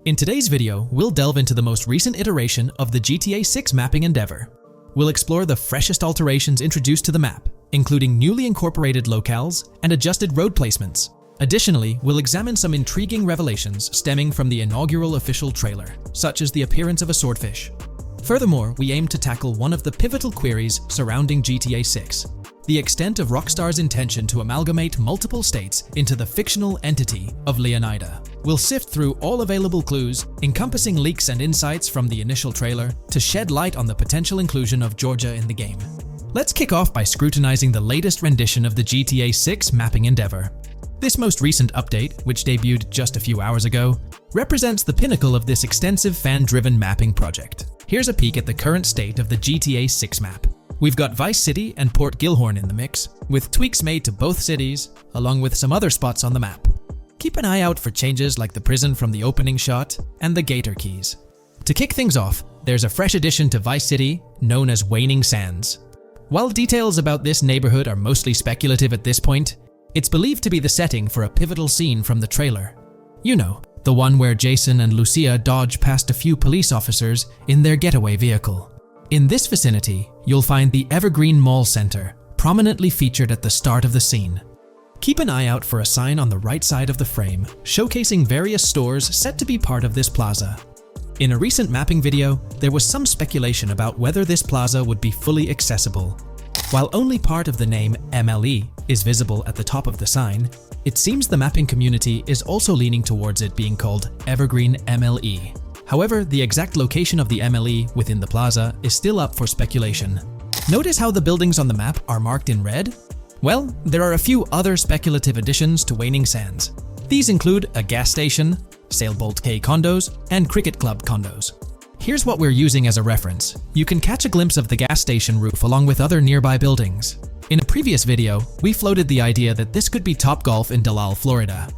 In today's video, we'll delve into the most recent iteration of the GTA 6 mapping endeavor. We'll explore the freshest alterations introduced to the map, including newly incorporated locales and adjusted road placements. Additionally, we'll examine some intriguing revelations stemming from the inaugural official trailer, such as the appearance of a swordfish. Furthermore, we aim to tackle one of the pivotal queries surrounding GTA 6, the extent of Rockstar's intention to amalgamate multiple states into the fictional entity of Leonida. We'll sift through all available clues, encompassing leaks and insights from the initial trailer, to shed light on the potential inclusion of Georgia in the game. Let's kick off by scrutinizing the latest rendition of the GTA 6 mapping endeavor. This most recent update, which debuted just a few hours ago, represents the pinnacle of this extensive fan-driven mapping project. Here's a peek at the current state of the GTA 6 map. We've got Vice City and Port Gilhorn in the mix, with tweaks made to both cities, along with some other spots on the map. Keep an eye out for changes like the prison from the opening shot and the Gator Keys. To kick things off, there's a fresh addition to Vice City known as Waning Sands. While details about this neighborhood are mostly speculative at this point, it's believed to be the setting for a pivotal scene from the trailer. You know, the one where Jason and Lucia dodge past a few police officers in their getaway vehicle. In this vicinity, you'll find the Evergreen Mall Center, prominently featured at the start of the scene. Keep an eye out for a sign on the right side of the frame, showcasing various stores set to be part of this plaza. In a recent mapping video, there was some speculation about whether this plaza would be fully accessible. While only part of the name MLE is visible at the top of the sign, it seems the mapping community is also leaning towards it being called Evergreen MLE. However, the exact location of the MLE within the plaza is still up for speculation. Notice how the buildings on the map are marked in red? Well, there are a few other speculative additions to Waning Sands. These include a gas station, Sailbolt K condos, and Cricket Club condos. Here's what we're using as a reference. You can catch a glimpse of the gas station roof along with other nearby buildings. In a previous video, we floated the idea that this could be Topgolf in Dalal, Florida.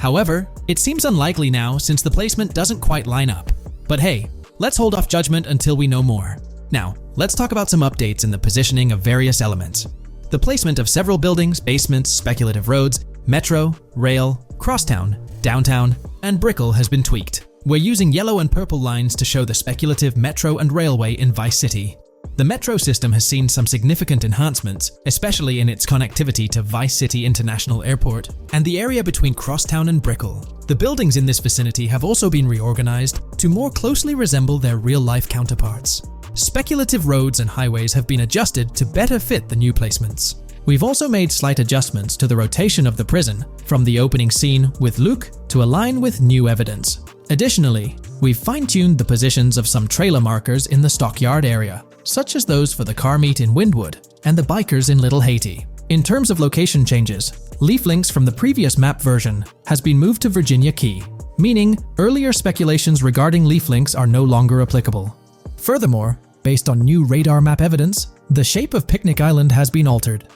However, it seems unlikely now since the placement doesn't quite line up. But hey, let's hold off judgment until we know more. Now, let's talk about some updates in the positioning of various elements. The placement of several buildings, basements, speculative roads, metro, rail, crosstown, downtown, and Brickell has been tweaked. We're using yellow and purple lines to show the speculative metro and railway in Vice City. The metro system has seen some significant enhancements, especially in its connectivity to Vice City International Airport and the area between Crosstown and Brickell. The buildings in this vicinity have also been reorganized to more closely resemble their real-life counterparts. Speculative roads and highways have been adjusted to better fit the new placements. We've also made slight adjustments to the rotation of the prison from the opening scene with Luke to align with new evidence. Additionally, we've fine-tuned the positions of some trailer markers in the stockyard area, such as those for the car meet in Windwood and the bikers in Little Haiti. In terms of location changes, leaf links from the previous map version has been moved to Virginia Key, meaning earlier speculations regarding leaf links are no longer applicable. Furthermore, based on new radar map evidence, the shape of Picnic Island has been altered.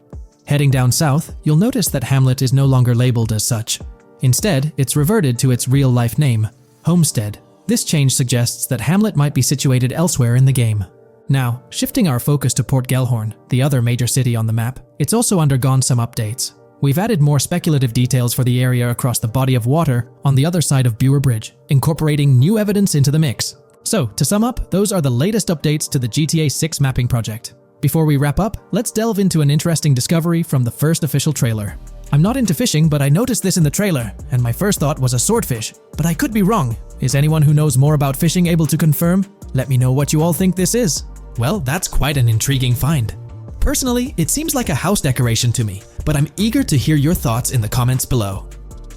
Heading down south, you'll notice that Hamlet is no longer labeled as such. Instead, it's reverted to its real-life name, Homestead. This change suggests that Hamlet might be situated elsewhere in the game. Now, shifting our focus to Port Gilhorn, the other major city on the map, it's also undergone some updates. We've added more speculative details for the area across the body of water on the other side of Bure Bridge, incorporating new evidence into the mix. So, to sum up, those are the latest updates to the GTA 6 mapping project. Before we wrap up, let's delve into an interesting discovery from the first official trailer. I'm not into fishing, but I noticed this in the trailer, and my first thought was a swordfish. But I could be wrong. Is anyone who knows more about fishing able to confirm? Let me know what you all think this is. Well, that's quite an intriguing find. Personally, it seems like a house decoration to me, but I'm eager to hear your thoughts in the comments below.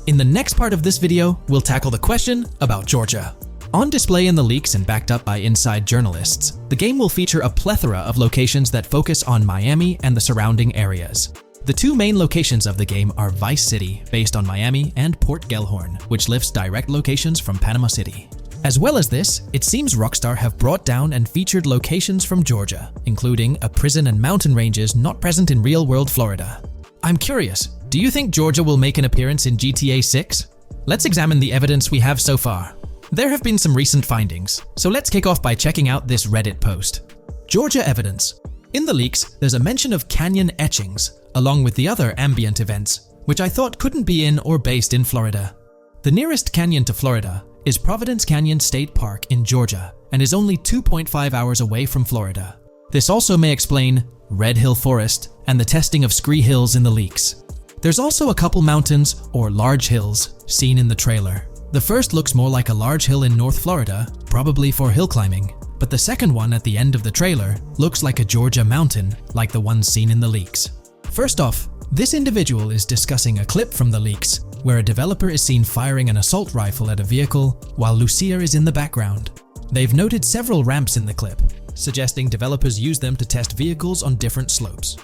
In the next part of this video, we'll tackle the question about Georgia. On display in the leaks and backed up by inside journalists, the game will feature a plethora of locations that focus on Miami and the surrounding areas. The two main locations of the game are Vice City, based on Miami, and Port Gilhorn, which lifts direct locations from Panama City. As well as this, it seems Rockstar have brought down and featured locations from Georgia, including a prison and mountain ranges not present in real-world Florida. I'm curious, do you think Georgia will make an appearance in GTA 6? Let's examine the evidence we have so far. There have been some recent findings, so let's kick off by checking out this Reddit post. Georgia evidence. In the leaks, there's a mention of canyon etchings, along with the other ambient events, which I thought couldn't be in or based in Florida. The nearest canyon to Florida is Providence Canyon State Park in Georgia and is only 2.5 hours away from Florida. This also may explain Red Hill Forest and the testing of scree hills in the leaks. There's also a couple mountains or large hills seen in the trailer. The first looks more like a large hill in North Florida, probably for hill climbing, but the second one at the end of the trailer looks like a Georgia mountain, like the ones seen in the leaks. First off, this individual is discussing a clip from the leaks where a developer is seen firing an assault rifle at a vehicle while Lucia is in the background. They've noted several ramps in the clip, suggesting developers use them to test vehicles on different slopes.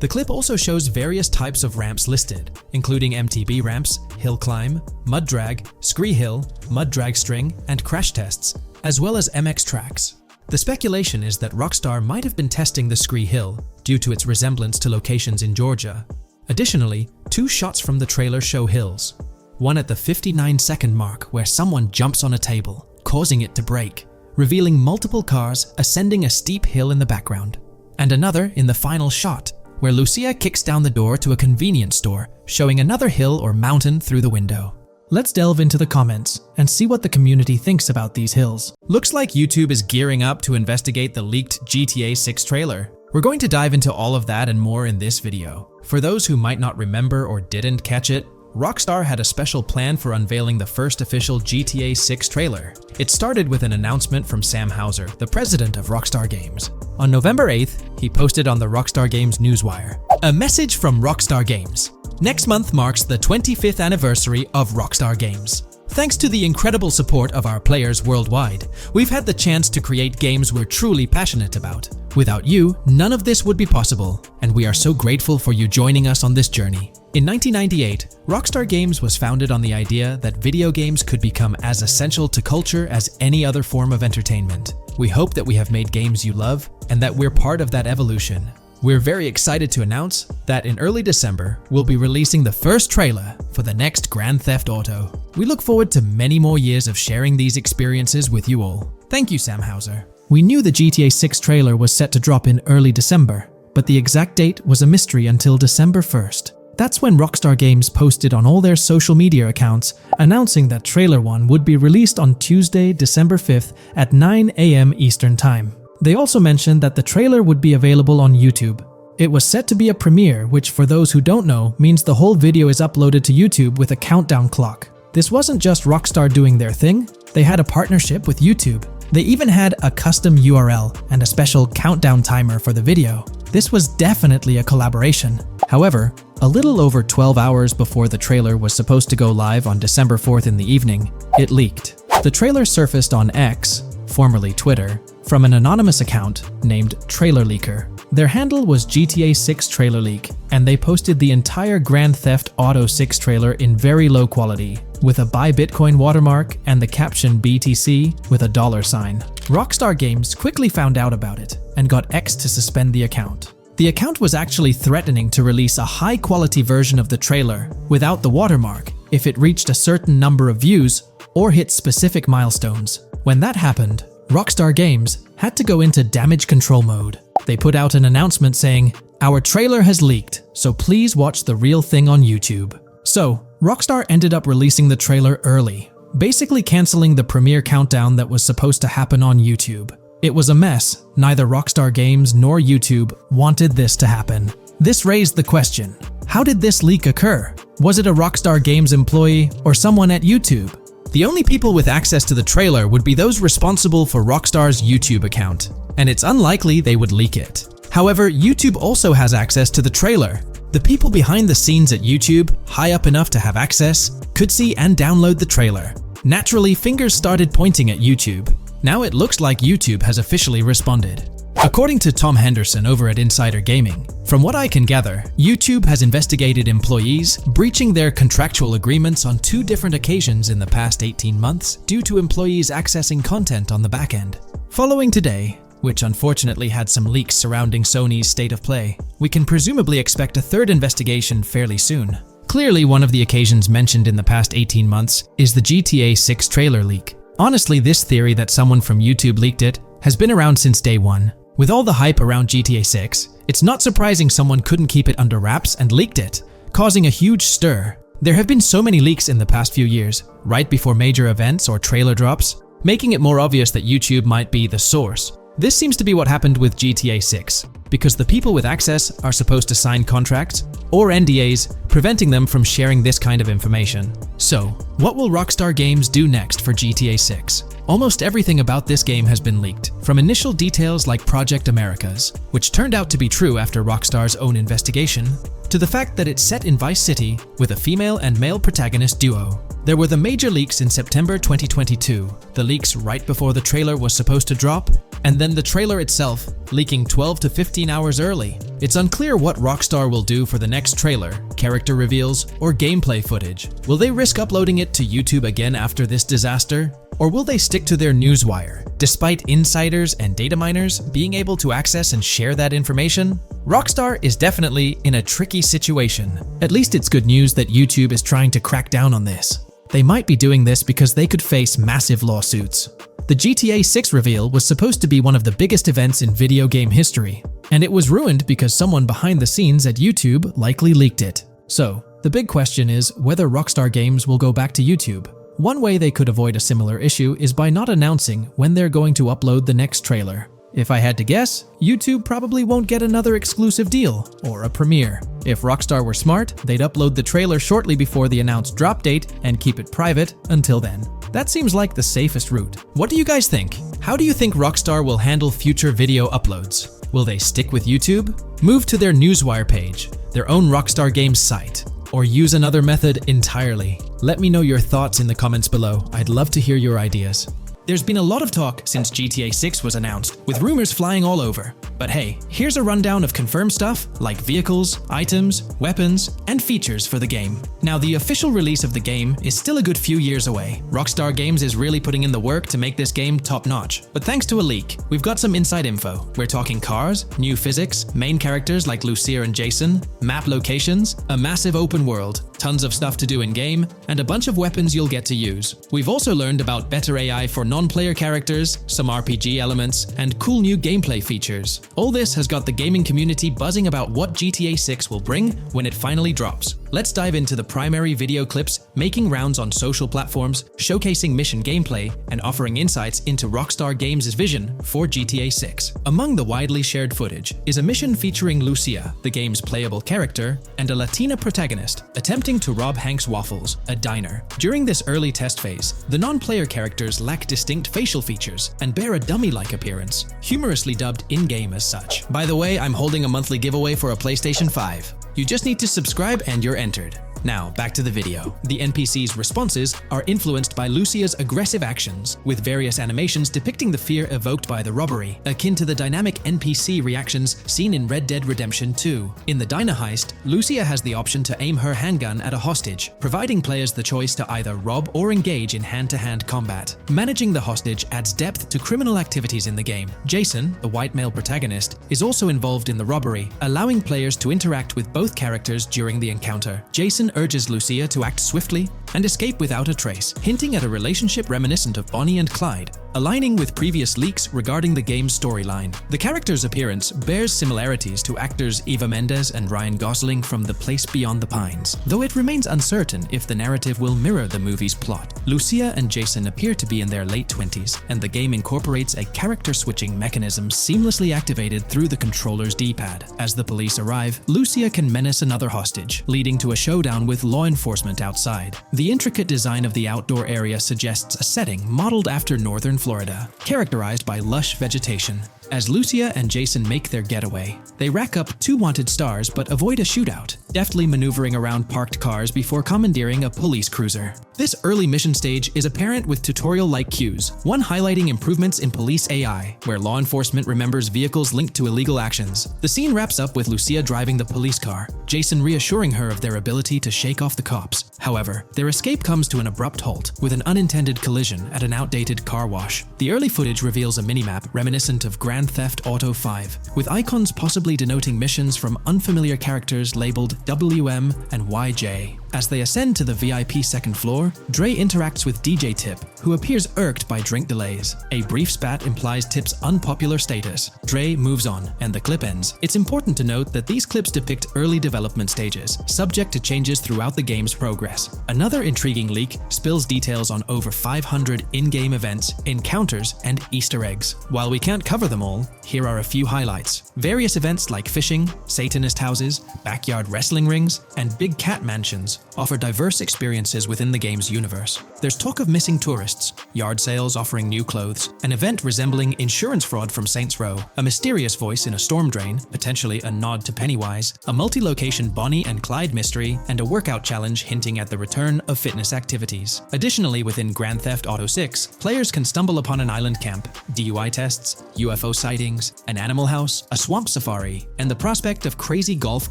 The clip also shows various types of ramps listed, including MTB ramps, hill climb, mud drag, scree hill, mud drag string, and crash tests, as well as MX tracks. The speculation is that Rockstar might have been testing the scree hill due to its resemblance to locations in Georgia. Additionally, 2 shots from the trailer show hills. One at the 59-second mark where someone jumps on a table, causing it to break, revealing multiple cars ascending a steep hill in the background. And another in the final shot, where Lucia kicks down the door to a convenience store, showing another hill or mountain through the window. Let's delve into the comments and see what the community thinks about these hills. Looks like YouTube is gearing up to investigate the leaked GTA 6 trailer. We're going to dive into all of that and more in this video. For those who might not remember or didn't catch it, Rockstar had a special plan for unveiling the first official GTA 6 trailer. It started with an announcement from Sam Houser, the president of Rockstar Games. On November 8th, he posted on the Rockstar Games newswire, "A message from Rockstar Games. Next month marks the 25th anniversary of Rockstar Games. Thanks to the incredible support of our players worldwide, we've had the chance to create games we're truly passionate about. Without you, none of this would be possible, and we are so grateful for you joining us on this journey." In 1998, Rockstar Games was founded on the idea that video games could become as essential to culture as any other form of entertainment. We hope that we have made games you love and that we're part of that evolution. We're very excited to announce that in early December, we'll be releasing the first trailer for the next Grand Theft Auto. We look forward to many more years of sharing these experiences with you all. Thank you, Sam Houser. We knew the GTA 6 trailer was set to drop in early December, but the exact date was a mystery until December 1st. That's when Rockstar Games posted on all their social media accounts announcing that Trailer 1 would be released on Tuesday, December 5th at 9 a.m. Eastern Time. They also mentioned that the trailer would be available on YouTube. It was set to be a premiere, which for those who don't know, means the whole video is uploaded to YouTube with a countdown clock. This wasn't just Rockstar doing their thing, they had a partnership with YouTube. They even had a custom URL and a special countdown timer for the video. This was definitely a collaboration. However, a little over 12 hours before the trailer was supposed to go live on December 4th in the evening, it leaked. The trailer surfaced on X, formerly Twitter, from an anonymous account named Trailer Leaker. Their handle was GTA 6 Trailer Leak, and they posted the entire Grand Theft Auto 6 trailer in very low quality, with a Buy Bitcoin watermark and the caption BTC with a $sign. Rockstar Games quickly found out about it and got X to suspend the account. The account was actually threatening to release a high-quality version of the trailer without the watermark if it reached a certain number of views or hit specific milestones. When that happened, Rockstar Games had to go into damage control mode. They put out an announcement saying, "Our trailer has leaked, so please watch the real thing on YouTube." So, Rockstar ended up releasing the trailer early, basically canceling the premiere countdown that was supposed to happen on YouTube. It was a mess. Neither Rockstar Games nor YouTube wanted this to happen. This raised the question, how did this leak occur? Was it a Rockstar Games employee or someone at YouTube? The only people with access to the trailer would be those responsible for Rockstar's YouTube account, and it's unlikely they would leak it. However, YouTube also has access to the trailer. The people behind the scenes at YouTube, high up enough to have access, could see and download the trailer. Naturally, fingers started pointing at YouTube. Now it looks like YouTube has officially responded. According to Tom Henderson over at Insider Gaming, from what I can gather, YouTube has investigated employees breaching their contractual agreements on 2 different occasions in the past 18 months due to employees accessing content on the back end. Following today, which unfortunately had some leaks surrounding Sony's State of Play, we can presumably expect a 3rd investigation fairly soon. Clearly, one of the occasions mentioned in the past 18 months is the GTA 6 trailer leak. Honestly, this theory that someone from YouTube leaked it has been around since day one. With all the hype around GTA 6, it's not surprising someone couldn't keep it under wraps and leaked it, causing a huge stir. There have been so many leaks in the past few years, right before major events or trailer drops, making it more obvious that YouTube might be the source. This seems to be what happened with GTA 6, because the people with access are supposed to sign contracts or NDAs, preventing them from sharing this kind of information. So, what will Rockstar Games do next for GTA 6? Almost everything about this game has been leaked, from initial details like Project Americas, which turned out to be true after Rockstar's own investigation, to the fact that it's set in Vice City with a female and male protagonist duo. There were the major leaks in September 2022, the leaks right before the trailer was supposed to drop, and then the trailer itself leaking 12 to 15 hours early. It's unclear what Rockstar will do for the next trailer, character reveals, or gameplay footage. Will they risk uploading it to YouTube again after this disaster? Or will they stick to their newswire, despite insiders and data miners being able to access and share that information? Rockstar is definitely in a tricky situation. At least it's good news that YouTube is trying to crack down on this. They might be doing this because they could face massive lawsuits. The GTA 6 reveal was supposed to be one of the biggest events in video game history, and it was ruined because someone behind the scenes at YouTube likely leaked it. So, the big question is whether Rockstar Games will go back to YouTube. One way they could avoid a similar issue is by not announcing when they're going to upload the next trailer. If I had to guess, YouTube probably won't get another exclusive deal or a premiere. If Rockstar were smart, they'd upload the trailer shortly before the announced drop date and keep it private until then. That seems like the safest route. What do you guys think? How do you think Rockstar will handle future video uploads? Will they stick with YouTube, move to their Newswire page, their own Rockstar Games site, or use another method entirely? Let me know your thoughts in the comments below. I'd love to hear your ideas. There's been a lot of talk since GTA 6 was announced, with rumors flying all over. But hey, here's a rundown of confirmed stuff like vehicles, items, weapons, and features for the game. Now, the official release of the game is still a good few years away. Rockstar Games is really putting in the work to make this game top-notch. But thanks to a leak, we've got some inside info. We're talking cars, new physics, main characters like Lucia and Jason, map locations, a massive open world, tons of stuff to do in-game, and a bunch of weapons you'll get to use. We've also learned about better AI for non-player characters, some RPG elements, and cool new gameplay features. All this has got the gaming community buzzing about what GTA 6 will bring when it finally drops. Let's dive into the primary video clips making rounds on social platforms, showcasing mission gameplay, and offering insights into Rockstar Games' vision for GTA 6. Among the widely shared footage is a mission featuring Lucia, the game's playable character, and a Latina protagonist attempting to rob Hank's Waffles, a diner. During this early test phase, the non-player characters lack distinct facial features and bear a dummy-like appearance, humorously dubbed in-game as such. By the way, I'm holding a monthly giveaway for a PlayStation 5. You just need to subscribe and you're entered. Now, back to the video. The NPC's responses are influenced by Lucia's aggressive actions, with various animations depicting the fear evoked by the robbery, akin to the dynamic NPC reactions seen in Red Dead Redemption 2. In the diner heist, Lucia has the option to aim her handgun at a hostage, providing players the choice to either rob or engage in hand-to-hand combat. Managing the hostage adds depth to criminal activities in the game. Jason, the white male protagonist, is also involved in the robbery, allowing players to interact with both characters during the encounter. Jason urges Lucia to act swiftly and escape without a trace, hinting at a relationship reminiscent of Bonnie and Clyde, aligning with previous leaks regarding the game's storyline. The character's appearance bears similarities to actors Eva Mendes and Ryan Gosling from The Place Beyond the Pines, though it remains uncertain if the narrative will mirror the movie's plot. Lucia and Jason appear to be in their late 20s, and the game incorporates a character-switching mechanism seamlessly activated through the controller's D-pad. As the police arrive, Lucia can menace another hostage, leading to a showdown with law enforcement outside. The intricate design of the outdoor area suggests a setting modeled after northern Florida, characterized by lush vegetation. As Lucia and Jason make their getaway, they rack up 2 wanted stars but avoid a shootout, deftly maneuvering around parked cars before commandeering a police cruiser. This early mission stage is apparent with tutorial-like cues, one highlighting improvements in police AI, where law enforcement remembers vehicles linked to illegal actions. The scene wraps up with Lucia driving the police car, Jason reassuring her of their ability to shake off the cops. However, their escape comes to an abrupt halt, with an unintended collision at an outdated car wash. The early footage reveals a minimap reminiscent of Grand Theft Auto 5, with icons possibly denoting missions from unfamiliar characters labeled WM and YJ. As they ascend to the VIP second floor, Dre interacts with DJ Tip, who appears irked by drink delays. A brief spat implies Tip's unpopular status. Dre moves on, and the clip ends. It's important to note that these clips depict early development stages, subject to changes throughout the game's progress. Another intriguing leak spills details on over 500 in-game events, encounters, and Easter eggs. While we can't cover them all, here are a few highlights. Various events like fishing, Satanist houses, backyard wrestling rings, and big cat mansions offer diverse experiences within the game's universe. There's talk of missing tourists, yard sales offering new clothes, an event resembling insurance fraud from Saints Row, a mysterious voice in a storm drain, potentially a nod to Pennywise, a multi-location Bonnie and Clyde mystery, and a workout challenge hinting at the return of fitness activities. Additionally, within Grand Theft Auto 6, players can stumble upon an island camp, DUI tests, UFO sightings, an animal house, a swamp safari, and the prospect of crazy golf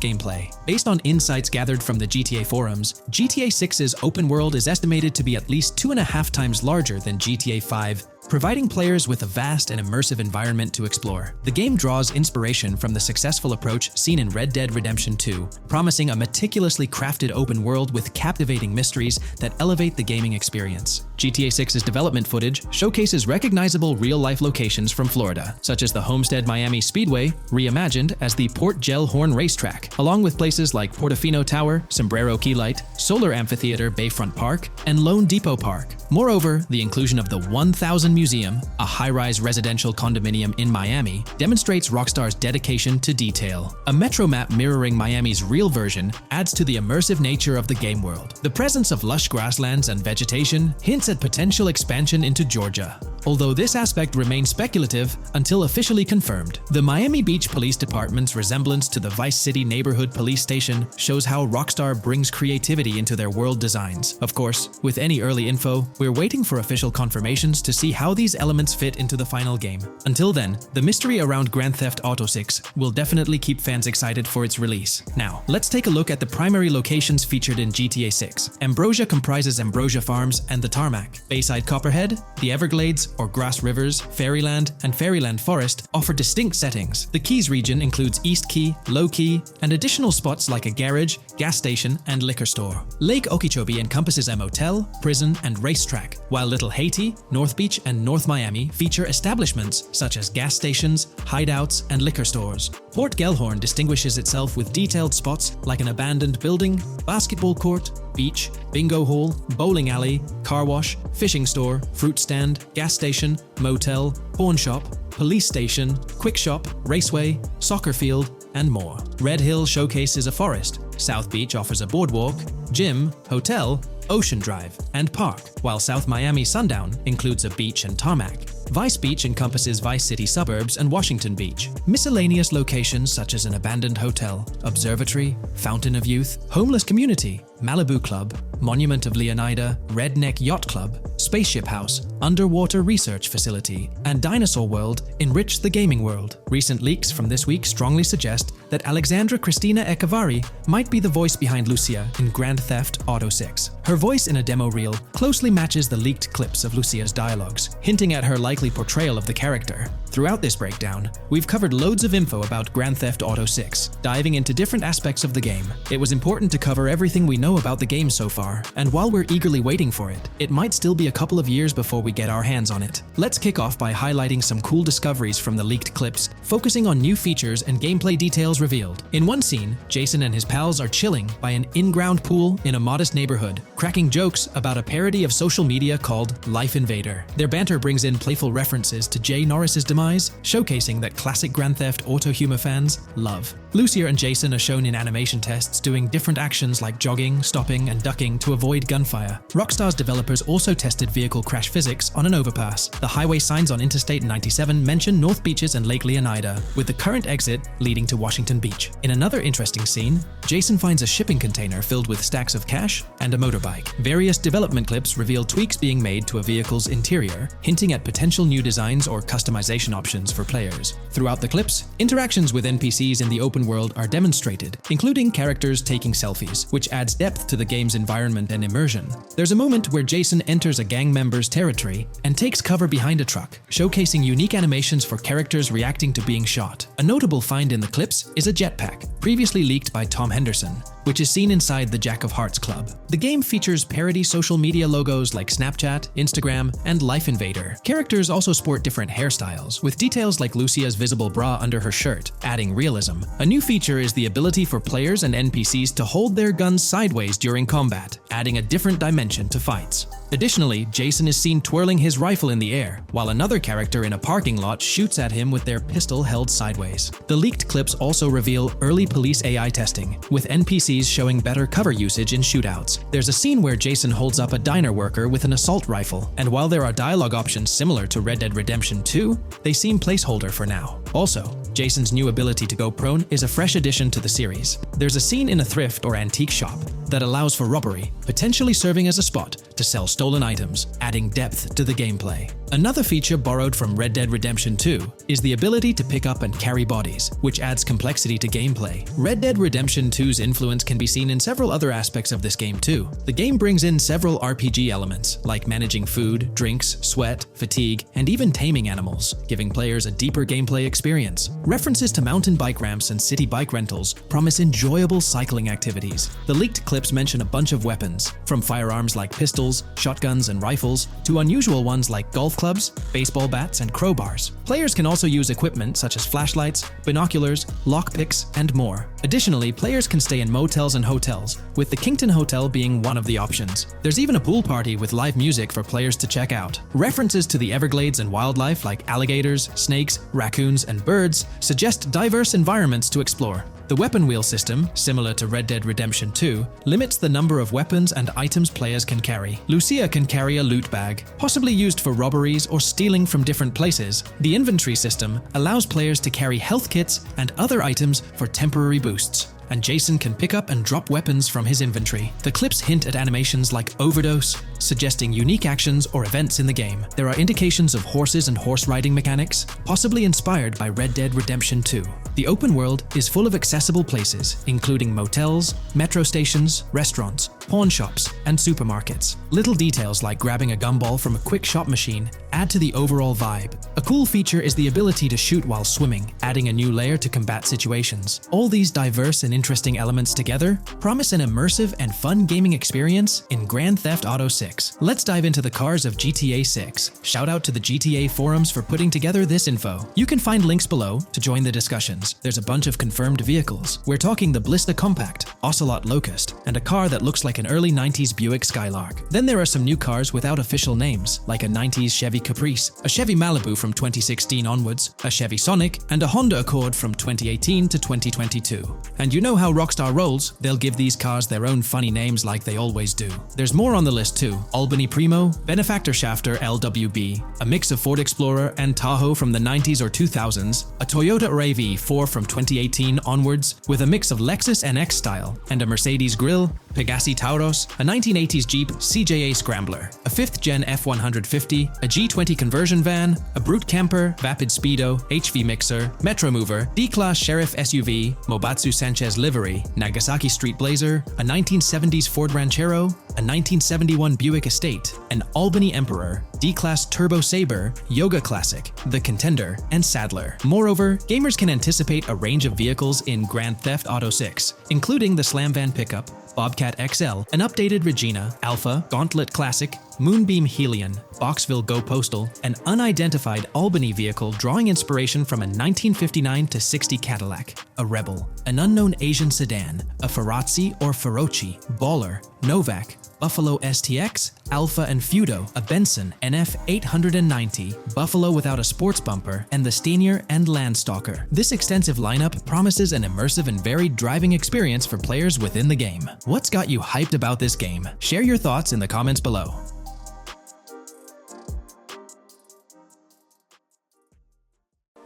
gameplay. Based on insights gathered from the GTA forums, GTA 6's open world is estimated to be at least 2.5 times larger than GTA 5, providing players with a vast and immersive environment to explore. The game draws inspiration from the successful approach seen in Red Dead Redemption 2, promising a meticulously crafted open world with captivating mysteries that elevate the gaming experience. GTA 6's development footage showcases recognizable real-life locations from Florida, such as the Homestead Miami Speedway, reimagined as the Port Gel-Horn Racetrack, along with places like Portofino Tower, Sombrero Key Light, Solar Amphitheater Bayfront Park, and Lone Depot Park. Moreover, the inclusion of the 1000 Museum, a high-rise residential condominium in Miami, demonstrates Rockstar's dedication to detail. A metro map mirroring Miami's real version adds to the immersive nature of the game world. The presence of lush grasslands and vegetation hints at potential expansion into Georgia, although this aspect remains speculative until officially confirmed. The Miami Beach Police Department's resemblance to the Vice City Neighborhood Police Station shows how Rockstar brings creativity into their world designs. Of course, with any early info, we're waiting for official confirmations to see how these elements fit into the final game. Until then, the mystery around Grand Theft Auto 6 will definitely keep fans excited for its release. Now, let's take a look at the primary locations featured in GTA 6. Ambrosia comprises Ambrosia Farms and the Tarmac. Bayside Copperhead, the Everglades or Grass Rivers, Fairyland, and Fairyland Forest offer distinct settings. The Keys region includes East Key, Low Key, and additional spots like a garage, gas station, and liquor store. Lake Okeechobee encompasses a motel, prison, and racetrack, while Little Haiti, North Beach, and North Miami feature establishments such as gas stations, hideouts, and liquor stores. Port Gellhorn distinguishes itself with detailed spots like an abandoned building, basketball court, beach, bingo hall, bowling alley, car wash, fishing store, fruit stand, gas station, motel, pawn shop, police station, quick shop, raceway, soccer field, and more. Red Hill showcases a forest. South Beach offers a boardwalk, gym, hotel, Ocean Drive, and park, while South Miami Sundown includes a beach and tarmac. Vice Beach encompasses Vice City suburbs and Washington Beach. Miscellaneous locations such as an abandoned hotel, observatory, Fountain of Youth, homeless community, Malibu Club, Monument of Leonida, Redneck Yacht Club, Spaceship House, Underwater Research Facility, and Dinosaur World enrich the gaming world. Recent leaks from this week strongly suggest that Alexandra Christina Echevarri might be the voice behind Lucia in Grand Theft Auto 6. Her voice in a demo reel closely matches the leaked clips of Lucia's dialogues, hinting at her likely portrayal of the character. Throughout this breakdown, we've covered loads of info about Grand Theft Auto 6, diving into different aspects of the game. It was important to cover everything we know about the game so far, and while we're eagerly waiting for it, it might still be a couple of years before we get our hands on it. Let's kick off by highlighting some cool discoveries from the leaked clips, focusing on new features and gameplay details revealed. In one scene, Jason and his pals are chilling by an in-ground pool in a modest neighborhood, cracking jokes about a parody of social media called Life Invader. Their banter brings in playful references to Jay Norris's demise, showcasing that classic Grand Theft Auto humor fans love. Lucia and Jason are shown in animation tests doing different actions like jogging, stopping, and ducking to avoid gunfire. Rockstar's developers also tested vehicle crash physics on an overpass. The highway signs on Interstate 97 mention North Beaches and Lake Leonida, with the current exit leading to Washington Beach. In another interesting scene, Jason finds a shipping container filled with stacks of cash and a motorbike. Various development clips reveal tweaks being made to a vehicle's interior, hinting at potential new designs or customization options for players. Throughout the clips, interactions with NPCs in the open world are demonstrated, including characters taking selfies, which adds depth to the game's environment and immersion. There's a moment where Jason enters a gang member's territory and takes cover behind a truck, showcasing unique animations for characters reacting to being shot. A notable find in the clips is a jetpack, previously leaked by Tom Henderson, which is seen inside the Jack of Hearts Club. The game features parody social media logos like Snapchat, Instagram, and Life Invader. Characters also sport different hairstyles, with details like Lucia's visible bra under her shirt, adding realism. A new feature is the ability for players and NPCs to hold their guns sideways during combat, adding a different dimension to fights. Additionally, Jason is seen twirling his rifle in the air, while another character in a parking lot shoots at him with their pistol held sideways. The leaked clips also reveal early police AI testing, with NPCs showing better cover usage in shootouts. There's a scene where Jason holds up a diner worker with an assault rifle, and while there are dialogue options similar to Red Dead Redemption 2, they seem placeholder for now. Also, Jason's new ability to go prone is a fresh addition to the series. There's a scene in a thrift or antique shop that allows for robbery, potentially serving as a spot to sell stolen items, adding depth to the gameplay. Another feature borrowed from Red Dead Redemption 2 is the ability to pick up and carry bodies, which adds complexity to gameplay. Red Dead Redemption 2's influence can be seen in several other aspects of this game too. The game brings in several RPG elements, like managing food, drinks, sweat, fatigue, and even taming animals, giving players a deeper gameplay experience. References to mountain bike ramps and city bike rentals promise enjoyable cycling activities. The leaked clips mention a bunch of weapons, from firearms like pistols, shotguns, and rifles, to unusual ones like golf clubs, baseball bats, and crowbars. Players can also use equipment such as flashlights, binoculars, lockpicks, and more. Additionally, players can stay in motels and hotels, with the Kington Hotel being one of the options. There's even a pool party with live music for players to check out. References to the Everglades and wildlife like alligators, snakes, raccoons, and birds suggest diverse environments to explore. The weapon wheel system, similar to Red Dead Redemption 2, limits the number of weapons and items players can carry. Lucia can carry a loot bag, possibly used for robberies or stealing from different places. The inventory system allows players to carry health kits and other items for temporary boosts, and Jason can pick up and drop weapons from his inventory. The clips hint at animations like overdose, suggesting unique actions or events in the game. There are indications of horses and horse riding mechanics, possibly inspired by Red Dead Redemption 2. The open world is full of accessible places, including motels, metro stations, restaurants, pawn shops, and supermarkets. Little details like grabbing a gumball from a quick shop machine add to the overall vibe. A cool feature is the ability to shoot while swimming, adding a new layer to combat situations. All these diverse and interesting elements together promise an immersive and fun gaming experience in Grand Theft Auto 6. Let's dive into the cars of GTA 6. Shout out to the GTA forums for putting together this info. You can find links below to join the discussions. There's a bunch of confirmed vehicles. We're talking the Blista Compact, Ocelot Locust, and a car that looks like an early 90s Buick Skylark. Then there are some new cars without official names, like a 90s Chevy Caprice, a Chevy Malibu from 2016 onwards, a Chevy Sonic, and a Honda Accord from 2018 to 2022. And you know how Rockstar rolls, they'll give these cars their own funny names like they always do. There's more on the list too. Albany Primo, Benefactor Shafter LWB, a mix of Ford Explorer and Tahoe from the 90s or 2000s, a Toyota RAV4 from 2018 onwards, with a mix of Lexus NX style, and a Mercedes Grill, Pegassi Tauros, a 1980s Jeep CJA Scrambler, a 5th Gen F150, a G20 conversion van, a Brute Camper, Vapid Speedo, HV Mixer, Metro Mover, D-Class Sheriff SUV, Mobatsu Sanchez Livery, Nagasaki Street Blazer, a 1970s Ford Ranchero, a 1971 Buick Estate, an Albany Emperor, D-Class Turbo Sabre, Yoga Classic, the Contender, and Sadler. Moreover, gamers can anticipate a range of vehicles in Grand Theft Auto 6, including the Slam Van pickup, Bobcat XL, an updated Regina, Alpha, Gauntlet Classic, Moonbeam Helion, Boxville Go Postal, an unidentified Albany vehicle drawing inspiration from a 1959-60 Cadillac, a Rebel, an unknown Asian sedan, a Ferrazzi or Feroci, Baller, Novak, Buffalo STX, Alpha and Feudo, a Benson NF 890, Buffalo without a sports bumper, and the Stanier and Landstalker. This extensive lineup promises an immersive and varied driving experience for players within the game. What's got you hyped about this game? Share your thoughts in the comments below.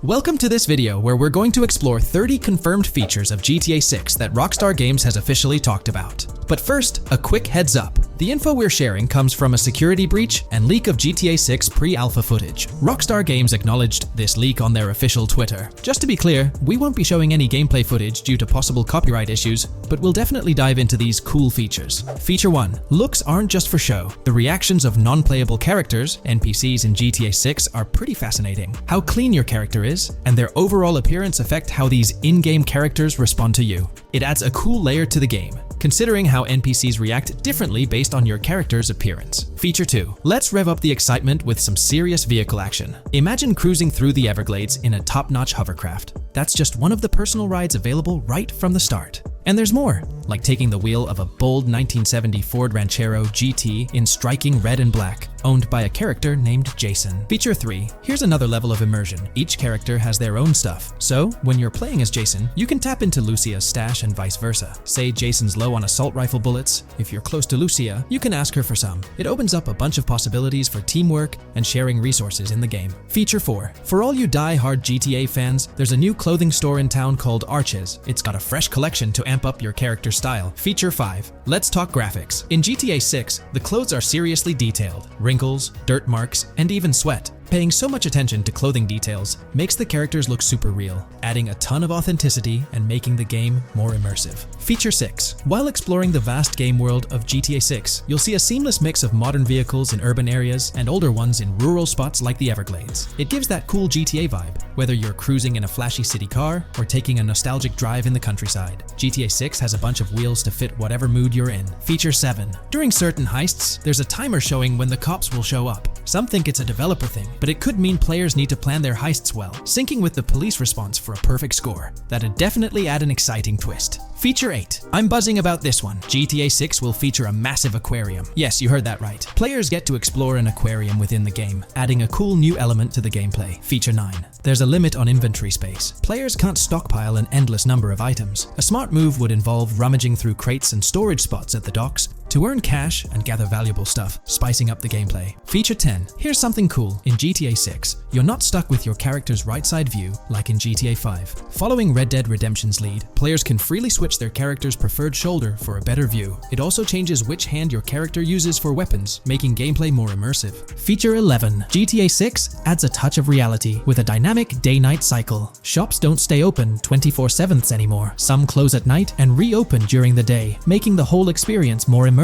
Welcome to this video where we're going to explore 30 confirmed features of GTA 6 that Rockstar Games has officially talked about. But first, a quick heads up. The info we're sharing comes from a security breach and leak of GTA 6 pre-alpha footage. Rockstar Games acknowledged this leak on their official Twitter. Just to be clear, we won't be showing any gameplay footage due to possible copyright issues, but we'll definitely dive into these cool features. Feature 1. Looks aren't just for show. The reactions of non-playable characters, NPCs in GTA 6, are pretty fascinating. How clean your character is, and their overall appearance affect how these in-game characters respond to you. It adds a cool layer to the game, considering how NPCs react differently based on your character's appearance. Feature 2. Let's rev up the excitement with some serious vehicle action. Imagine cruising through the Everglades in a top-notch hovercraft. That's just one of the personal rides available right from the start. And there's more, like taking the wheel of a bold 1970 Ford Ranchero GT in striking red and black, owned by a character named Jason. Feature 3. Here's another level of immersion. Each character has their own stuff. So, when you're playing as Jason, you can tap into Lucia's stash and vice versa. Say Jason's low on assault rifle bullets. If you're close to Lucia, you can ask her for some. It opens up a bunch of possibilities for teamwork and sharing resources in the game. Feature 4. For all you die-hard GTA fans, there's a new clothing store in town called Arches. It's got a fresh collection to amp up your character's style. Feature 5. Let's talk graphics. In GTA 6, the clothes are seriously detailed. Wrinkles, dirt marks, and even sweat. Paying so much attention to clothing details makes the characters look super real, adding a ton of authenticity and making the game more immersive. Feature 6. While exploring the vast game world of GTA 6, you'll see a seamless mix of modern vehicles in urban areas and older ones in rural spots like the Everglades. It gives that cool GTA vibe, whether you're cruising in a flashy city car or taking a nostalgic drive in the countryside. GTA 6 has a bunch of wheels to fit whatever mood you're in. Feature 7. During certain heists, there's a timer showing when the cops will show up. Some think it's a developer thing, but it could mean players need to plan their heists well, syncing with the police response for a perfect score. That'd definitely add an exciting twist. Feature 8. I'm buzzing about this one. GTA 6 will feature a massive aquarium. Yes, you heard that right. Players get to explore an aquarium within the game, adding a cool new element to the gameplay. Feature 9. There's a limit on inventory space. Players can't stockpile an endless number of items. A smart move would involve rummaging through crates and storage spots at the docks to earn cash and gather valuable stuff, spicing up the gameplay. Feature 10. Here's something cool. In GTA 6, you're not stuck with your character's right side view like in GTA 5. Following Red Dead Redemption's lead, players can freely switch their character's preferred shoulder for a better view. It also changes which hand your character uses for weapons, making gameplay more immersive. Feature 11. GTA 6 adds a touch of reality with a dynamic day-night cycle. Shops don't stay open 24/7 anymore. Some close at night and reopen during the day, making the whole experience more immersive.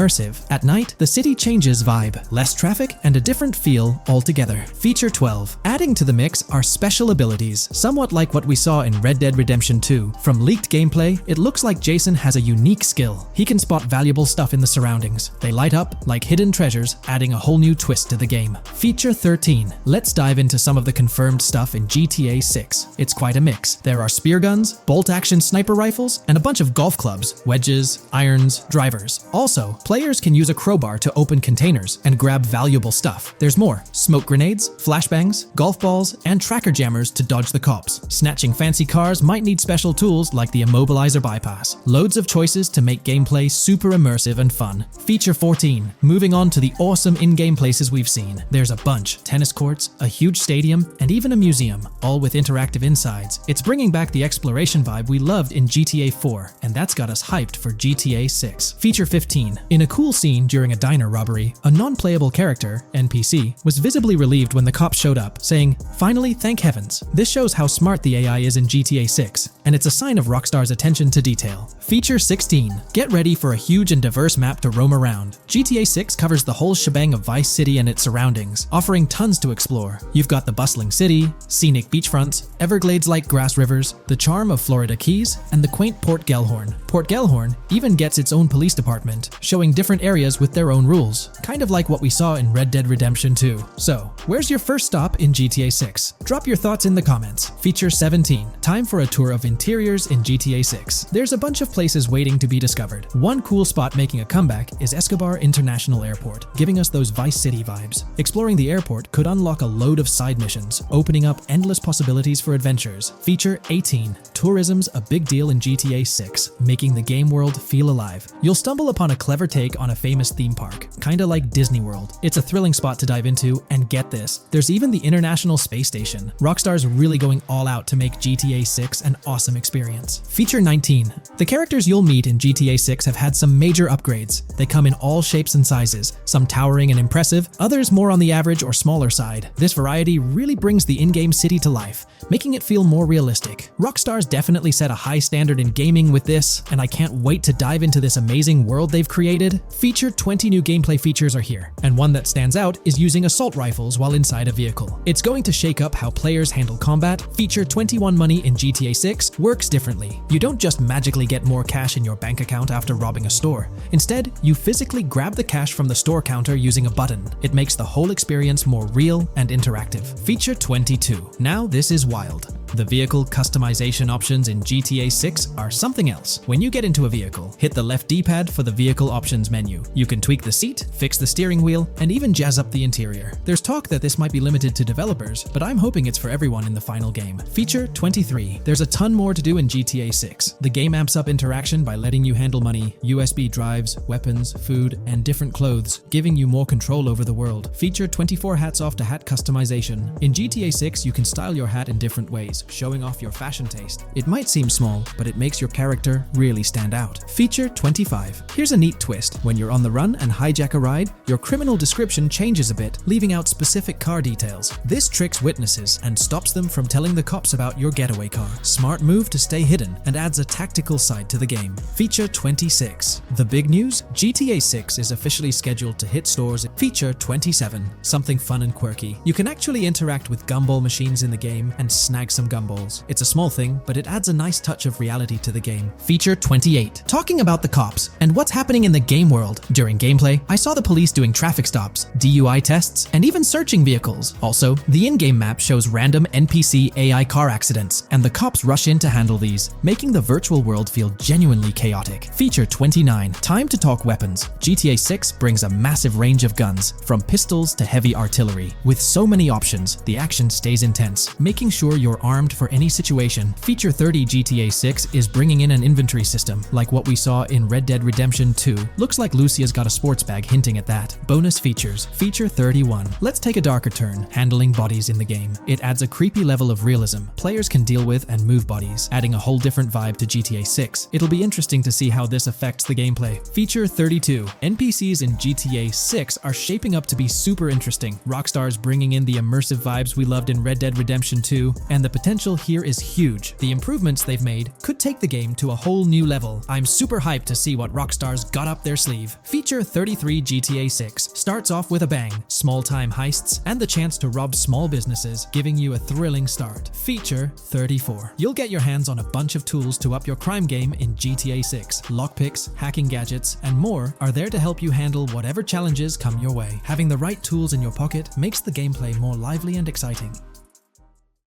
At night, the city changes vibe, less traffic, and a different feel altogether. Feature 12. Adding to the mix are special abilities, somewhat like what we saw in Red Dead Redemption 2. From leaked gameplay, it looks like Jason has a unique skill. He can spot valuable stuff in the surroundings. They light up like hidden treasures, adding a whole new twist to the game. Feature 13. Let's dive into some of the confirmed stuff in GTA 6. It's quite a mix. There are spear guns, bolt-action sniper rifles, and a bunch of golf clubs, wedges, irons, drivers. Also, players can use a crowbar to open containers and grab valuable stuff. There's more. Smoke grenades, flashbangs, golf balls, and tracker jammers to dodge the cops. Snatching fancy cars might need special tools like the immobilizer bypass. Loads of choices to make gameplay super immersive and fun. Feature 14. Moving on to the awesome in-game places we've seen. There's a bunch. Tennis courts, a huge stadium, and even a museum, all with interactive insides. It's bringing back the exploration vibe we loved in GTA 4, and that's got us hyped for GTA 6. Feature 15. In a cool scene during a diner robbery, a non-playable character, NPC, was visibly relieved when the cops showed up, saying, "Finally, thank heavens." This shows how smart the AI is in GTA 6, and it's a sign of Rockstar's attention to detail. Feature 16. Get ready for a huge and diverse map to roam around. GTA 6 covers the whole shebang of Vice City and its surroundings, offering tons to explore. You've got the bustling city, scenic beachfronts, Everglades-like grass rivers, the charm of Florida Keys, and the quaint Port Gellhorn. Port Gellhorn even gets its own police department, showing different areas with their own rules, kind of like what we saw in Red Dead Redemption 2. So, where's your first stop in GTA 6? Drop your thoughts in the comments. Feature 17. Time for a tour of interiors in GTA 6. There's a bunch of places waiting to be discovered. One cool spot making a comeback is Escobar International Airport, giving us those Vice City vibes. Exploring the airport could unlock a load of side missions, opening up endless possibilities for adventures. Feature 18. Tourism's a big deal in GTA 6, making the game world feel alive. You'll stumble upon a clever take on a famous theme park, kinda like Disney World. It's a thrilling spot to dive into, and get this, there's even the international International Space Station. Rockstar's really going all out to make GTA 6 an awesome experience. Feature 19. The characters you'll meet in GTA 6 have had some major upgrades. They come in all shapes and sizes, some towering and impressive, others more on the average or smaller side. This variety really brings the in-game city to life, making it feel more realistic. Rockstar's definitely set a high standard in gaming with this, and I can't wait to dive into this amazing world they've created. Feature 20 new gameplay features are here, and one that stands out is using assault rifles while inside a vehicle. It's going to shake up how players handle combat. Feature 21 money in GTA 6 works differently. You don't just magically get more cash in your bank account after robbing a store. Instead, you physically grab the cash from the store counter using a button. It makes the whole experience more real and interactive. Feature 22. Now this is wild. The vehicle customization options in GTA 6 are something else. When you get into a vehicle, hit the left D-pad for the vehicle options menu. You can tweak the seat, fix the steering wheel, and even jazz up the interior. There's talk that this might be limited to developers, but I'm hoping it's for everyone in the final game. Feature 23. There's a ton more to do in GTA 6. The game amps up interaction by letting you handle money, USB drives, weapons, food, and different clothes, giving you more control over the world. Feature 24 hats off to hat customization. In GTA 6, you can style your hat in different ways, showing off your fashion taste. It might seem small, but it makes your character really stand out. Feature 25. Here's a neat twist. When you're on the run and hijack a ride, your criminal description changes a bit, leaving out specific car details. This tricks witnesses and stops them from telling the cops about your getaway car. Smart move to stay hidden and adds a tactical side to the game. Feature 26. The big news? GTA 6 is officially scheduled to hit stores. Feature 27. Something fun and quirky. You can actually interact with gumball machines in the game and snag some gumballs. It's a small thing, but it adds a nice touch of reality to the game. Feature 28. Talking about the cops and what's happening in the game world. During gameplay, I saw the police doing traffic stops, DUI tests, and even searching vehicles. Also, the in-game map shows random NPC AI car accidents, and the cops rush in to handle these, making the virtual world feel genuinely chaotic. Feature 29. Time to talk weapons. GTA 6 brings a massive range of guns, from pistols to heavy artillery. With so many options, the action stays intense, making sure you're armed for any situation. Feature 30 GTA 6 is bringing in an inventory system, like what we saw in Red Dead Redemption 2. Looks like Lucia's got a sports bag hinting at that. Bonus features. Feature 31. Let's take a darker turn, handling bodies in the game. It adds a creepy level of realism players can deal with and move bodies, adding a whole different vibe to GTA 6. It'll be interesting to see how this affects the gameplay. Feature 32. NPCs in GTA 6 are shaping up to be super interesting. Rockstar's bringing in the immersive vibes we loved in Red Dead Redemption 2, and the potential here is huge. The improvements they've made could take the game to a whole new level. I'm super hyped to see what Rockstar's got up their sleeve. Feature 33 GTA 6 starts off with a bang, small-time heists, and the chance to rob small businesses, giving you a thrilling start. Feature 34. You'll get your hands on a bunch of tools to up your crime game in GTA 6. Lockpicks, hacking gadgets, and more are there to help you handle whatever challenges come your way. Having the right tools in your pocket makes the gameplay more lively and exciting.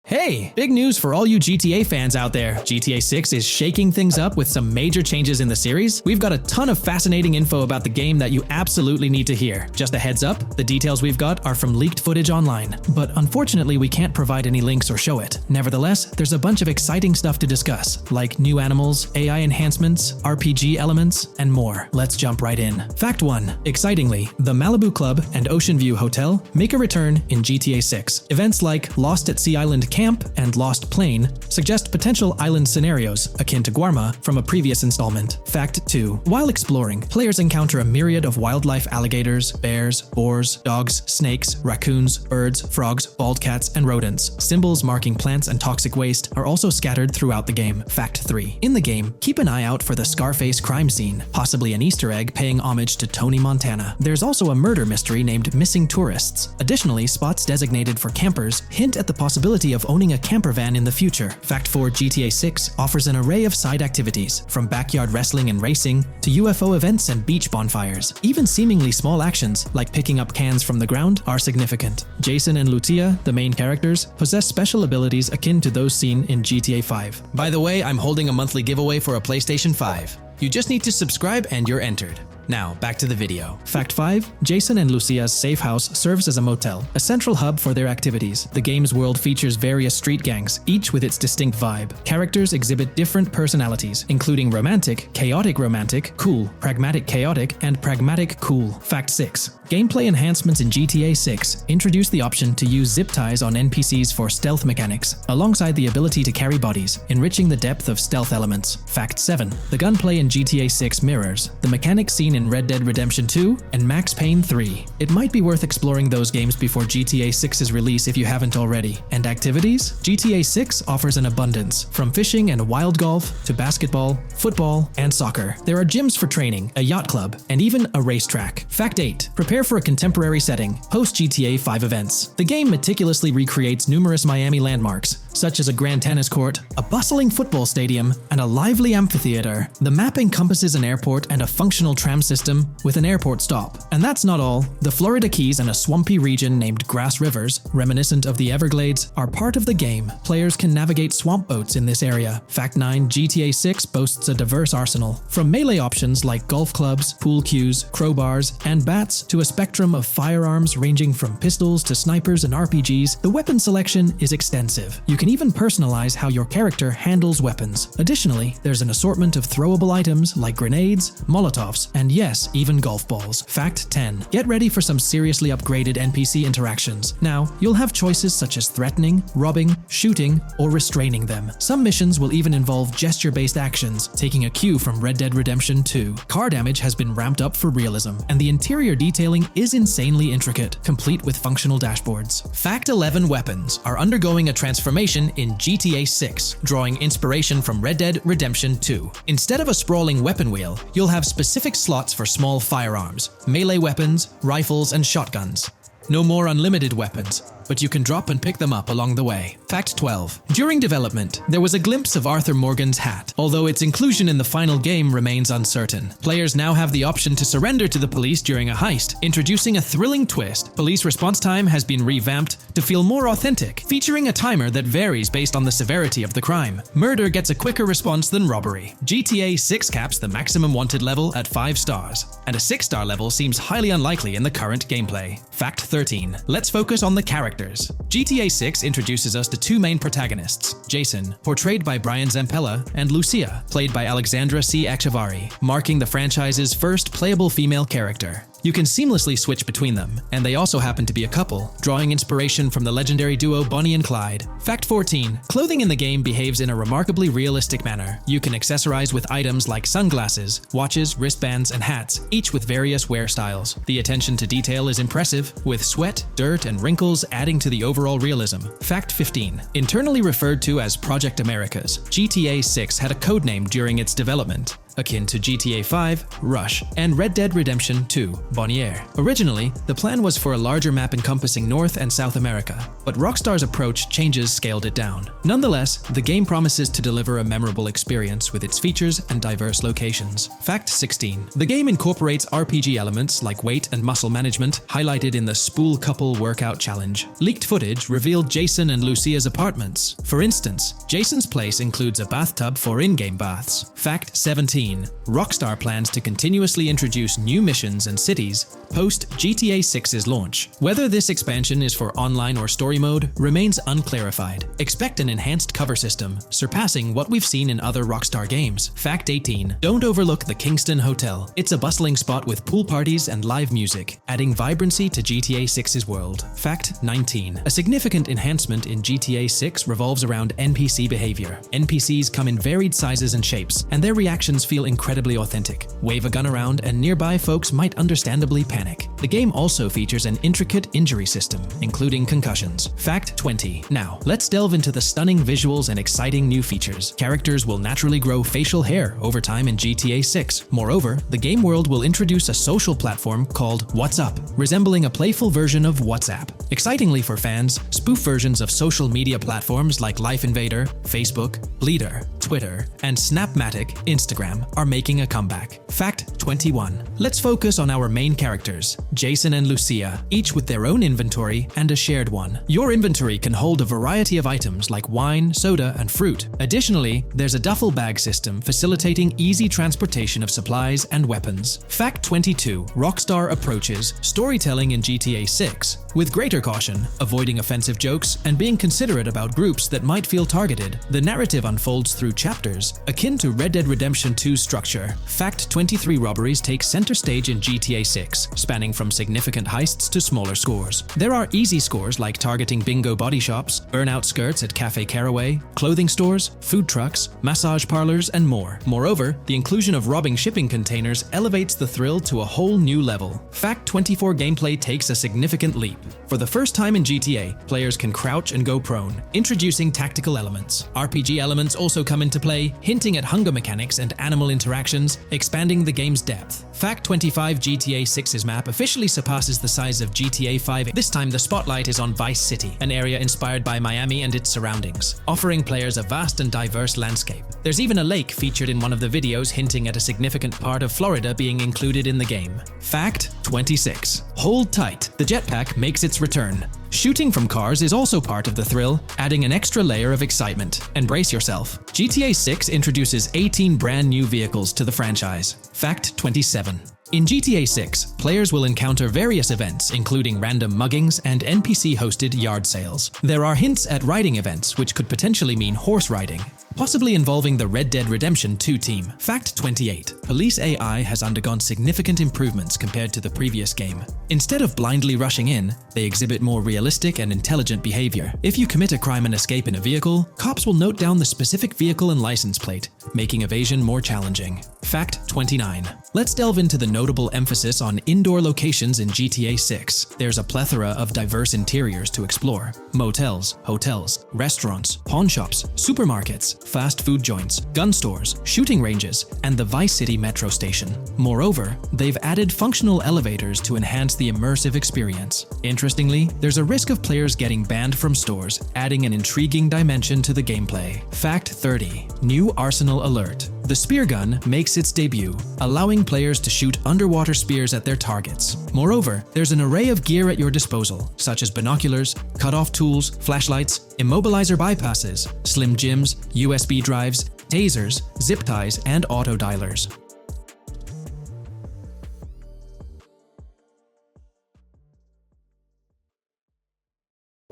Hey, big news for all you GTA fans out there. GTA 6 is shaking things up with some major changes in the series. We've got a ton of fascinating info about the game that you absolutely need to hear. Just a heads up, the details we've got are from leaked footage online, but unfortunately we can't provide any links or show it. Nevertheless, there's a bunch of exciting stuff to discuss, like new animals, AI enhancements, RPG elements, and more. Let's jump right in. Fact 1. Excitingly, the Malibu Club and Ocean View Hotel make a return in GTA 6. Events like Lost at Sea Island Camp and Lost Plane suggest potential island scenarios akin to Guarma from a previous installment. Fact 2. While exploring, players encounter a myriad of wildlife: alligators, bears, boars, dogs, snakes, raccoons, birds, frogs, bald cats, and rodents. Symbols marking plants and toxic waste are also scattered throughout the game. Fact 3. In the game, keep an eye out for the Scarface crime scene, possibly an Easter egg paying homage to Tony Montana. There's also a murder mystery named Missing Tourists. Additionally, spots designated for campers hint at the possibility of owning a camper van in the future. Fact 4. GTA 6 offers an array of side activities, from backyard wrestling and racing to UFO events and beach bonfires. Even seemingly small actions, like picking up cans from the ground, are significant. Jason and Lucia, the main characters, possess special abilities akin to those seen in GTA 5. By the way, I'm holding a monthly giveaway for a PlayStation 5. You just need to subscribe and you're entered. Now, back to the video. Fact 5. Jason and Lucia's safe house serves as a motel, a central hub for their activities. The game's world features various street gangs, each with its distinct vibe. Characters exhibit different personalities, including romantic, chaotic romantic, cool, pragmatic chaotic, and pragmatic cool. Fact 6. Gameplay enhancements in GTA 6 introduce the option to use zip ties on NPCs for stealth mechanics, alongside the ability to carry bodies, enriching the depth of stealth elements. Fact 7. The gunplay in GTA 6 mirrors the mechanics seen in Red Dead Redemption 2 and Max Payne 3. It might be worth exploring those games before GTA 6's release if you haven't already. And activities? GTA 6 offers an abundance, from fishing and wild golf to basketball, football, and soccer. There are gyms for training, a yacht club, and even a racetrack. Fact 8. Prepare for a contemporary setting, post GTA 5 events. The game meticulously recreates numerous Miami landmarks, such as a grand tennis court, a bustling football stadium, and a lively amphitheater. The map encompasses an airport and a functional tram system with an airport stop. And that's not all. The Florida Keys and a swampy region named Grass Rivers, reminiscent of the Everglades, are part of the game. Players can navigate swamp boats in this area. Fact 9. GTA 6 boasts a diverse arsenal, from melee options like golf clubs, pool cues, crowbars, and bats to a spectrum of firearms ranging from pistols to snipers and RPGs. The weapon selection is extensive. You can even personalize how your character handles weapons. Additionally, there's an assortment of throwable items like grenades, molotovs, and yes, even golf balls. Fact 10. Get ready for some seriously upgraded NPC interactions. Now, you'll have choices such as threatening, robbing, shooting, or restraining them. Some missions will even involve gesture-based actions, taking a cue from Red Dead Redemption 2. Car damage has been ramped up for realism, and the interior detailing is insanely intricate, complete with functional dashboards. Fact 11. Weapons are undergoing a transformation in GTA 6, drawing inspiration from Red Dead Redemption 2. Instead of a sprawling weapon wheel, you'll have specific slots for small firearms, melee weapons, rifles, and shotguns. No more unlimited weapons, but you can drop and pick them up along the way. Fact 12. During development, there was a glimpse of Arthur Morgan's hat, although its inclusion in the final game remains uncertain. Players now have the option to surrender to the police during a heist, introducing a thrilling twist. Police response time has been revamped to feel more authentic, featuring a timer that varies based on the severity of the crime. Murder gets a quicker response than robbery. GTA 6 caps the maximum wanted level at 5 stars, and a 6-star level seems highly unlikely in the current gameplay. Fact 13. Let's focus on the characters. GTA 6 introduces us to two main protagonists, Jason, portrayed by Brian Zampella, and Lucia, played by Alexandra C. Echevarri, marking the franchise's first playable female character. You can seamlessly switch between them, and they also happen to be a couple, drawing inspiration from the legendary duo Bonnie and Clyde. Fact 14. Clothing in the game behaves in a remarkably realistic manner. You can accessorize with items like sunglasses, watches, wristbands, and hats, each with various wear styles. The attention to detail is impressive, with sweat, dirt, and wrinkles adding to the overall realism. Fact 15. Internally referred to as Project Americas, GTA 6 had a codename during its development, akin to GTA 5, Rush, and Red Dead Redemption 2, Bonnier. Originally, the plan was for a larger map encompassing North and South America, but Rockstar's approach changes scaled it down. Nonetheless, the game promises to deliver a memorable experience with its features and diverse locations. Fact 16. The game incorporates RPG elements like weight and muscle management, highlighted in the Spool Couple Workout Challenge. Leaked footage revealed Jason and Lucia's apartments. For instance, Jason's place includes a bathtub for in-game baths. Fact 17. Rockstar plans to continuously introduce new missions and cities post GTA 6's launch. Whether this expansion is for online or story mode remains unclarified. Expect an enhanced cover system, surpassing what we've seen in other Rockstar games. Fact 18. Don't overlook the Kingston Hotel. It's a bustling spot with pool parties and live music, adding vibrancy to GTA 6's world. Fact 19. A significant enhancement in GTA 6 revolves around NPC behavior. NPCs come in varied sizes and shapes, and their reactions feel incredibly authentic. Wave a gun around and nearby folks might understandably panic. The game also features an intricate injury system, including concussions. Fact 20. Now, let's delve into the stunning visuals and exciting new features. Characters will naturally grow facial hair over time in GTA 6. Moreover, the game world will introduce a social platform called WhatsApp, resembling a playful version of WhatsApp. Excitingly for fans, spoof versions of social media platforms like Life Invader, Facebook, Bleeder, Twitter, and Snapmatic, Instagram program are making a comeback. Fact 21. Let's focus on our main characters, Jason and Lucia, each with their own inventory and a shared one. Your inventory can hold a variety of items like wine, soda, and fruit. Additionally, there's a duffel bag system facilitating easy transportation of supplies and weapons. Fact 22. Rockstar approaches storytelling in GTA 6 with greater caution, avoiding offensive jokes, and being considerate about groups that might feel targeted. The narrative unfolds through chapters, akin to Red Dead Redemption 2's structure. Fact 23. Robberies take center stage in GTA 6, spanning from significant heists to smaller scores. There are easy scores like targeting bingo body shops, burnout skirts at Cafe Caraway, clothing stores, food trucks, massage parlors, and more. Moreover, the inclusion of robbing shipping containers elevates the thrill to a whole new level. Fact 24. Gameplay takes a significant leap. For the first time in GTA, players can crouch and go prone, introducing tactical elements. RPG elements also come into play, hinting at hunger mechanics and animal interactions, expanding the game's depth. Fact 25. GTA 6's map officially surpasses the size of GTA 5. This time the spotlight is on Vice City, an area inspired by Miami and its surroundings, offering players a vast and diverse landscape. There's even a lake featured in one of the videos, hinting at a significant part of Florida being included in the game. Fact 26. Hold tight, the jetpack makes its return. Shooting from cars is also part of the thrill, adding an extra layer of excitement. And brace yourself. GTA 6 introduces 18 brand new vehicles to the franchise. Fact 27. In GTA 6, players will encounter various events, including random muggings and NPC-hosted yard sales. There are hints at riding events, which could potentially mean horse riding, possibly involving the Red Dead Redemption 2 team. Fact 28. Police AI has undergone significant improvements compared to the previous game. Instead of blindly rushing in, they exhibit more realistic and intelligent behavior. If you commit a crime and escape in a vehicle, cops will note down the specific vehicle and license plate, making evasion more challenging. Fact 29. Let's delve into the notable emphasis on indoor locations in GTA 6. There's a plethora of diverse interiors to explore. Motels, hotels, restaurants, pawn shops, supermarkets, fast food joints, gun stores, shooting ranges, and the Vice City metro station. Moreover, they've added functional elevators to enhance the immersive experience. Interestingly, there's a risk of players getting banned from stores, adding an intriguing dimension to the gameplay. Fact 30. New Arsenal Alert. The spear gun makes its debut, allowing players to shoot underwater spears at their targets. Moreover, there's an array of gear at your disposal, such as binoculars, cut-off tools, flashlights, immobilizer bypasses, slim jims, USB drives, tasers, zip ties, and auto dialers.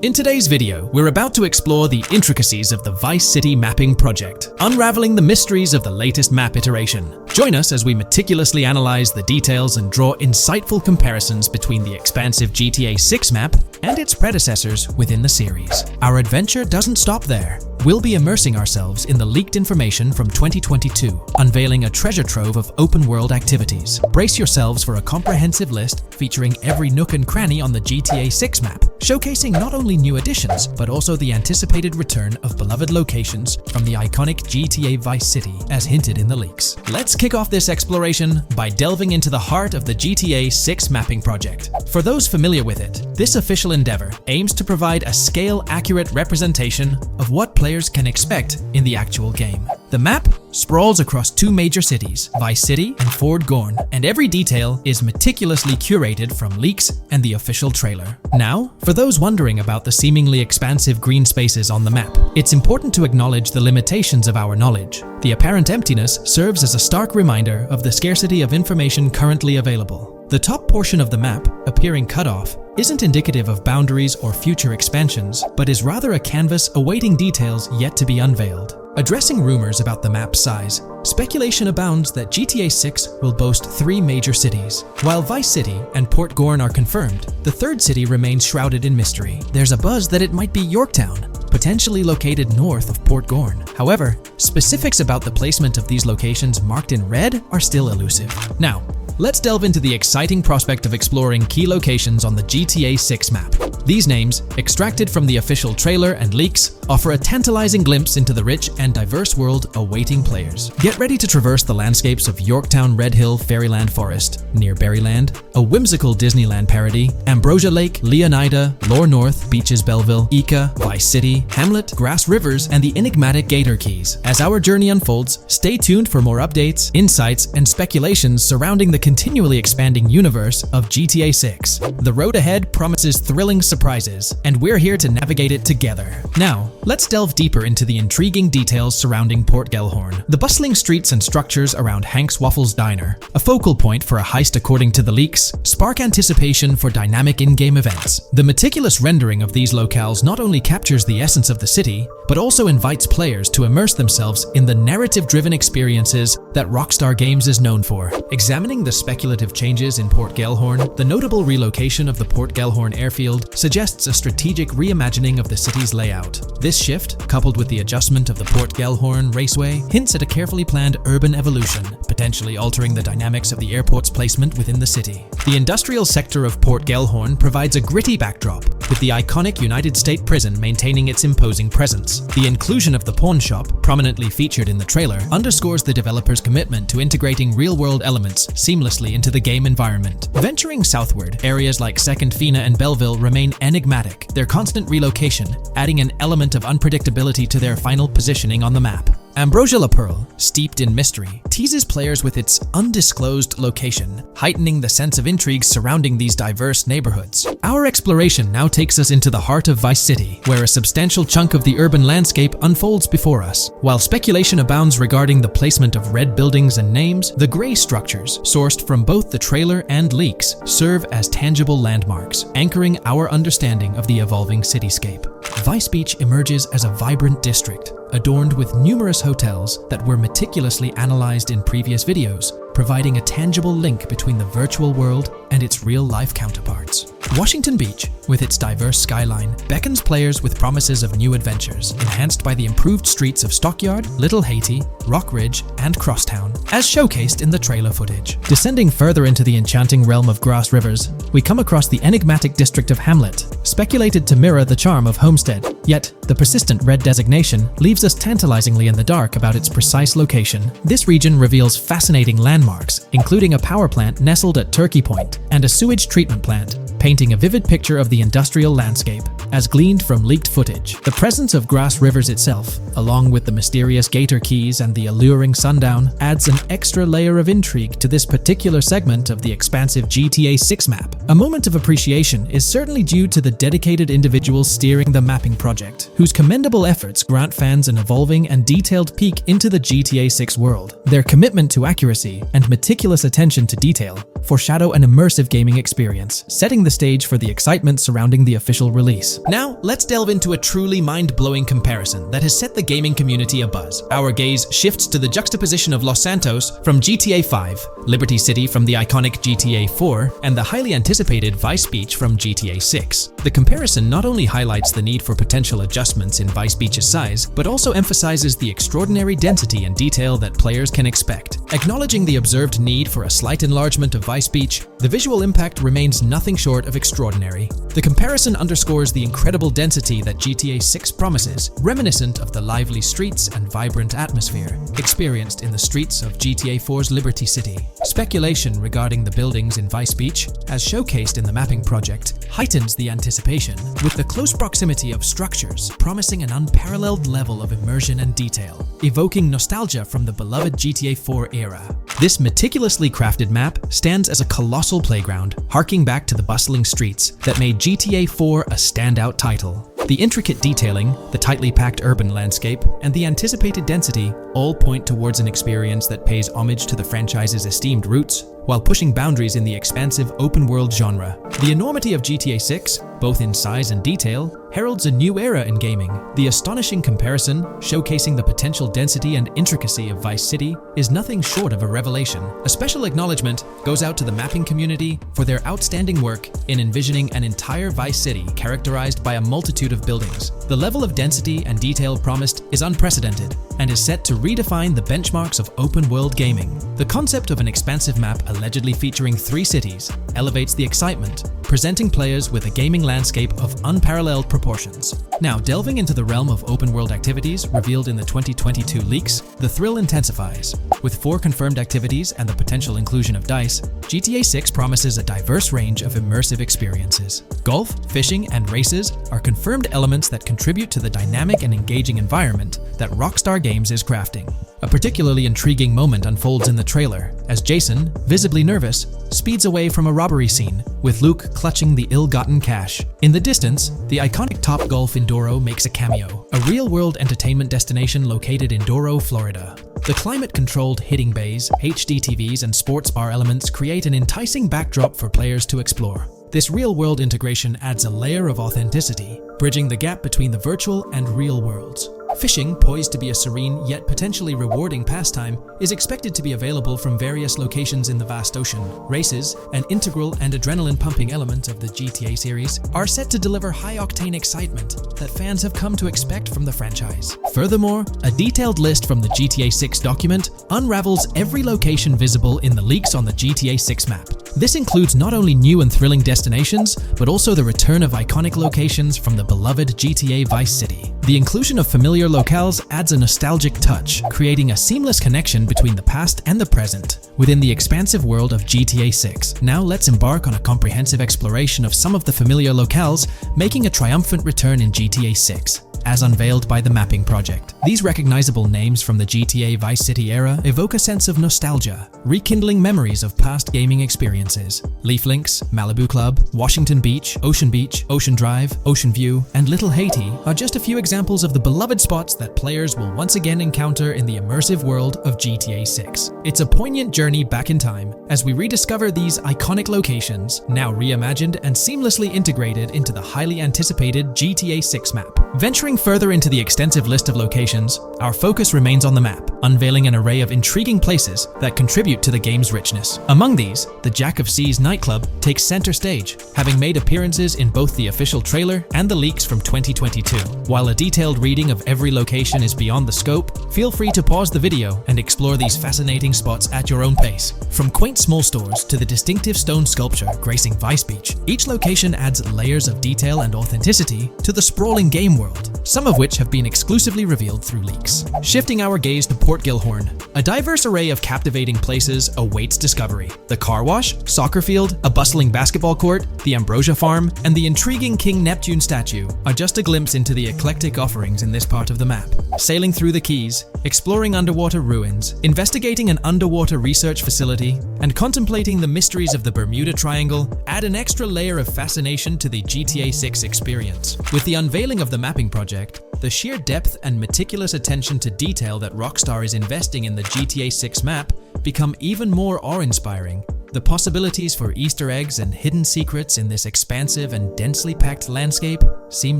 In today's video, we're about to explore the intricacies of the Vice City mapping project, unraveling the mysteries of the latest map iteration. Join us as we meticulously analyze the details and draw insightful comparisons between the expansive GTA 6 map and its predecessors within the series. Our adventure doesn't stop there. We'll be immersing ourselves in the leaked information from 2022, unveiling a treasure trove of open-world activities. Brace yourselves for a comprehensive list featuring every nook and cranny on the GTA 6 map, showcasing not only new additions, but also the anticipated return of beloved locations from the iconic GTA Vice City, as hinted in the leaks. Let's kick off this exploration by delving into the heart of the GTA 6 mapping project. For those familiar with it, this official endeavor aims to provide a scale-accurate representation of what players can expect in the actual game. The map sprawls across two major cities, Vice City and Fort Gorn, and every detail is meticulously curated from leaks and the official trailer. Now, for those wondering about the seemingly expansive green spaces on the map, it's important to acknowledge the limitations of our knowledge. The apparent emptiness serves as a stark reminder of the scarcity of information currently available. The top portion of the map, appearing cut off, isn't indicative of boundaries or future expansions, but is rather a canvas awaiting details yet to be unveiled. Addressing rumors about the map's size, speculation abounds that GTA 6 will boast 3 major cities. While Vice City and Port Gorn are confirmed, the third city remains shrouded in mystery. There's a buzz that it might be Yorktown, potentially located north of Port Gorn. However, specifics about the placement of these locations marked in red are still elusive. Now, let's delve into the exciting prospect of exploring key locations on the GTA 6 map. These names, extracted from the official trailer and leaks, offer a tantalizing glimpse into the rich and diverse world awaiting players. Get ready to traverse the landscapes of Yorktown Red Hill Fairyland Forest, near Berryland, a whimsical Disneyland parody, Ambrosia Lake, Leonida, Lore North, Beaches Belleville, Ica, Vice City, Hamlet, Grass Rivers, and the enigmatic Gator Keys. As our journey unfolds, stay tuned for more updates, insights, and speculations surrounding the continually expanding universe of GTA 6. The road ahead promises thrilling surprises, and we're here to navigate it together. Now, let's delve deeper into the intriguing details surrounding Port Gellhorn. The bustling streets and structures around Hank's Waffles Diner, a focal point for a heist according to the leaks, spark anticipation for dynamic in-game events. The meticulous rendering of these locales not only captures the essence of the city, but also invites players to immerse themselves in the narrative-driven experiences that Rockstar Games is known for. Examining the speculative changes in Port Gellhorn, the notable relocation of the Port Gellhorn airfield suggests a strategic reimagining of the city's layout. This shift, coupled with the adjustment of the Port Gellhorn Raceway, hints at a carefully planned urban evolution, potentially altering the dynamics of the airport's placement within the city. The industrial sector of Port Gellhorn provides a gritty backdrop, with the iconic United States Prison maintaining its imposing presence. The inclusion of the pawn shop, prominently featured in the trailer, underscores the developer's commitment to integrating real-world elements seamlessly into the game environment. Venturing southward, areas like Second Fina and Belleville remain enigmatic, their constant relocation adding an element of unpredictability to their final positioning on the map. Ambrosia La Pearl, steeped in mystery, teases players with its undisclosed location, heightening the sense of intrigue surrounding these diverse neighborhoods. Our exploration now takes us into the heart of Vice City, where a substantial chunk of the urban landscape unfolds before us. While speculation abounds regarding the placement of red buildings and names, the gray structures, sourced from both the trailer and leaks, serve as tangible landmarks, anchoring our understanding of the evolving cityscape. Vice Beach emerges as a vibrant district, adorned with numerous hotels that were meticulously analyzed in previous videos, providing a tangible link between the virtual world and its real-life counterparts. Washington Beach, with its diverse skyline, beckons players with promises of new adventures, enhanced by the improved streets of Stockyard, Little Haiti, Rock Ridge, and Crosstown, as showcased in the trailer footage. Descending further into the enchanting realm of Grass Rivers, we come across the enigmatic district of Hamlet, speculated to mirror the charm of Homestead. Yet, the persistent red designation leaves us tantalizingly in the dark about its precise location. This region reveals fascinating landmarks, including a power plant nestled at Turkey Point and a sewage treatment plant, painting a vivid picture of the industrial landscape, as gleaned from leaked footage. The presence of Grass Rivers itself, along with the mysterious Gator Keys and the alluring sundown, adds an extra layer of intrigue to this particular segment of the expansive GTA 6 map. A moment of appreciation is certainly due to the dedicated individuals steering the mapping project, whose commendable efforts grant fans an evolving and detailed peek into the GTA 6 world. Their commitment to accuracy and meticulous attention to detail foreshadow an immersive gaming experience, setting the stage for the excitement surrounding the official release. Now, let's delve into a truly mind-blowing comparison that has set the gaming community abuzz. Our gaze shifts to the juxtaposition of Los Santos from GTA 5, Liberty City from the iconic GTA 4, and the highly anticipated Vice Beach from GTA 6. The comparison not only highlights the need for potential adjustments in Vice Beach's size, but also emphasizes the extraordinary density and detail that players can expect. Acknowledging the observed need for a slight enlargement of Vice Beach, the visual impact remains nothing short of extraordinary. The comparison underscores the incredible density that GTA 6 promises, reminiscent of the lively streets and vibrant atmosphere experienced in the streets of GTA 4's Liberty City. Speculation regarding the buildings in Vice Beach, as showcased in the mapping project, heightens the anticipation, with the close proximity of structures promising an unparalleled level of immersion and detail, evoking nostalgia from the beloved GTA 4 era. This meticulously crafted map stands as a colossal playground, harking back to the bustling streets that made GTA 4 a standout title. The intricate detailing, the tightly packed urban landscape, and the anticipated density all point towards an experience that pays homage to the franchise's esteemed roots, while pushing boundaries in the expansive open-world genre. The enormity of GTA 6, both in size and detail, heralds a new era in gaming. The astonishing comparison, showcasing the potential density and intricacy of Vice City, is nothing short of a revelation. A special acknowledgement goes out to the mapping community for their outstanding work in envisioning an entire Vice City characterized by a multitude of buildings. The level of density and detail promised is unprecedented, and is set to redefine the benchmarks of open-world gaming. The concept of an expansive map allegedly featuring 3 cities elevates the excitement, presenting players with a gaming landscape of unparalleled proportions. Now, delving into the realm of open-world activities revealed in the 2022 leaks, the thrill intensifies. With 4 confirmed activities and the potential inclusion of DICE, GTA 6 promises a diverse range of immersive experiences. Golf, fishing, and races are confirmed elements that contribute to the dynamic and engaging environment that Rockstar Games is crafting. A particularly intriguing moment unfolds in the trailer, as Jason, visibly nervous, speeds away from a robbery scene, with Luke clutching the ill-gotten cash. In the distance, the iconic Topgolf in Doral makes a cameo, a real-world entertainment destination located in Doral, Florida. The climate-controlled hitting bays, HD TVs, and sports bar elements create an enticing backdrop for players to explore. This real-world integration adds a layer of authenticity, bridging the gap between the virtual and real worlds. Fishing, poised to be a serene yet potentially rewarding pastime, is expected to be available from various locations in the vast ocean. Races, an integral and adrenaline-pumping element of the GTA series, are set to deliver high-octane excitement that fans have come to expect from the franchise. Furthermore, a detailed list from the GTA 6 document unravels every location visible in the leaks on the GTA 6 map. This includes not only new and thrilling destinations, but also the return of iconic locations from the beloved GTA Vice City. The inclusion of familiar locales adds a nostalgic touch, creating a seamless connection between the past and the present within the expansive world of GTA 6. Now let's embark on a comprehensive exploration of some of the familiar locales, making a triumphant return in GTA 6. As unveiled by the Mapping Project. These recognizable names from the GTA Vice City era evoke a sense of nostalgia, rekindling memories of past gaming experiences. Leaf Links, Malibu Club, Washington Beach, Ocean Drive, Ocean View, and Little Haiti are just a few examples of the beloved spots that players will once again encounter in the immersive world of GTA 6. It's a poignant journey back in time as we rediscover these iconic locations, now reimagined and seamlessly integrated into the highly anticipated GTA 6 map. Venturing further into the extensive list of locations, our focus remains on the map, unveiling an array of intriguing places that contribute to the game's richness. Among these, the Jack of Seas nightclub takes center stage, having made appearances in both the official trailer and the leaks from 2022. While a detailed reading of every location is beyond the scope, feel free to pause the video and explore these fascinating spots at your own pace. From quaint small stores to the distinctive stone sculpture gracing Vice Beach, each location adds layers of detail and authenticity to the sprawling game world, some of which have been exclusively revealed through leaks. Shifting our gaze to Port Gilhorn, a diverse array of captivating places awaits discovery. The car wash, soccer field, a bustling basketball court, the Ambrosia Farm, and the intriguing King Neptune statue are just a glimpse into the eclectic offerings in this part of the map. Sailing through the Keys, exploring underwater ruins, investigating an underwater research facility, and contemplating the mysteries of the Bermuda Triangle add an extra layer of fascination to the GTA 6 experience. With the unveiling of the Mapping Project, the sheer depth and meticulous attention to detail that Rockstar is investing in the GTA 6 map become even more awe-inspiring. The possibilities for Easter eggs and hidden secrets in this expansive and densely packed landscape seem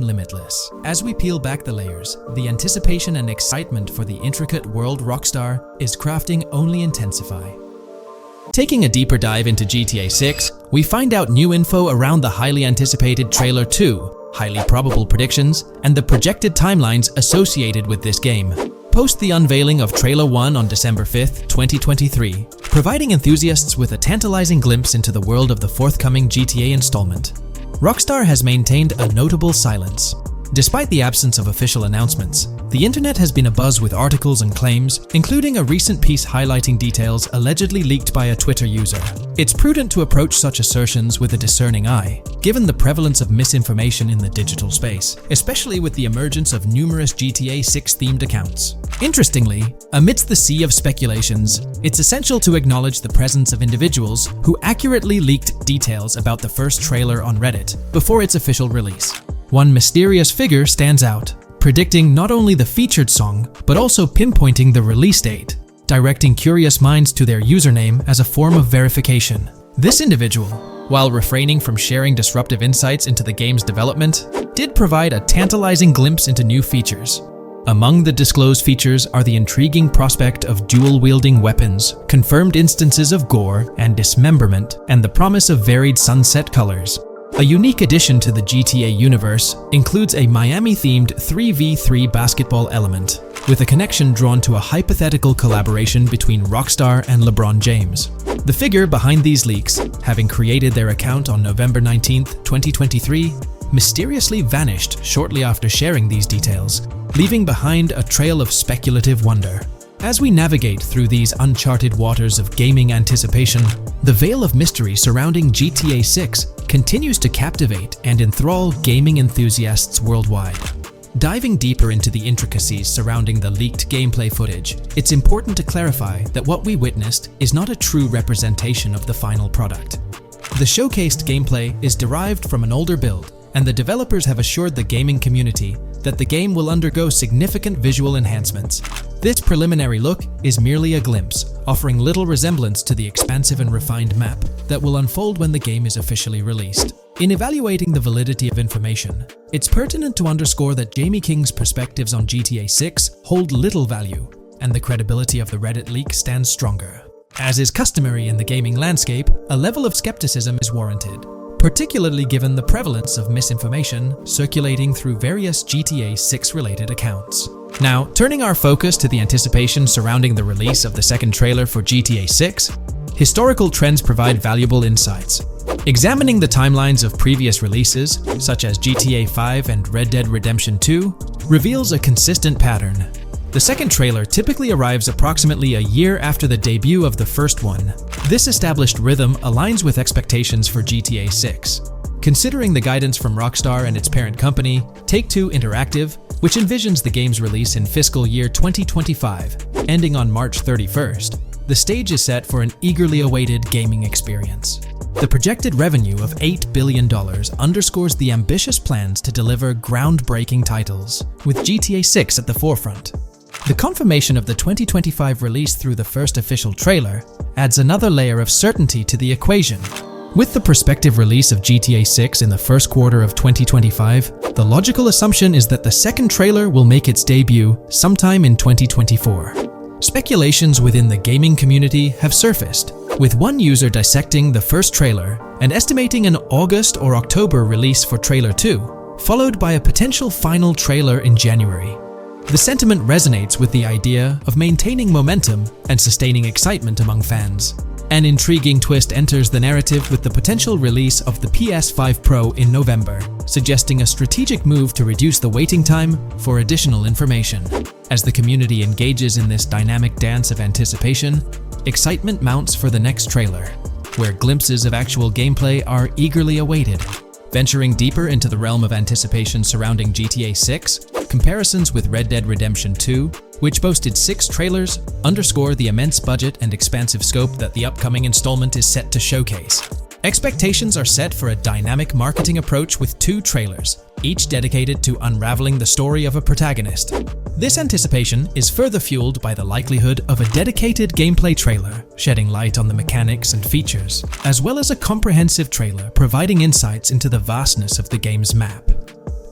limitless. As we peel back the layers, the anticipation and excitement for the intricate world Rockstar is crafting only intensify. Taking a deeper dive into GTA 6, we find out new info around the highly anticipated Trailer 2, highly probable predictions, and the projected timelines associated with this game. Post the unveiling of Trailer 1 on December 5th, 2023, providing enthusiasts with a tantalizing glimpse into the world of the forthcoming GTA installment. Rockstar has maintained a notable silence. Despite the absence of official announcements, the internet has been abuzz with articles and claims, including a recent piece highlighting details allegedly leaked by a Twitter user. It's prudent to approach such assertions with a discerning eye, given the prevalence of misinformation in the digital space, especially with the emergence of numerous GTA 6-themed accounts. Interestingly, amidst the sea of speculations, it's essential to acknowledge the presence of individuals who accurately leaked details about the first trailer on Reddit before its official release. One mysterious figure stands out, predicting not only the featured song, but also pinpointing the release date, directing curious minds to their username as a form of verification. This individual, while refraining from sharing disruptive insights into the game's development, did provide a tantalizing glimpse into new features. Among the disclosed features are the intriguing prospect of dual-wielding weapons, confirmed instances of gore and dismemberment, and the promise of varied sunset colors. A unique addition to the GTA universe includes a Miami-themed 3v3 basketball element, with a connection drawn to a hypothetical collaboration between Rockstar and LeBron James. The figure behind these leaks, having created their account on November 19, 2023, mysteriously vanished shortly after sharing these details, leaving behind a trail of speculative wonder. As we navigate through these uncharted waters of gaming anticipation, the veil of mystery surrounding GTA 6 continues to captivate and enthrall gaming enthusiasts worldwide. Diving deeper into the intricacies surrounding the leaked gameplay footage, it's important to clarify that what we witnessed is not a true representation of the final product. The showcased gameplay is derived from an older build, and the developers have assured the gaming community that the game will undergo significant visual enhancements. This preliminary look is merely a glimpse, offering little resemblance to the expansive and refined map that will unfold when the game is officially released. In evaluating the validity of information, it's pertinent to underscore that Jamie King's perspectives on GTA 6 hold little value, and the credibility of the Reddit leak stands stronger. As is customary in the gaming landscape, a level of skepticism is warranted, particularly given the prevalence of misinformation circulating through various GTA 6 related accounts. Now, turning our focus to the anticipation surrounding the release of the second trailer for GTA 6, historical trends provide valuable insights. Examining the timelines of previous releases, such as GTA 5 and Red Dead Redemption 2, reveals a consistent pattern. The second trailer typically arrives approximately a year after the debut of the first one. This established rhythm aligns with expectations for GTA 6. Considering the guidance from Rockstar and its parent company, Take-Two Interactive, which envisions the game's release in fiscal year 2025, ending on March 31st, the stage is set for an eagerly awaited gaming experience. The projected revenue of $8 billion underscores the ambitious plans to deliver groundbreaking titles, with GTA 6 at the forefront. The confirmation of the 2025 release through the first official trailer adds another layer of certainty to the equation. With the prospective release of GTA 6 in the first quarter of 2025, the logical assumption is that the second trailer will make its debut sometime in 2024. Speculations within the gaming community have surfaced, with one user dissecting the first trailer and estimating an August or October release for Trailer 2, followed by a potential final trailer in January. The sentiment resonates with the idea of maintaining momentum and sustaining excitement among fans. An intriguing twist enters the narrative with the potential release of the PS5 Pro in November, suggesting a strategic move to reduce the waiting time for additional information. As the community engages in this dynamic dance of anticipation, excitement mounts for the next trailer, where glimpses of actual gameplay are eagerly awaited. Venturing deeper into the realm of anticipation surrounding GTA 6, comparisons with Red Dead Redemption 2, which boasted 6 trailers, underscore the immense budget and expansive scope that the upcoming installment is set to showcase. Expectations are set for a dynamic marketing approach with 2 trailers, each dedicated to unraveling the story of a protagonist. This anticipation is further fueled by the likelihood of a dedicated gameplay trailer, shedding light on the mechanics and features, as well as a comprehensive trailer providing insights into the vastness of the game's map.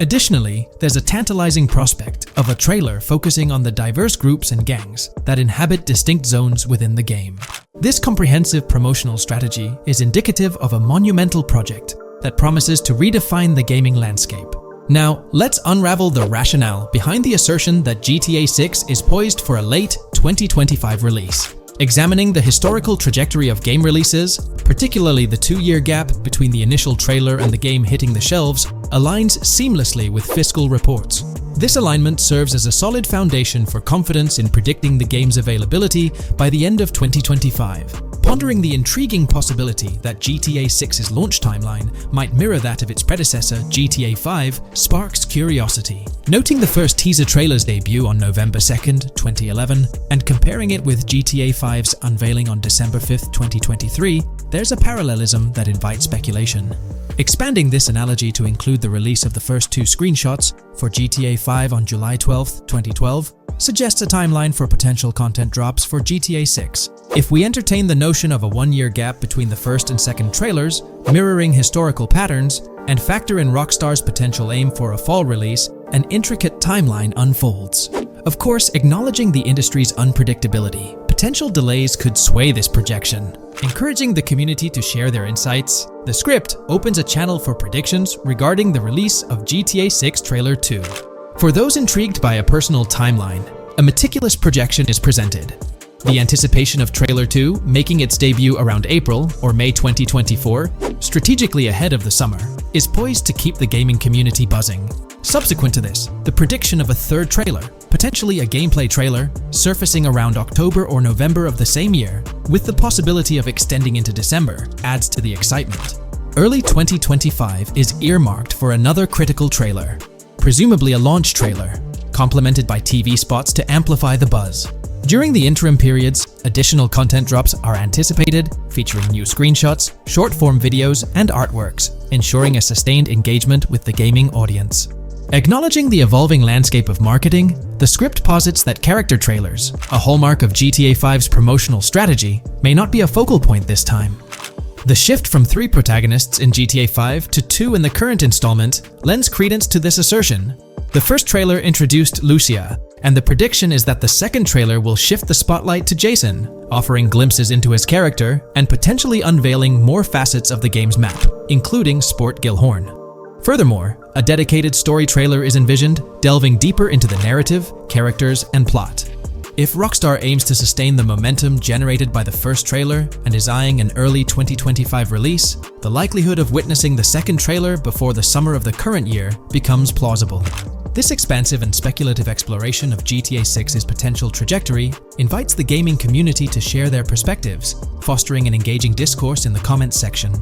Additionally, there's a tantalizing prospect of a trailer focusing on the diverse groups and gangs that inhabit distinct zones within the game. This comprehensive promotional strategy is indicative of a monumental project that promises to redefine the gaming landscape. Now, let's unravel the rationale behind the assertion that GTA 6 is poised for a late 2025 release. Examining the historical trajectory of game releases, particularly the 2-year gap between the initial trailer and the game hitting the shelves, aligns seamlessly with fiscal reports. This alignment serves as a solid foundation for confidence in predicting the game's availability by the end of 2025. Pondering the intriguing possibility that GTA 6's launch timeline might mirror that of its predecessor, GTA 5, sparks curiosity. Noting the first teaser trailer's debut on November 2nd, 2011, and comparing it with GTA 5's unveiling on December 5th, 2023, there's a parallelism that invites speculation. Expanding this analogy to include the release of the first 2 screenshots for GTA 5 on July 12, 2012, suggests a timeline for potential content drops for GTA 6. If we entertain the notion of a 1-year gap between the first and second trailers, mirroring historical patterns, and factor in Rockstar's potential aim for a fall release, an intricate timeline unfolds. Of course, acknowledging the industry's unpredictability, potential delays could sway this projection. Encouraging the community to share their insights, the script opens a channel for predictions regarding the release of GTA 6 Trailer 2. For those intrigued by a personal timeline, a meticulous projection is presented. The anticipation of Trailer 2, making its debut around April or May 2024, strategically ahead of the summer, is poised to keep the gaming community buzzing. Subsequent to this, the prediction of a third trailer, potentially a gameplay trailer, surfacing around October or November of the same year, with the possibility of extending into December, adds to the excitement. Early 2025 is earmarked for another critical trailer, presumably a launch trailer, complemented by TV spots to amplify the buzz. During the interim periods, additional content drops are anticipated, featuring new screenshots, short-form videos, and artworks, ensuring a sustained engagement with the gaming audience. Acknowledging the evolving landscape of marketing, the script posits that character trailers, a hallmark of GTA 5's promotional strategy, may not be a focal point this time. The shift from 3 protagonists in GTA 5 to 2 in the current installment lends credence to this assertion. The first trailer introduced Lucia, and the prediction is that the second trailer will shift the spotlight to Jason, offering glimpses into his character and potentially unveiling more facets of the game's map, including Sport Gilhorn. Furthermore, a dedicated story trailer is envisioned, delving deeper into the narrative, characters, and plot. If Rockstar aims to sustain the momentum generated by the first trailer and is eyeing an early 2025 release, the likelihood of witnessing the second trailer before the summer of the current year becomes plausible. This expansive and speculative exploration of GTA 6's potential trajectory invites the gaming community to share their perspectives, fostering an engaging discourse in the comments section.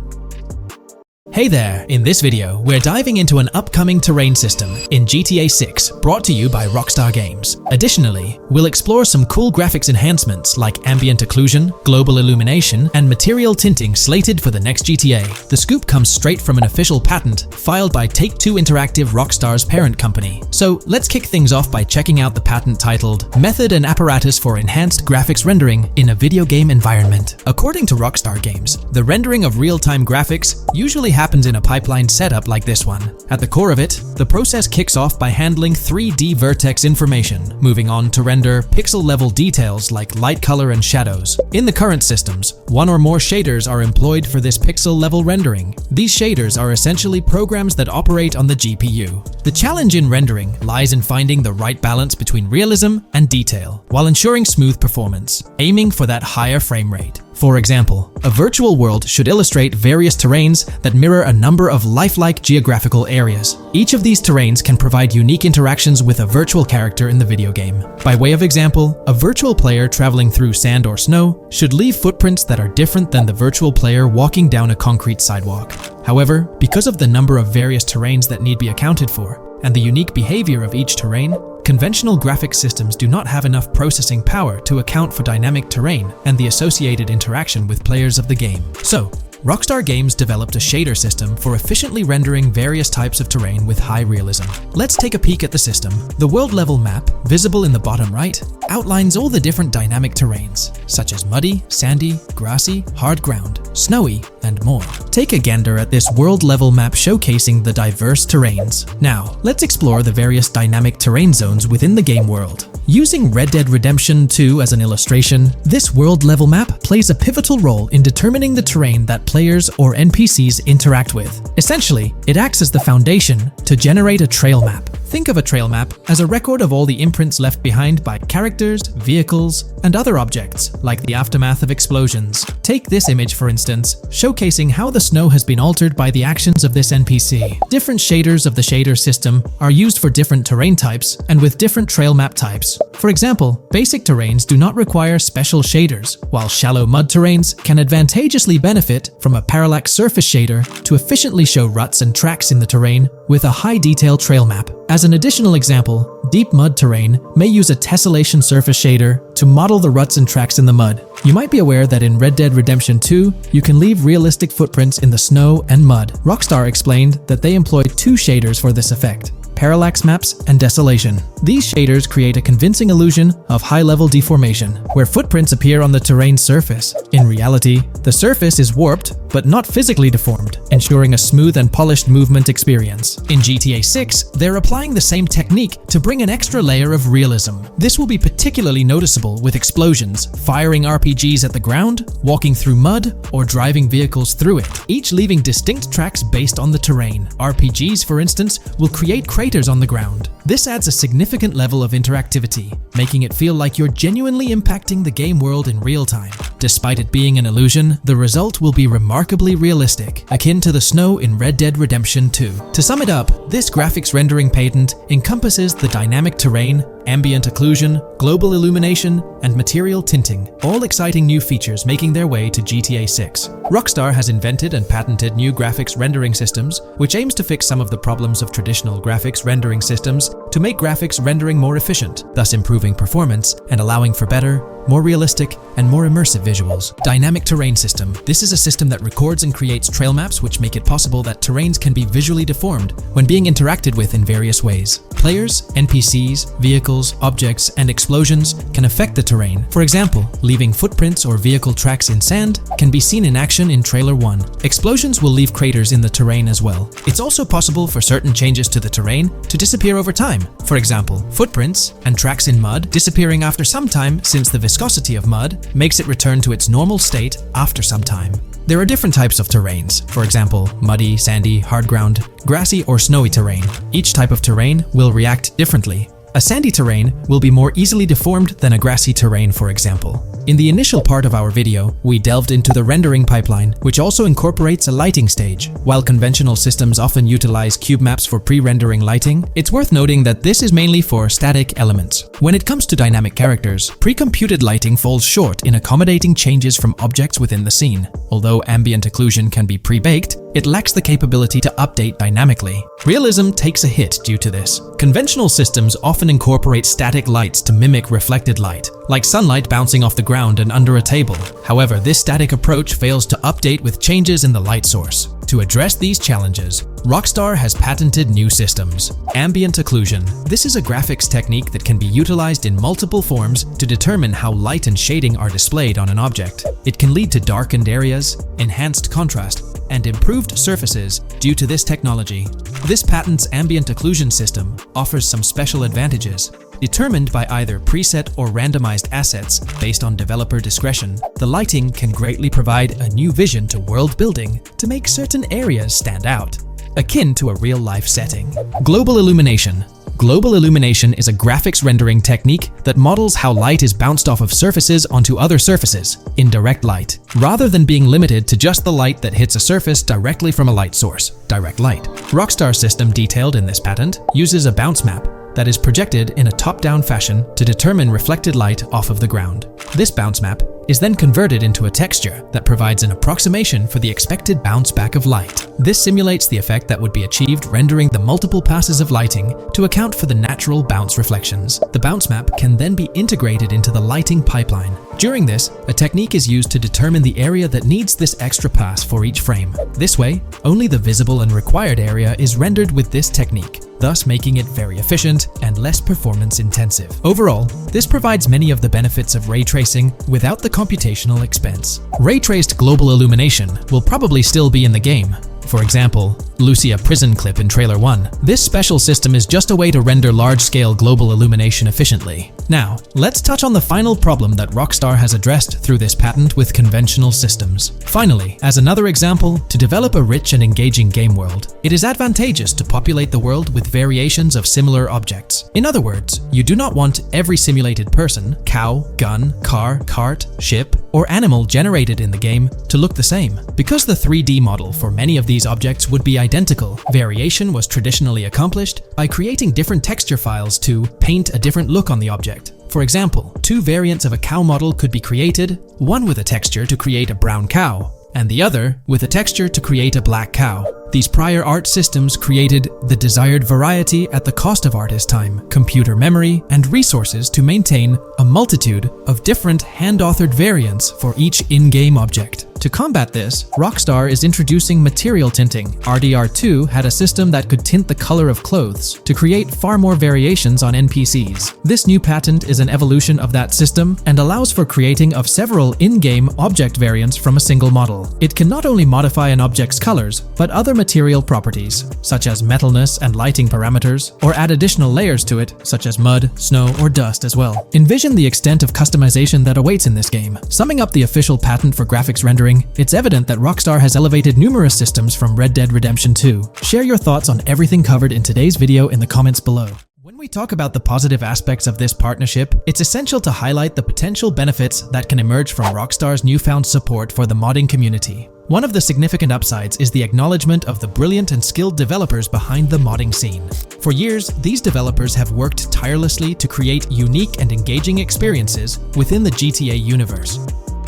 Hey there! In this video, we're diving into an upcoming terrain system in GTA 6 brought to you by Rockstar Games. Additionally, we'll explore some cool graphics enhancements like ambient occlusion, global illumination, and material tinting slated for the next GTA. The scoop comes straight from an official patent filed by Take-Two Interactive, Rockstar's parent company. So let's kick things off by checking out the patent titled Method and Apparatus for Enhanced Graphics Rendering in a Video Game Environment. According to Rockstar Games, the rendering of real-time graphics usually happens in a pipeline setup like this one. At the core of it, the process kicks off by handling 3D vertex information, moving on to render pixel-level details like light color and shadows. In the current systems, one or more shaders are employed for this pixel-level rendering. These shaders are essentially programs that operate on the GPU. The challenge in rendering lies in finding the right balance between realism and detail, while ensuring smooth performance, aiming for that higher frame rate. For example, a virtual world should illustrate various terrains that mirror a number of lifelike geographical areas. Each of these terrains can provide unique interactions with a virtual character in the video game. By way of example, a virtual player traveling through sand or snow should leave footprints that are different than the virtual player walking down a concrete sidewalk. However, because of the number of various terrains that need to be accounted for, and the unique behavior of each terrain, conventional graphics systems do not have enough processing power to account for dynamic terrain and the associated interaction with players of the game. So, Rockstar Games developed a shader system for efficiently rendering various types of terrain with high realism. Let's take a peek at the system. The world level map, visible in the bottom right, outlines all the different dynamic terrains, such as muddy, sandy, grassy, hard ground, snowy, and more. Take a gander at this world level map showcasing the diverse terrains. Now, let's explore the various dynamic terrain zones within the game world. Using Red Dead Redemption 2 as an illustration, this world level map plays a pivotal role in determining the terrain that players or NPCs interact with. Essentially, it acts as the foundation to generate a trail map. Think of a trail map as a record of all the imprints left behind by characters, vehicles, and other objects, like the aftermath of explosions. Take this image for instance, showcasing how the snow has been altered by the actions of this NPC. Different shaders of the shader system are used for different terrain types and with different trail map types. For example, basic terrains do not require special shaders, while shallow mud terrains can advantageously benefit from a parallax surface shader to efficiently show ruts and tracks in the terrain with a high-detail trail map. As an additional example, deep mud terrain may use a tessellation surface shader to model the ruts and tracks in the mud. You might be aware that in Red Dead Redemption 2, you can leave realistic footprints in the snow and mud. Rockstar explained that they employed 2 shaders for this effect: parallax maps and desolation. These shaders create a convincing illusion of high-level deformation, where footprints appear on the terrain's surface. In reality, the surface is warped, but not physically deformed, ensuring a smooth and polished movement experience. In GTA 6, they're applying the same technique to bring an extra layer of realism. This will be particularly noticeable with explosions, firing RPGs at the ground, walking through mud, or driving vehicles through it, each leaving distinct tracks based on the terrain. RPGs, for instance, will create craters on the ground. This adds a significant level of interactivity, making it feel like you're genuinely impacting the game world in real time. Despite it being an illusion, the result will be remarkably realistic, akin to the snow in Red Dead Redemption 2. To sum it up, this graphics rendering patent encompasses the dynamic terrain, ambient occlusion, global illumination, and material tinting, all exciting new features making their way to GTA 6. Rockstar has invented and patented new graphics rendering systems, which aims to fix some of the problems of traditional graphics rendering systems to make graphics rendering more efficient, thus improving performance and allowing for better, more realistic, and more immersive visuals. Dynamic Terrain System. This is a system that records and creates trail maps which make it possible that terrains can be visually deformed when being interacted with in various ways. Players, NPCs, vehicles, objects, and explosions can affect the terrain. For example, leaving footprints or vehicle tracks in sand can be seen in action in Trailer 1. Explosions will leave craters in the terrain as well. It's also possible for certain changes to the terrain to disappear over time. For example, footprints and tracks in mud disappearing after some time, since the viscosity of mud makes it return to its normal state after some time. There are different types of terrains, for example, muddy, sandy, hard ground, grassy, or snowy terrain. Each type of terrain will react differently. A sandy terrain will be more easily deformed than a grassy terrain, for example. In the initial part of our video, we delved into the rendering pipeline, which also incorporates a lighting stage. While conventional systems often utilize cube maps for pre-rendering lighting, it's worth noting that this is mainly for static elements. When it comes to dynamic characters, pre-computed lighting falls short in accommodating changes from objects within the scene. Although ambient occlusion can be pre-baked, it lacks the capability to update dynamically. Realism takes a hit due to this. Conventional systems often incorporate static lights to mimic reflected light, like sunlight bouncing off the ground and under a table. However, this static approach fails to update with changes in the light source. To address these challenges, Rockstar has patented new systems. Ambient occlusion. This is a graphics technique that can be utilized in multiple forms to determine how light and shading are displayed on an object. It can lead to darkened areas, enhanced contrast, and improved surfaces due to this technology. This patent's ambient occlusion system offers some special advantages. Determined by either preset or randomized assets based on developer discretion, the lighting can greatly provide a new vision to world building to make certain areas stand out, akin to a real-life setting. Global illumination. Global illumination is a graphics rendering technique that models how light is bounced off of surfaces onto other surfaces in direct light, rather than being limited to just the light that hits a surface directly from a light source, direct light. Rockstar's system detailed in this patent uses a bounce map that is projected in a top-down fashion to determine reflected light off of the ground. This bounce map is then converted into a texture that provides an approximation for the expected bounce back of light. This simulates the effect that would be achieved rendering the multiple passes of lighting to account for the natural bounce reflections. The bounce map can then be integrated into the lighting pipeline. During this, a technique is used to determine the area that needs this extra pass for each frame. This way, only the visible and required area is rendered with this technique, thus making it very efficient and less performance intensive. Overall, this provides many of the benefits of ray tracing without the computational expense. Ray-traced global illumination will probably still be in the game. For example, Lucia prison clip in Trailer 1. This special system is just a way to render large-scale global illumination efficiently. Now, let's touch on the final problem that Rockstar has addressed through this patent with conventional systems. Finally, as another example, to develop a rich and engaging game world, it is advantageous to populate the world with variations of similar objects. In other words, you do not want every simulated person, cow, gun, car, cart, ship, or animal generated in the game to look the same. Because the 3D model for many of these objects would be identical, variation was traditionally accomplished by creating different texture files to paint a different look on the object. For example, two variants of a cow model could be created, one with a texture to create a brown cow, and the other with a texture to create a black cow. These prior art systems created the desired variety at the cost of artist time, computer memory, and resources to maintain a multitude of different hand-authored variants for each in-game object. To combat this, Rockstar is introducing material tinting. RDR2 had a system that could tint the color of clothes to create far more variations on NPCs. This new patent is an evolution of that system and allows for creating of several in-game object variants from a single model. It can not only modify an object's colors, but other material properties, such as metalness and lighting parameters, or add additional layers to it, such as mud, snow, or dust as well. Envision the extent of customization that awaits in this game. Summing up the official patent for graphics rendering, it's evident that Rockstar has elevated numerous systems from Red Dead Redemption 2. Share your thoughts on everything covered in today's video in the comments below. When we talk about the positive aspects of this partnership, it's essential to highlight the potential benefits that can emerge from Rockstar's newfound support for the modding community. One of the significant upsides is the acknowledgement of the brilliant and skilled developers behind the modding scene. For years, these developers have worked tirelessly to create unique and engaging experiences within the GTA universe.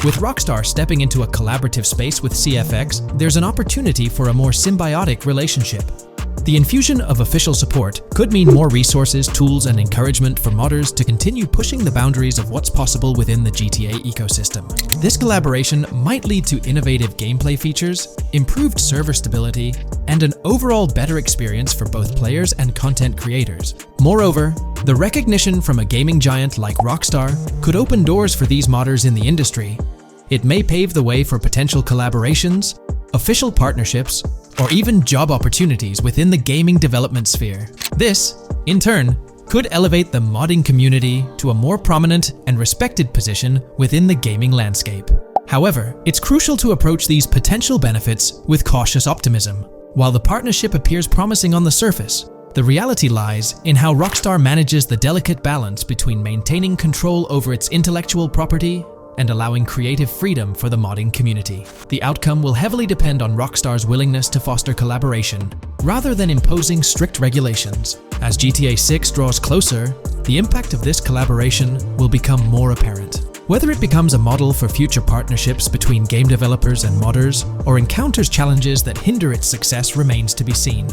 With Rockstar stepping into a collaborative space with CFX, there's an opportunity for a more symbiotic relationship. The infusion of official support could mean more resources, tools, and encouragement for modders to continue pushing the boundaries of what's possible within the GTA ecosystem. This collaboration might lead to innovative gameplay features, improved server stability, and an overall better experience for both players and content creators. Moreover, the recognition from a gaming giant like Rockstar could open doors for these modders in the industry. It may pave the way for potential collaborations, official partnerships, or even job opportunities within the gaming development sphere. This, in turn, could elevate the modding community to a more prominent and respected position within the gaming landscape. However, it's crucial to approach these potential benefits with cautious optimism. While the partnership appears promising on the surface, the reality lies in how Rockstar manages the delicate balance between maintaining control over its intellectual property and allowing creative freedom for the modding community. The outcome will heavily depend on Rockstar's willingness to foster collaboration, rather than imposing strict regulations. As GTA 6 draws closer, the impact of this collaboration will become more apparent. Whether it becomes a model for future partnerships between game developers and modders, or encounters challenges that hinder its success remains to be seen.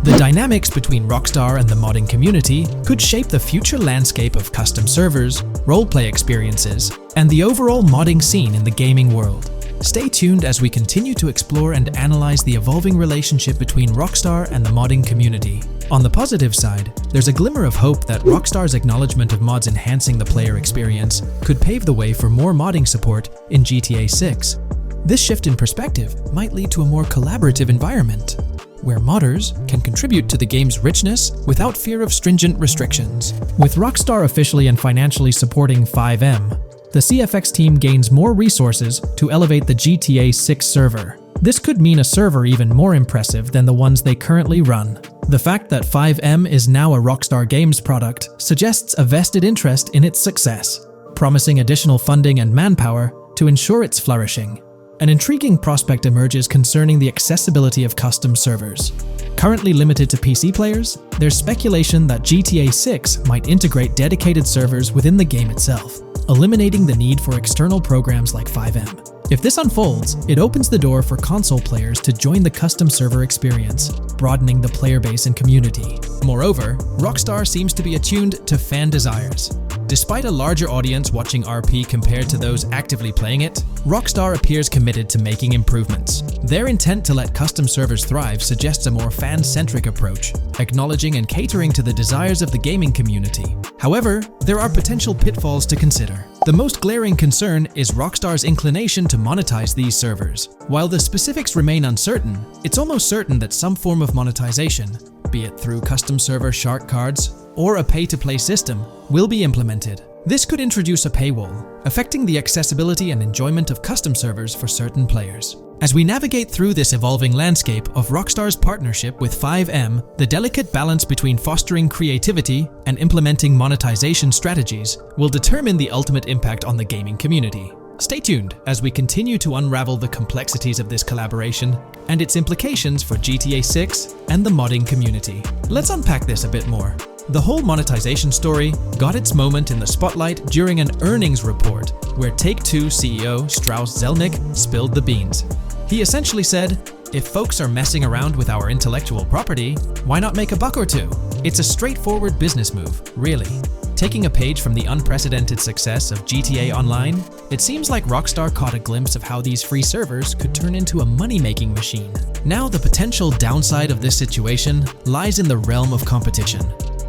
The dynamics between Rockstar and the modding community could shape the future landscape of custom servers, roleplay experiences, and the overall modding scene in the gaming world. Stay tuned as we continue to explore and analyze the evolving relationship between Rockstar and the modding community. On the positive side, there's a glimmer of hope that Rockstar's acknowledgement of mods enhancing the player experience could pave the way for more modding support in GTA 6. This shift in perspective might lead to a more collaborative environment, where modders can contribute to the game's richness without fear of stringent restrictions. With Rockstar officially and financially supporting FiveM, the CFX team gains more resources to elevate the GTA 6 server. This could mean a server even more impressive than the ones they currently run. The fact that FiveM is now a Rockstar Games product suggests a vested interest in its success, promising additional funding and manpower to ensure its flourishing. An intriguing prospect emerges concerning the accessibility of custom servers. Currently limited to PC players, there's speculation that GTA 6 might integrate dedicated servers within the game itself, eliminating the need for external programs like FiveM. If this unfolds, it opens the door for console players to join the custom server experience, broadening the player base and community. Moreover, Rockstar seems to be attuned to fan desires. Despite a larger audience watching RP compared to those actively playing it, Rockstar appears committed to making improvements. Their intent to let custom servers thrive suggests a more fan-centric approach, acknowledging and catering to the desires of the gaming community. However, there are potential pitfalls to consider. The most glaring concern is Rockstar's inclination to monetize these servers. While the specifics remain uncertain, it's almost certain that some form of monetization, be it through custom server shark cards or a pay-to-play system, will be implemented. This could introduce a paywall, affecting the accessibility and enjoyment of custom servers for certain players. As we navigate through this evolving landscape of Rockstar's partnership with FiveM, the delicate balance between fostering creativity and implementing monetization strategies will determine the ultimate impact on the gaming community. Stay tuned as we continue to unravel the complexities of this collaboration and its implications for GTA 6 and the modding community. Let's unpack this a bit more. The whole monetization story got its moment in the spotlight during an earnings report where Take-Two CEO Strauss Zelnick spilled the beans. He essentially said, "If folks are messing around with our intellectual property, why not make a buck or two? It's a straightforward business move, really." Taking a page from the unprecedented success of GTA Online, it seems like Rockstar caught a glimpse of how these free servers could turn into a money-making machine. Now, the potential downside of this situation lies in the realm of competition.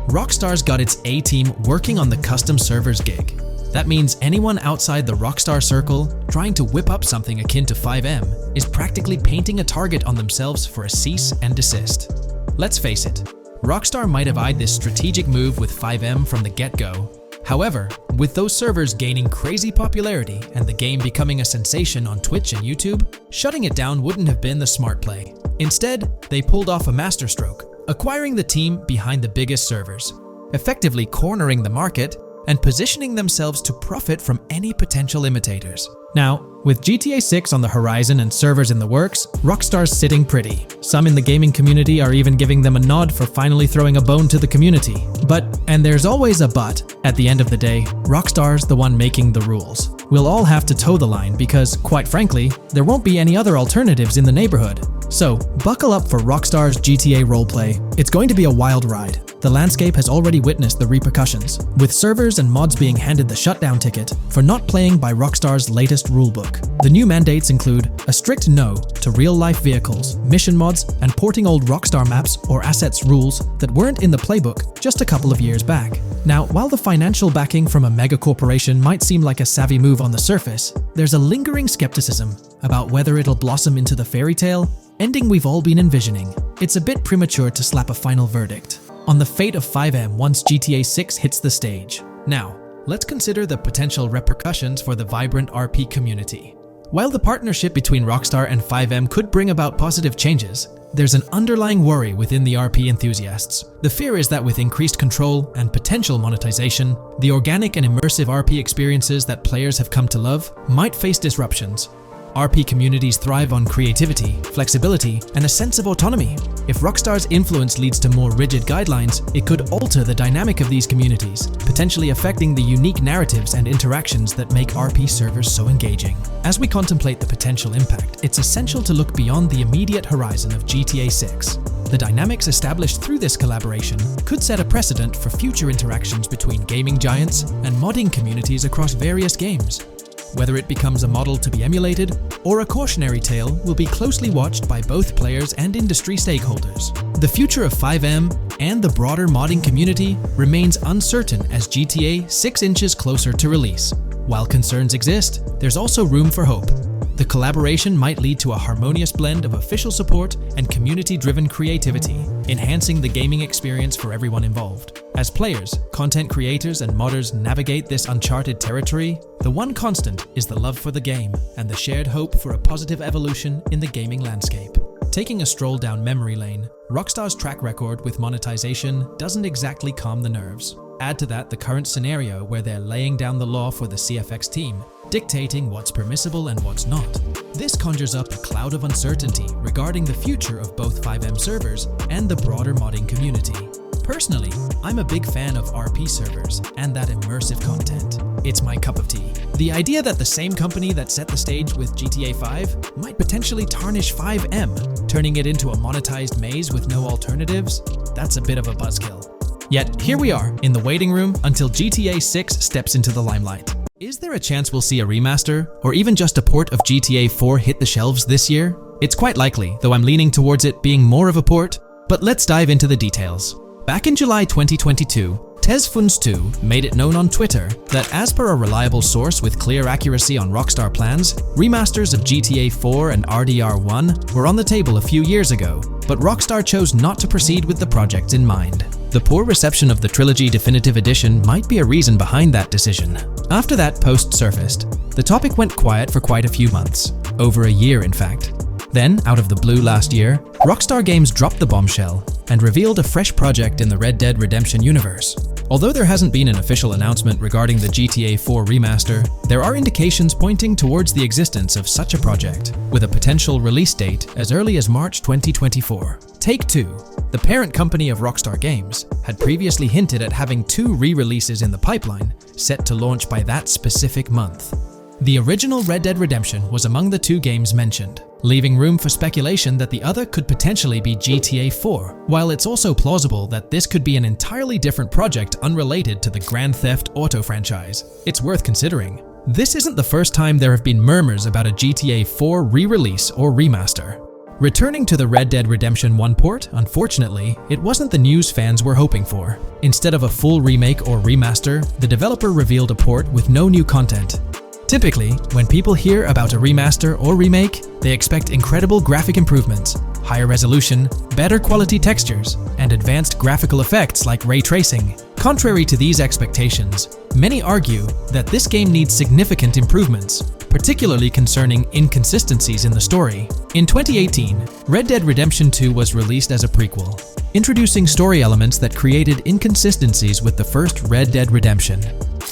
Rockstar's got its A-team working on the custom servers gig. That means anyone outside the Rockstar circle trying to whip up something akin to FiveM is practically painting a target on themselves for a cease and desist. Let's face it, Rockstar might have eyed this strategic move with FiveM from the get-go. However, with those servers gaining crazy popularity and the game becoming a sensation on Twitch and YouTube, shutting it down wouldn't have been the smart play. Instead, they pulled off a masterstroke, acquiring the team behind the biggest servers, effectively cornering the market and positioning themselves to profit from any potential imitators. Now, with GTA 6 on the horizon and servers in the works, Rockstar's sitting pretty. Some in the gaming community are even giving them a nod for finally throwing a bone to the community. But, and there's always a but, at the end of the day, Rockstar's the one making the rules. We'll all have to toe the line because, quite frankly, there won't be any other alternatives in the neighborhood. So, buckle up for Rockstar's GTA roleplay. It's going to be a wild ride. The landscape has already witnessed the repercussions, with servers and mods being handed the shutdown ticket for not playing by Rockstar's latest rulebook. The new mandates include a strict no to real-life vehicles, mission mods, and porting old Rockstar maps or assets rules that weren't in the playbook just a couple of years back. Now, while the financial backing from a mega corporation might seem like a savvy move on the surface, there's a lingering skepticism about whether it'll blossom into the fairy tale ending we've all been envisioning. It's a bit premature to slap a final verdict on the fate of FiveM once GTA 6 hits the stage. Now, let's consider the potential repercussions for the vibrant RP community. While the partnership between Rockstar and FiveM could bring about positive changes, there's an underlying worry within the RP enthusiasts. The fear is that with increased control and potential monetization, the organic and immersive RP experiences that players have come to love might face disruptions. RP communities thrive on creativity, flexibility, and a sense of autonomy. If Rockstar's influence leads to more rigid guidelines, it could alter the dynamic of these communities, potentially affecting the unique narratives and interactions that make RP servers so engaging. As we contemplate the potential impact, it's essential to look beyond the immediate horizon of GTA 6. The dynamics established through this collaboration could set a precedent for future interactions between gaming giants and modding communities across various games. Whether it becomes a model to be emulated or a cautionary tale will be closely watched by both players and industry stakeholders. The future of FiveM and the broader modding community remains uncertain as GTA 6 inches closer to release. While concerns exist, there's also room for hope. The collaboration might lead to a harmonious blend of official support and community-driven creativity, enhancing the gaming experience for everyone involved. As players, content creators, and modders navigate this uncharted territory, the one constant is the love for the game and the shared hope for a positive evolution in the gaming landscape. Taking a stroll down memory lane, Rockstar's track record with monetization doesn't exactly calm the nerves. Add to that the current scenario where they're laying down the law for the CFX team, dictating what's permissible and what's not. This conjures up a cloud of uncertainty regarding the future of both FiveM servers and the broader modding community. Personally, I'm a big fan of RP servers and that immersive content. It's my cup of tea. The idea that the same company that set the stage with GTA 5 might potentially tarnish FiveM, turning it into a monetized maze with no alternatives, that's a bit of a buzzkill. Yet, here we are, in the waiting room until GTA 6 steps into the limelight. Is there a chance we'll see a remaster, or even just a port of GTA 4 hit the shelves this year? It's quite likely, though I'm leaning towards it being more of a port, but let's dive into the details. Back in July 2022, TezFunz2 made it known on Twitter that as per a reliable source with clear accuracy on Rockstar plans, remasters of GTA 4 and RDR1 were on the table a few years ago, but Rockstar chose not to proceed with the projects in mind. The poor reception of the Trilogy Definitive Edition might be a reason behind that decision. After that post surfaced, the topic went quiet for quite a few months, over a year in fact. Then, out of the blue last year, Rockstar Games dropped the bombshell and revealed a fresh project in the Red Dead Redemption universe. Although there hasn't been an official announcement regarding the GTA 4 remaster, there are indications pointing towards the existence of such a project, with a potential release date as early as March 2024. Take-Two, the parent company of Rockstar Games, had previously hinted at having 2 re-releases in the pipeline, set to launch by that specific month. The original Red Dead Redemption was among the 2 games mentioned. leaving room for speculation that the other could potentially be GTA 4, while it's also plausible that this could be an entirely different project unrelated to the Grand Theft Auto franchise. It's worth considering. This isn't the first time there have been murmurs about a GTA 4 re-release or remaster. Returning to the Red Dead Redemption 1 port, unfortunately, it wasn't the news fans were hoping for. Instead of a full remake or remaster, the developer revealed a port with no new content. Typically, when people hear about a remaster or remake, they expect incredible graphic improvements, higher resolution, better quality textures, and advanced graphical effects like ray tracing. Contrary to these expectations, many argue that this game needs significant improvements, particularly concerning inconsistencies in the story. In 2018, Red Dead Redemption 2 was released as a prequel, introducing story elements that created inconsistencies with the first Red Dead Redemption,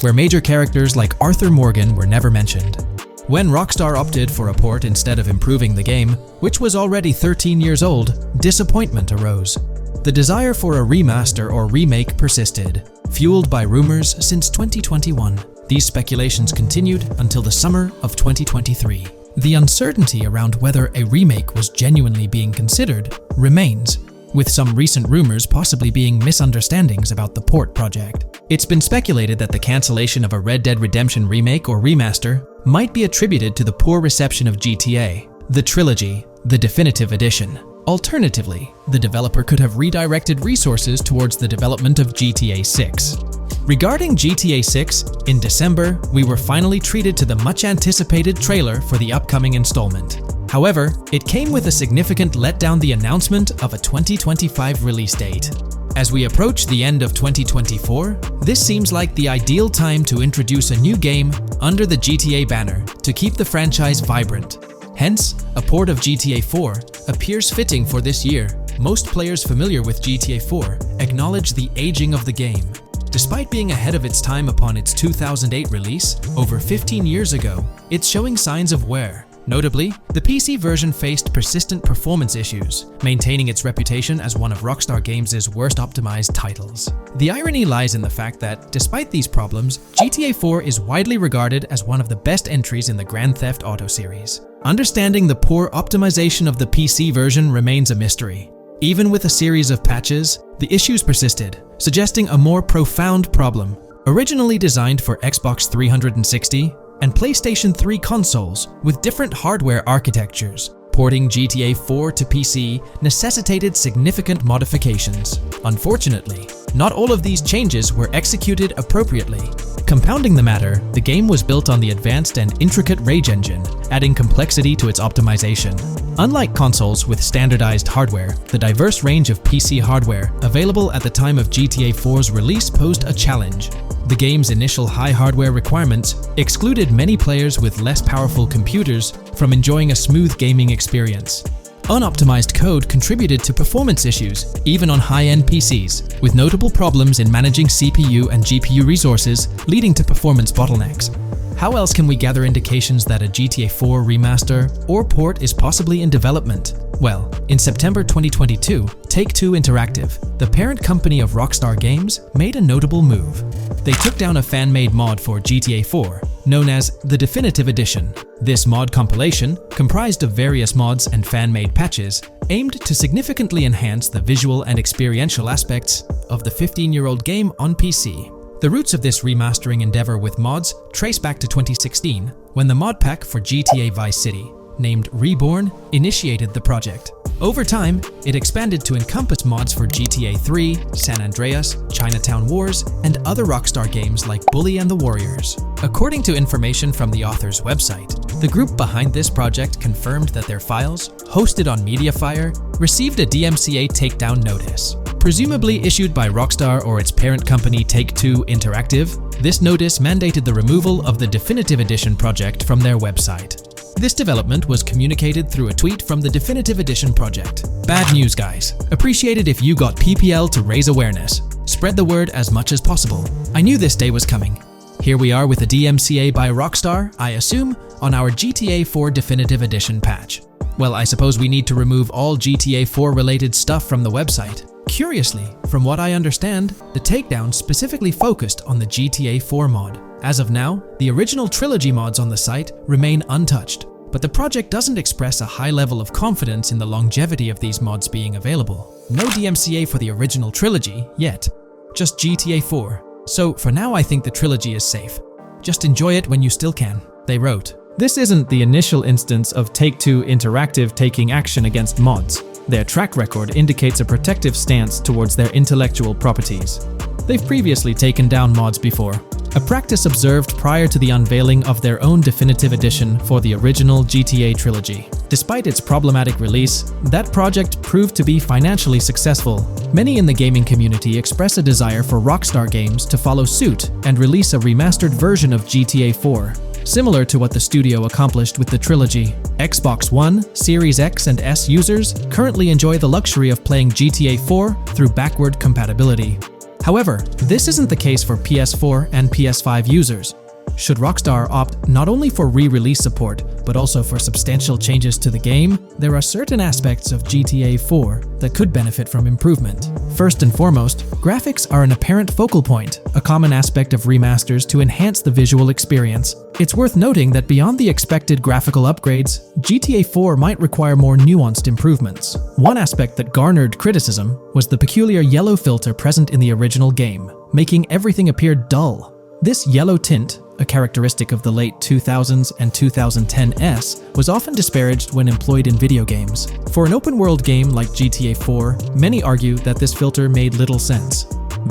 where major characters like Arthur Morgan were never mentioned. When Rockstar opted for a port instead of improving the game, which was already 13 years old, disappointment arose. The desire for a remaster or remake persisted, fueled by rumors since 2021. These speculations continued until the summer of 2023. The uncertainty around whether a remake was genuinely being considered remains, with some recent rumors possibly being misunderstandings about the port project. It's been speculated that the cancellation of a Red Dead Redemption remake or remaster might be attributed to the poor reception of GTA, the trilogy, the definitive edition. Alternatively, the developer could have redirected resources towards the development of GTA 6. Regarding GTA 6, in December, we were finally treated to the much-anticipated trailer for the upcoming installment. However, it came with a significant letdown: the announcement of a 2025 release date. As we approach the end of 2024, this seems like the ideal time to introduce a new game under the GTA banner to keep the franchise vibrant. Hence, a port of GTA 4 appears fitting for this year. Most players familiar with GTA 4 acknowledge the aging of the game. Despite being ahead of its time upon its 2008 release, over 15 years ago, it's showing signs of wear. Notably, the PC version faced persistent performance issues, maintaining its reputation as one of Rockstar Games' worst optimized titles. The irony lies in the fact that, despite these problems, GTA 4 is widely regarded as one of the best entries in the Grand Theft Auto series. Understanding the poor optimization of the PC version remains a mystery. Even with a series of patches, the issues persisted, suggesting a more profound problem. Originally designed for Xbox 360 and PlayStation 3 consoles with different hardware architectures, porting GTA 4 to PC necessitated significant modifications. Unfortunately, not all of these changes were executed appropriately. Compounding the matter, the game was built on the advanced and intricate Rage engine, adding complexity to its optimization. Unlike consoles with standardized hardware, the diverse range of PC hardware available at the time of GTA 4's release posed a challenge. The game's initial high hardware requirements excluded many players with less powerful computers from enjoying a smooth gaming experience. Unoptimized code contributed to performance issues, even on high-end PCs, with notable problems in managing CPU and GPU resources, leading to performance bottlenecks. How else can we gather indications that a GTA 4 remaster or port is possibly in development? Well, in September 2022, Take-Two Interactive, the parent company of Rockstar Games, made a notable move. They took down a fan-made mod for GTA 4, known as the Definitive Edition. This mod compilation, comprised of various mods and fan-made patches, aimed to significantly enhance the visual and experiential aspects of the 15-year-old game on PC. The roots of this remastering endeavor with mods trace back to 2016, when the mod pack for GTA Vice City, named Reborn, initiated the project. Over time, it expanded to encompass mods for GTA 3, San Andreas, Chinatown Wars, and other Rockstar games like Bully and the Warriors. According to information from the author's website, the group behind this project confirmed that their files, hosted on Mediafire, received a DMCA takedown notice. Presumably issued by Rockstar or its parent company Take-Two Interactive, this notice mandated the removal of the Definitive Edition project from their website. This development was communicated through a tweet from the Definitive Edition project. Bad news, guys. Appreciate it if you got PPL to raise awareness. Spread the word as much as possible. I knew this day was coming. Here we are with a DMCA by Rockstar, I assume, on our GTA 4 Definitive Edition patch. Well, I suppose we need to remove all GTA 4 related stuff from the website. Curiously, from what I understand, the takedown specifically focused on the GTA 4 mod. As of now, the original trilogy mods on the site remain untouched. but the project doesn't express a high level of confidence in the longevity of these mods being available. No DMCA for the original trilogy yet, just GTA 4. So for now I think the trilogy is safe. Just enjoy it when you still can, they wrote. This isn't the initial instance of Take-Two Interactive taking action against mods. Their track record indicates a protective stance towards their intellectual properties. They've previously taken down mods before, a practice observed prior to the unveiling of their own definitive edition for the original GTA trilogy. Despite its problematic release, that project proved to be financially successful. Many in the gaming community express a desire for Rockstar Games to follow suit and release a remastered version of GTA 4, similar to what the studio accomplished with the trilogy. Xbox One, Series X and S users currently enjoy the luxury of playing GTA 4 through backward compatibility. However, this isn't the case for PS4 and PS5 users. Should Rockstar opt not only for re-release support, but also for substantial changes to the game, there are certain aspects of GTA 4 that could benefit from improvement. First and foremost, graphics are an apparent focal point, a common aspect of remasters to enhance the visual experience. It's worth noting that beyond the expected graphical upgrades, GTA 4 might require more nuanced improvements. One aspect that garnered criticism was the peculiar yellow filter present in the original game, making everything appear dull. This yellow tint, a characteristic of the late 2000s and 2010s, was often disparaged when employed in video games. For an open-world game like GTA 4, many argue that this filter made little sense.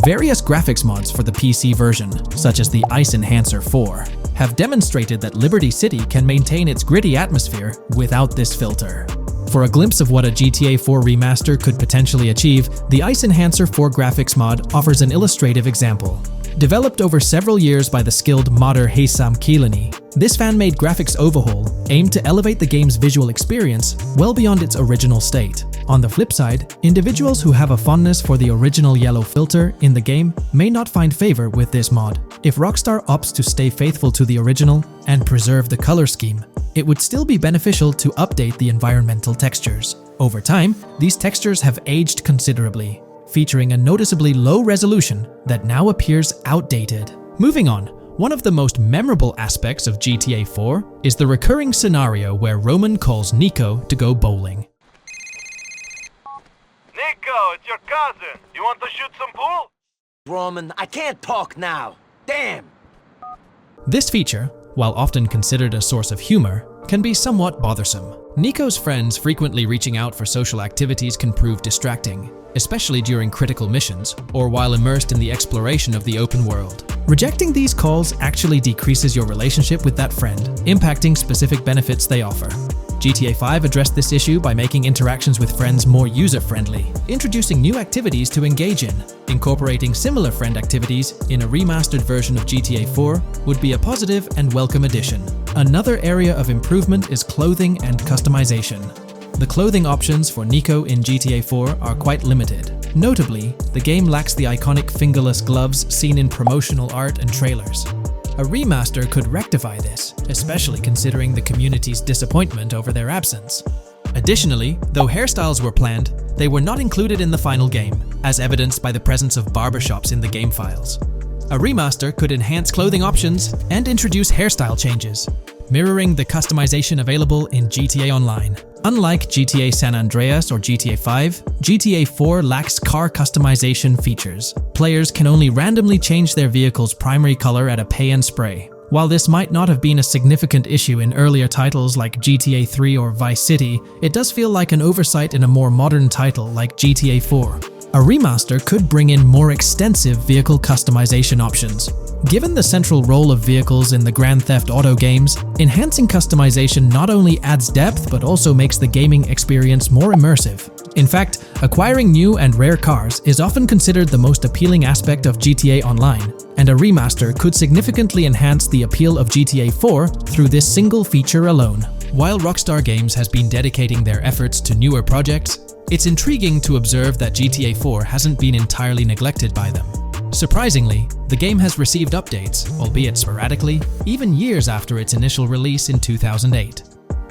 Various graphics mods for the PC version, such as the Ice Enhancer 4, have demonstrated that Liberty City can maintain its gritty atmosphere without this filter. For a glimpse of what a GTA 4 remaster could potentially achieve, the Ice Enhancer 4 graphics mod offers an illustrative example. Developed over several years by the skilled modder Haysam Kilani, this fan-made graphics overhaul aimed to elevate the game's visual experience well beyond its original state. On the flip side, individuals who have a fondness for the original yellow filter in the game may not find favor with this mod. If Rockstar opts to stay faithful to the original and preserve the color scheme, it would still be beneficial to update the environmental textures. Over time, these textures have aged considerably, featuring a noticeably low resolution that now appears outdated. Moving on, one of the most memorable aspects of GTA 4 is the recurring scenario where Roman calls Nico to go bowling. Nico, it's your cousin. You want to shoot some pool? Roman, I can't talk now. Damn! This feature, while often considered a source of humor, can be somewhat bothersome. Nico's friends frequently reaching out for social activities can prove distracting, especially during critical missions or while immersed in the exploration of the open world. Rejecting these calls actually decreases your relationship with that friend, impacting specific benefits they offer. GTA 5 addressed this issue by making interactions with friends more user-friendly, introducing new activities to engage in. Incorporating similar friend activities in a remastered version of GTA 4 would be a positive and welcome addition. Another area of improvement is clothing and customization. The clothing options for Nico in GTA 4 are quite limited. Notably, the game lacks the iconic fingerless gloves seen in promotional art and trailers. A remaster could rectify this, especially considering the community's disappointment over their absence. Additionally, though hairstyles were planned, they were not included in the final game, as evidenced by the presence of barbershops in the game files. A remaster could enhance clothing options and introduce hairstyle changes, mirroring the customization available in GTA Online. Unlike GTA San Andreas or GTA 5, GTA 4 lacks car customization features. Players can only randomly change their vehicle's primary color at a pay and spray. While this might not have been a significant issue in earlier titles like GTA 3 or Vice City, it does feel like an oversight in a more modern title like GTA 4. A remaster could bring in more extensive vehicle customization options. Given the central role of vehicles in the Grand Theft Auto games, enhancing customization not only adds depth but also makes the gaming experience more immersive. In fact, acquiring new and rare cars is often considered the most appealing aspect of GTA Online, and a remaster could significantly enhance the appeal of GTA 4 through this single feature alone. While Rockstar Games has been dedicating their efforts to newer projects, it's intriguing to observe that GTA 4 hasn't been entirely neglected by them. Surprisingly, the game has received updates, albeit sporadically, even years after its initial release in 2008.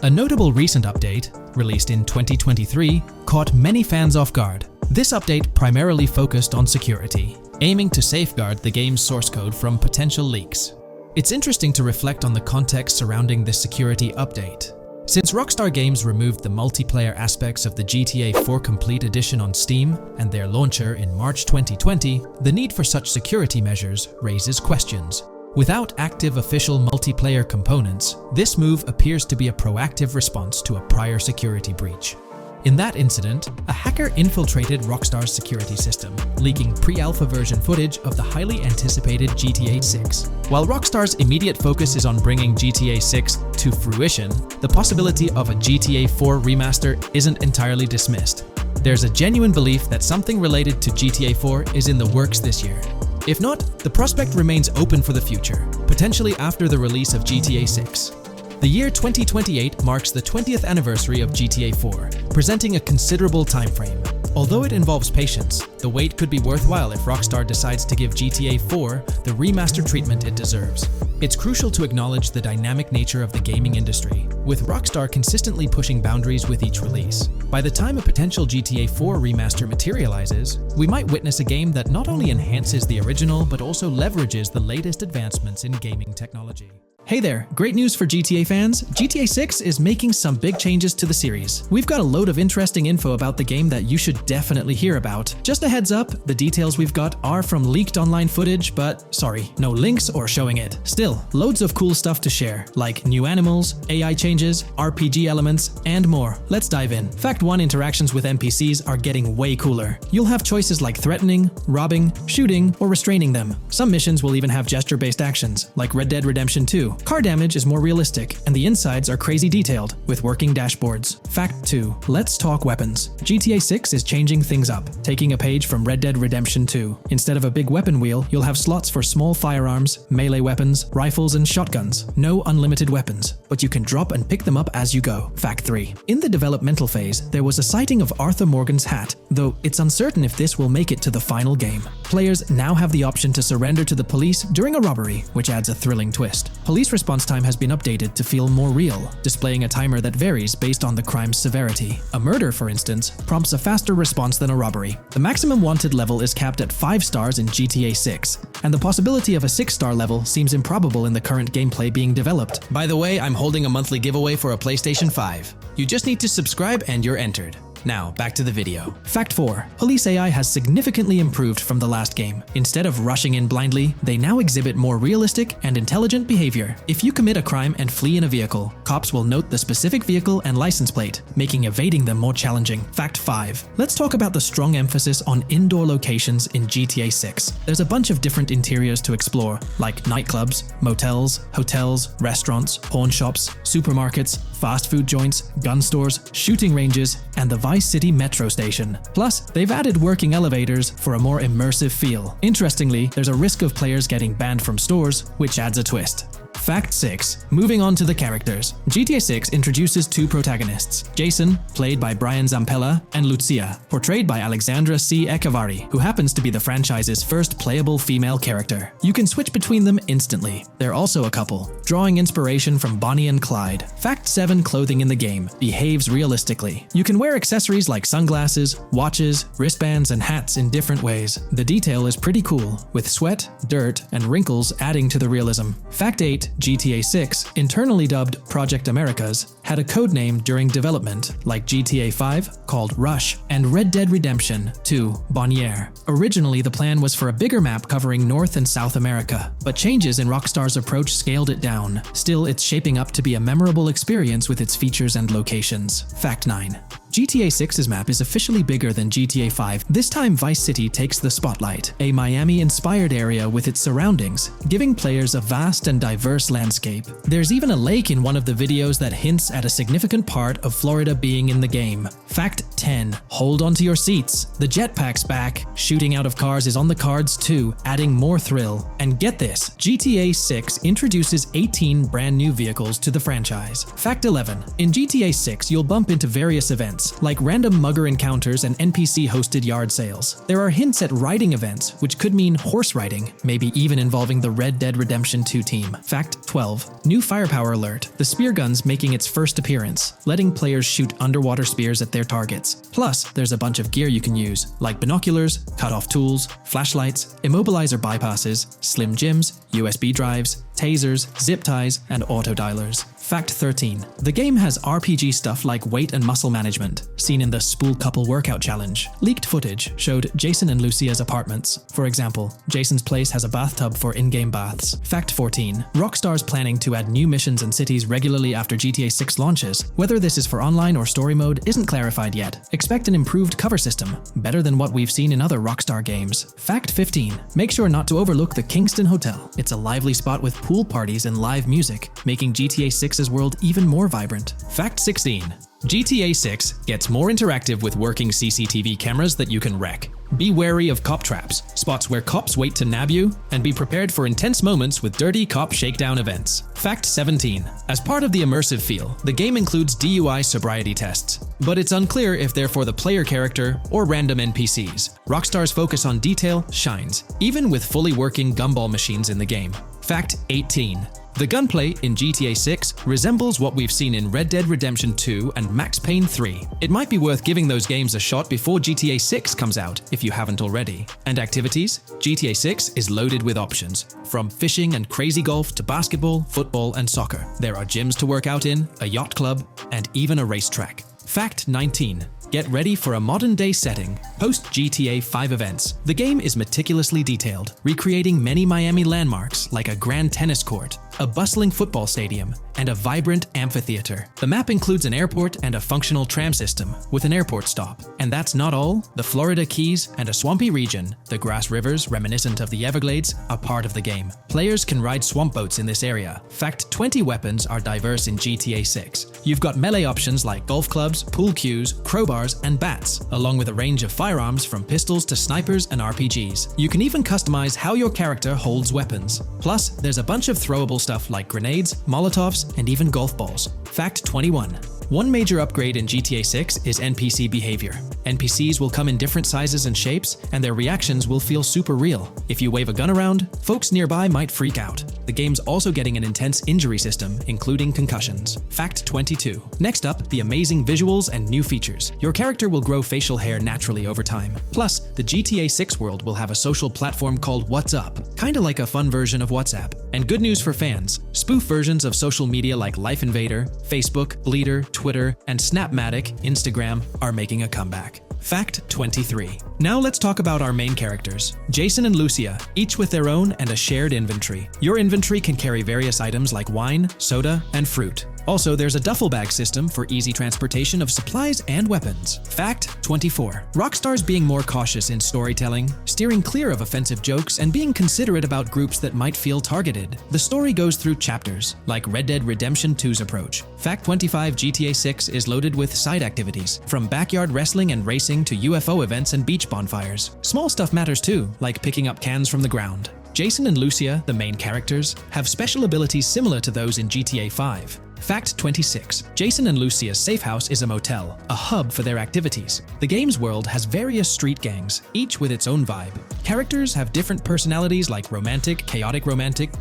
A notable recent update, released in 2023, caught many fans off guard. This update primarily focused on security, aiming to safeguard the game's source code from potential leaks. It's interesting to reflect on the context surrounding this security update. Since Rockstar Games removed the multiplayer aspects of the GTA 4 Complete Edition on Steam and their launcher in March 2020, the need for such security measures raises questions. Without active official multiplayer components, this move appears to be a proactive response to a prior security breach. In that incident, a hacker infiltrated Rockstar's security system, leaking pre-alpha version footage of the highly anticipated GTA 6. While Rockstar's immediate focus is on bringing GTA 6 to fruition, the possibility of a GTA 4 remaster isn't entirely dismissed. There's a genuine belief that something related to GTA 4 is in the works this year. If not, the prospect remains open for the future, potentially after the release of GTA 6. The year 2028 marks the 20th anniversary of GTA 4, presenting a considerable timeframe. Although it involves patience, the wait could be worthwhile if Rockstar decides to give GTA 4 the remaster treatment it deserves. It's crucial to acknowledge the dynamic nature of the gaming industry, with Rockstar consistently pushing boundaries with each release. By the time a potential GTA 4 remaster materializes, we might witness a game that not only enhances the original but also leverages the latest advancements in gaming technology. Hey there, great news for GTA fans. GTA 6 is making some big changes to the series. We've got a load of interesting info about the game that you should definitely hear about. Just a heads up, the details we've got are from leaked online footage, but sorry, no links or showing it. Still, loads of cool stuff to share, like new animals, AI changes, RPG elements, and more. Let's dive in. Fact 1: interactions with NPCs are getting way cooler. You'll have choices like threatening, robbing, shooting, or restraining them. Some missions will even have gesture-based actions, like Red Dead Redemption 2. Car damage is more realistic, and the insides are crazy detailed, with working dashboards. Fact 2. Let's talk weapons. GTA 6 is changing things up, taking a page from Red Dead Redemption 2. Instead of a big weapon wheel, you'll have slots for small firearms, melee weapons, rifles, and shotguns. No unlimited weapons, but you can drop and pick them up as you go. Fact 3. In the developmental phase, there was a sighting of Arthur Morgan's hat, though it's uncertain if this will make it to the final game. Players now have the option to surrender to the police during a robbery, which adds a thrilling twist. Police response time has been updated to feel more real, displaying a timer that varies based on the crime's severity. A murder, for instance, prompts a faster response than a robbery. The maximum wanted level is capped at 5 stars in GTA 6, and the possibility of a 6-star level seems improbable in the current gameplay being developed. By the way, I'm holding a monthly giveaway for a PlayStation 5. You just need to subscribe and you're entered. Now, back to the video. Fact 4. Police AI has significantly improved from the last game. Instead of rushing in blindly, they now exhibit more realistic and intelligent behavior. If you commit a crime and flee in a vehicle, cops will note the specific vehicle and license plate, making evading them more challenging. Fact 5. Let's talk about the strong emphasis on indoor locations in GTA 6. There's a bunch of different interiors to explore, like nightclubs, motels, hotels, restaurants, pawn shops, supermarkets, fast food joints, gun stores, shooting ranges, and the Vice City metro station. Plus, they've added working elevators for a more immersive feel. Interestingly, there's a risk of players getting banned from stores, which adds a twist. Fact 6. Moving on to the characters. GTA 6 introduces 2 protagonists, Jason, played by Brian Zampella, and Lucia, portrayed by Alexandra C. Echevarri, who happens to be the franchise's first playable female character. You can switch between them instantly. They're also a couple, drawing inspiration from Bonnie and Clyde. Fact 7. Clothing in the game behaves realistically. You can wear accessories like sunglasses, watches, wristbands, and hats in different ways. The detail is pretty cool, with sweat, dirt, and wrinkles adding to the realism. Fact 8. GTA 6, internally dubbed Project Americas, had a codename during development, like GTA 5, called Rush, and Red Dead Redemption 2, Bonnier. Originally, the plan was for a bigger map covering North and South America, but changes in Rockstar's approach scaled it down. Still, it's shaping up to be a memorable experience with its features and locations. Fact 9. GTA 6's map is officially bigger than GTA 5. This time Vice City takes the spotlight, a Miami-inspired area with its surroundings, giving players a vast and diverse landscape. There's even a lake in one of the videos that hints at a significant part of Florida being in the game. Fact 10. Hold on to your seats. The jetpack's back. Shooting out of cars is on the cards too, adding more thrill. And get this, GTA 6 introduces 18 brand new vehicles to the franchise. Fact 11. In GTA 6, you'll bump into various events, like random mugger encounters and NPC-hosted yard sales. There are hints at riding events, which could mean horse riding, maybe even involving the Red Dead Redemption 2 team. Fact 12. New firepower alert. The spear gun's making its first appearance, letting players shoot underwater spears at their targets. Plus, there's a bunch of gear you can use, like binoculars, cut-off tools, flashlights, immobilizer bypasses, slim jims, USB drives, tasers, zip ties, and auto dialers. Fact 13. The game has RPG stuff like weight and muscle management, seen in the Spool Couple Workout Challenge. Leaked footage showed Jason and Lucia's apartments. For example, Jason's place has a bathtub for in-game baths. Fact 14. Rockstar's planning to add new missions and cities regularly after GTA 6 launches. Whether this is for online or story mode isn't clarified yet. Expect an improved cover system, better than what we've seen in other Rockstar games. Fact 15. Make sure not to overlook the Kingston Hotel. It's a lively spot with pool parties and live music, making GTA 6's world even more vibrant. Fact 16. GTA 6 gets more interactive with working CCTV cameras that you can wreck. Be wary of cop traps, spots where cops wait to nab you, and be prepared for intense moments with dirty cop shakedown events. Fact 17. As part of the immersive feel, the game includes DUI sobriety tests, but it's unclear if they're for the player character or random NPCs. Rockstar's focus on detail shines, even with fully working gumball machines in the game. Fact 18. The gunplay in GTA 6 resembles what we've seen in Red Dead Redemption 2 and Max Payne 3. It might be worth giving those games a shot before GTA 6 comes out, if you haven't already. And activities? GTA 6 is loaded with options. From fishing and crazy golf to basketball, football, and soccer. There are gyms to work out in, a yacht club, and even a racetrack. Fact 19. Get ready for a modern-day setting, post-GTA 5 events. The game is meticulously detailed, recreating many Miami landmarks like a grand tennis court, a bustling football stadium, and a vibrant amphitheater. The map includes an airport and a functional tram system with an airport stop. And that's not all. The Florida Keys and a swampy region, the grass rivers reminiscent of the Everglades, are part of the game. Players can ride swamp boats in this area. Fact 20 weapons are diverse in GTA 6. You've got melee options like golf clubs, pool cues, crowbars, and bats, along with a range of firearms from pistols to snipers and RPGs. You can even customize how your character holds weapons. Plus, there's a bunch of throwable stuff like grenades, molotovs, and even golf balls. Fact 21. One major upgrade in GTA 6 is NPC behavior. NPCs will come in different sizes and shapes, and their reactions will feel super real. If you wave a gun around, folks nearby might freak out. The game's also getting an intense injury system, including concussions. Fact 22. Next up, the amazing visuals and new features. Your character will grow facial hair naturally over time. Plus, the GTA 6 world will have a social platform called WhatsApp, kinda like a fun version of WhatsApp. And good news for fans, spoof versions of social media like Life Invader, Facebook, Bleeder, Twitter, and Snapmatic, Instagram, are making a comeback. Fact 23. Now let's talk about our main characters, Jason and Lucia, each with their own and a shared inventory. Your inventory can carry various items like wine, soda, and fruit. Also, there's a duffel bag system for easy transportation of supplies and weapons. Fact 24. Rockstar's being more cautious in storytelling, steering clear of offensive jokes, and being considerate about groups that might feel targeted. The story goes through chapters, like Red Dead Redemption 2's approach. Fact 25. GTA 6 is loaded with side activities, from backyard wrestling and racing to UFO events and beach bonfires. Small stuff matters too, like picking up cans from the ground. Jason and Lucia, the main characters, have special abilities similar to those in GTA 5. Fact 26. Jason and Lucia's safe house is a motel, a hub for their activities. The game's world has various street gangs, each with its own vibe. Characters have different personalities like romantic,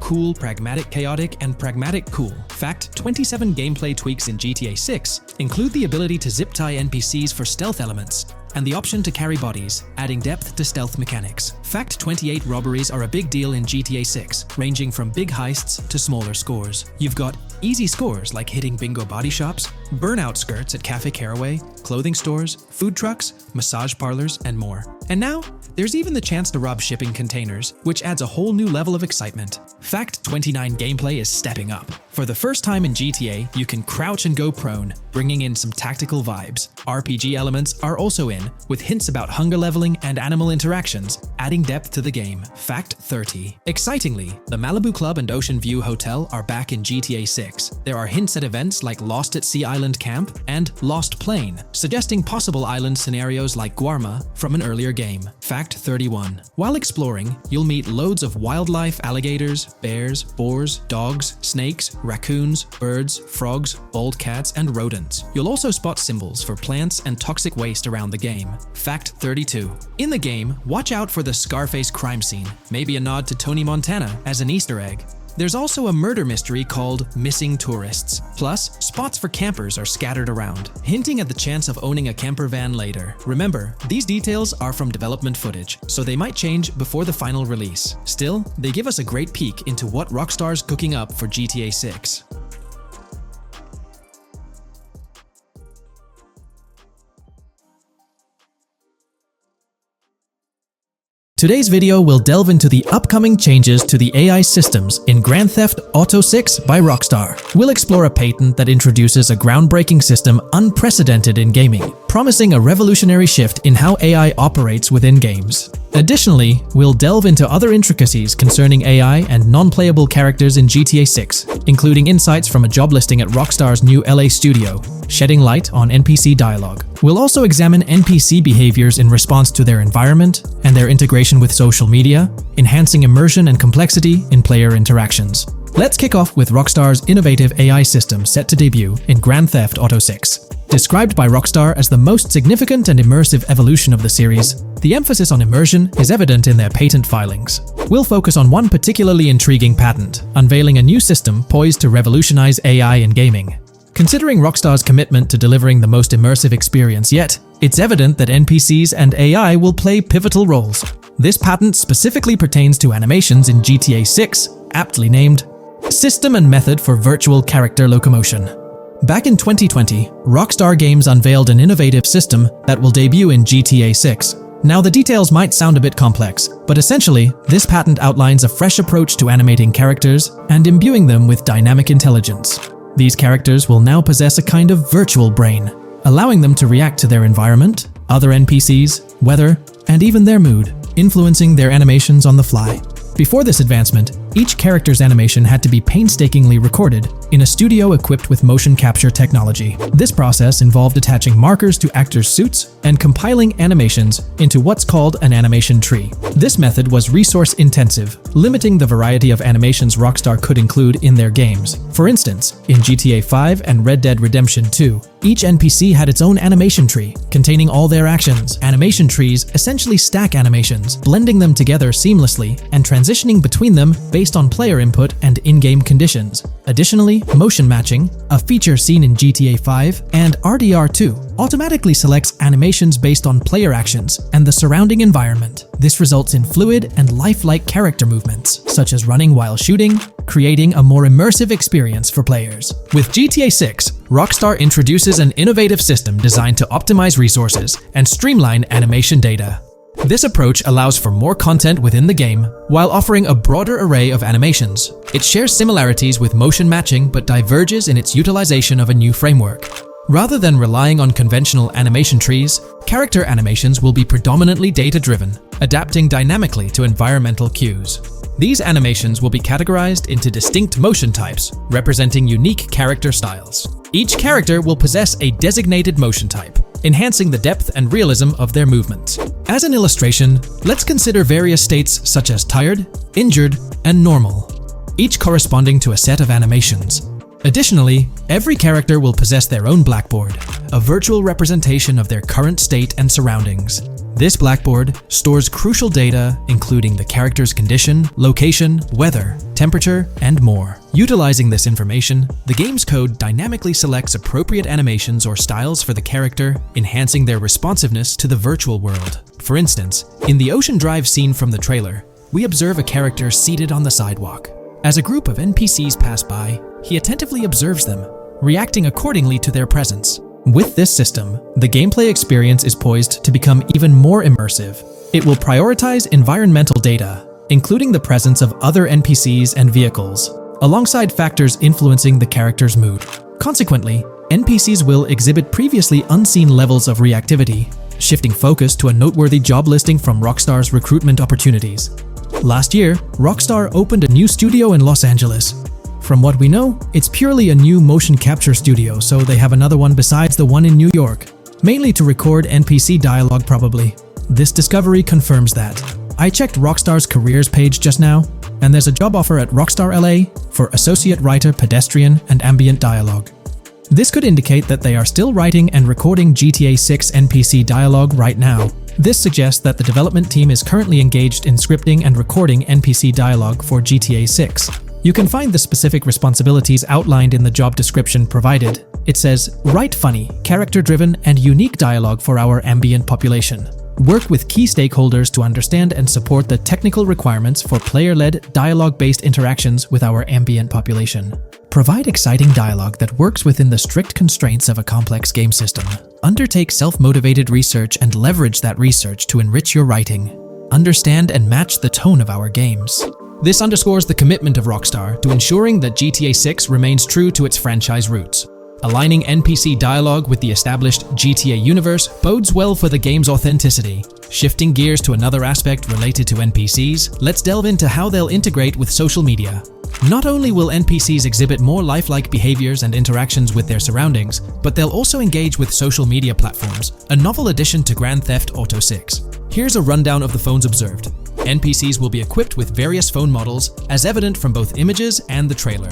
cool, pragmatic, chaotic, and pragmatic cool. Fact 27. Gameplay tweaks in GTA 6 include the ability to zip tie NPCs for stealth elements, and the option to carry bodies, adding depth to stealth mechanics. Fact 28. Robberies are a big deal in GTA 6, ranging from big heists to smaller scores. You've got easy scores like hitting bingo body shops, burnout skirts at Cafe Caraway, clothing stores, food trucks, massage parlors, and more. And now, there's even the chance to rob shipping containers, which adds a whole new level of excitement. Fact 29. Gameplay is stepping up. For the first time in GTA, you can crouch and go prone, bringing in some tactical vibes. RPG elements are also in, with hints about hunger leveling and animal interactions, adding depth to the game. Fact 30. Excitingly, the Malibu Club and Ocean View Hotel are back in GTA 6. There are hints at events like Lost at Sea Island Camp and Lost Plane, suggesting possible island scenarios like Guarma from an earlier game. Fact 31. While exploring, you'll meet loads of wildlife, alligators, bears, boars, dogs, snakes, raccoons, birds, frogs, bald cats, and rodents. You'll also spot symbols for plants and toxic waste around the game. Fact 32. In the game, watch out for the Scarface crime scene, maybe a nod to Tony Montana as an Easter egg. There's also a murder mystery called Missing Tourists. Plus, spots for campers are scattered around, hinting at the chance of owning a camper van later. Remember, these details are from development footage, so they might change before the final release. Still, they give us a great peek into what Rockstar's cooking up for GTA 6. Today's video will delve into the upcoming changes to the AI systems in Grand Theft Auto 6 by Rockstar. We'll explore a patent that introduces a groundbreaking system unprecedented in gaming, promising a revolutionary shift in how AI operates within games. Additionally, we'll delve into other intricacies concerning AI and non-playable characters in GTA 6, including insights from a job listing at Rockstar's new LA studio, shedding light on NPC dialogue. We'll also examine NPC behaviors in response to their environment and their integration with social media, enhancing immersion and complexity in player interactions. Let's kick off with Rockstar's innovative AI system set to debut in Grand Theft Auto 6. Described by Rockstar as the most significant and immersive evolution of the series, the emphasis on immersion is evident in their patent filings. We'll focus on one particularly intriguing patent, unveiling a new system poised to revolutionize AI in gaming. Considering Rockstar's commitment to delivering the most immersive experience yet, it's evident that NPCs and AI will play pivotal roles. This patent specifically pertains to animations in GTA 6, aptly named System and Method for Virtual Character Locomotion. Back in 2020, Rockstar Games unveiled an innovative system that will debut in GTA 6. Now, the details might sound a bit complex, but essentially, this patent outlines a fresh approach to animating characters and imbuing them with dynamic intelligence. These characters will now possess a kind of virtual brain, allowing them to react to their environment, other NPCs, weather, and even their mood, influencing their animations on the fly. Before this advancement, each character's animation had to be painstakingly recorded in a studio equipped with motion capture technology. This process involved attaching markers to actors' suits and compiling animations into what's called an animation tree. This method was resource-intensive, limiting the variety of animations Rockstar could include in their games. For instance, in GTA 5 and Red Dead Redemption 2, each NPC had its own animation tree, containing all their actions. Animation trees essentially stack animations, blending them together seamlessly and transitioning between them based on player input and in-game conditions. Additionally, motion matching, a feature seen in GTA 5 and RDR2, automatically selects animations based on player actions and the surrounding environment. This results in fluid and lifelike character movements, such as running while shooting, creating a more immersive experience for players. With GTA 6, Rockstar introduces an innovative system designed to optimize resources and streamline animation data. This approach allows for more content within the game while offering a broader array of animations. It shares similarities with motion matching but diverges in its utilization of a new framework. Rather than relying on conventional animation trees, character animations will be predominantly data-driven, adapting dynamically to environmental cues. These animations will be categorized into distinct motion types, representing unique character styles. Each character will possess a designated motion type, enhancing the depth and realism of their movements. As an illustration, let's consider various states such as tired, injured, and normal, each corresponding to a set of animations. Additionally, every character will possess their own blackboard, a virtual representation of their current state and surroundings. This blackboard stores crucial data including the character's condition, location, weather, temperature, and more. Utilizing this information, the game's code dynamically selects appropriate animations or styles for the character, enhancing their responsiveness to the virtual world. For instance, in the Ocean Drive scene from the trailer, we observe a character seated on the sidewalk. As a group of NPCs pass by, he attentively observes them, reacting accordingly to their presence. With this system, the gameplay experience is poised to become even more immersive. It will prioritize environmental data, including the presence of other NPCs and vehicles, alongside factors influencing the character's mood. Consequently, NPCs will exhibit previously unseen levels of reactivity, shifting focus to a noteworthy job listing from Rockstar's recruitment opportunities. Last year, Rockstar opened a new studio in Los Angeles. From what we know, it's purely a new motion capture studio, so they have another one besides the one in New York, mainly to record NPC dialogue probably. This discovery confirms that. I checked Rockstar's careers page just now, and there's a job offer at Rockstar LA for Associate Writer Pedestrian and Ambient Dialogue. This could indicate that they are still writing and recording GTA 6 NPC dialogue right now. This suggests that the development team is currently engaged in scripting and recording NPC dialogue for GTA 6. You can find the specific responsibilities outlined in the job description provided. It says, write funny, character-driven, and unique dialogue for our ambient population. Work with key stakeholders to understand and support the technical requirements for player-led, dialogue-based interactions with our ambient population. Provide exciting dialogue that works within the strict constraints of a complex game system. Undertake self-motivated research and leverage that research to enrich your writing. Understand and match the tone of our games. This underscores the commitment of Rockstar to ensuring that GTA 6 remains true to its franchise roots. Aligning NPC dialogue with the established GTA universe bodes well for the game's authenticity. Shifting gears to another aspect related to NPCs, let's delve into how they'll integrate with social media. Not only will NPCs exhibit more lifelike behaviors and interactions with their surroundings, but they'll also engage with social media platforms, a novel addition to Grand Theft Auto 6. Here's a rundown of the phones observed. NPCs will be equipped with various phone models, as evident from both images and the trailer.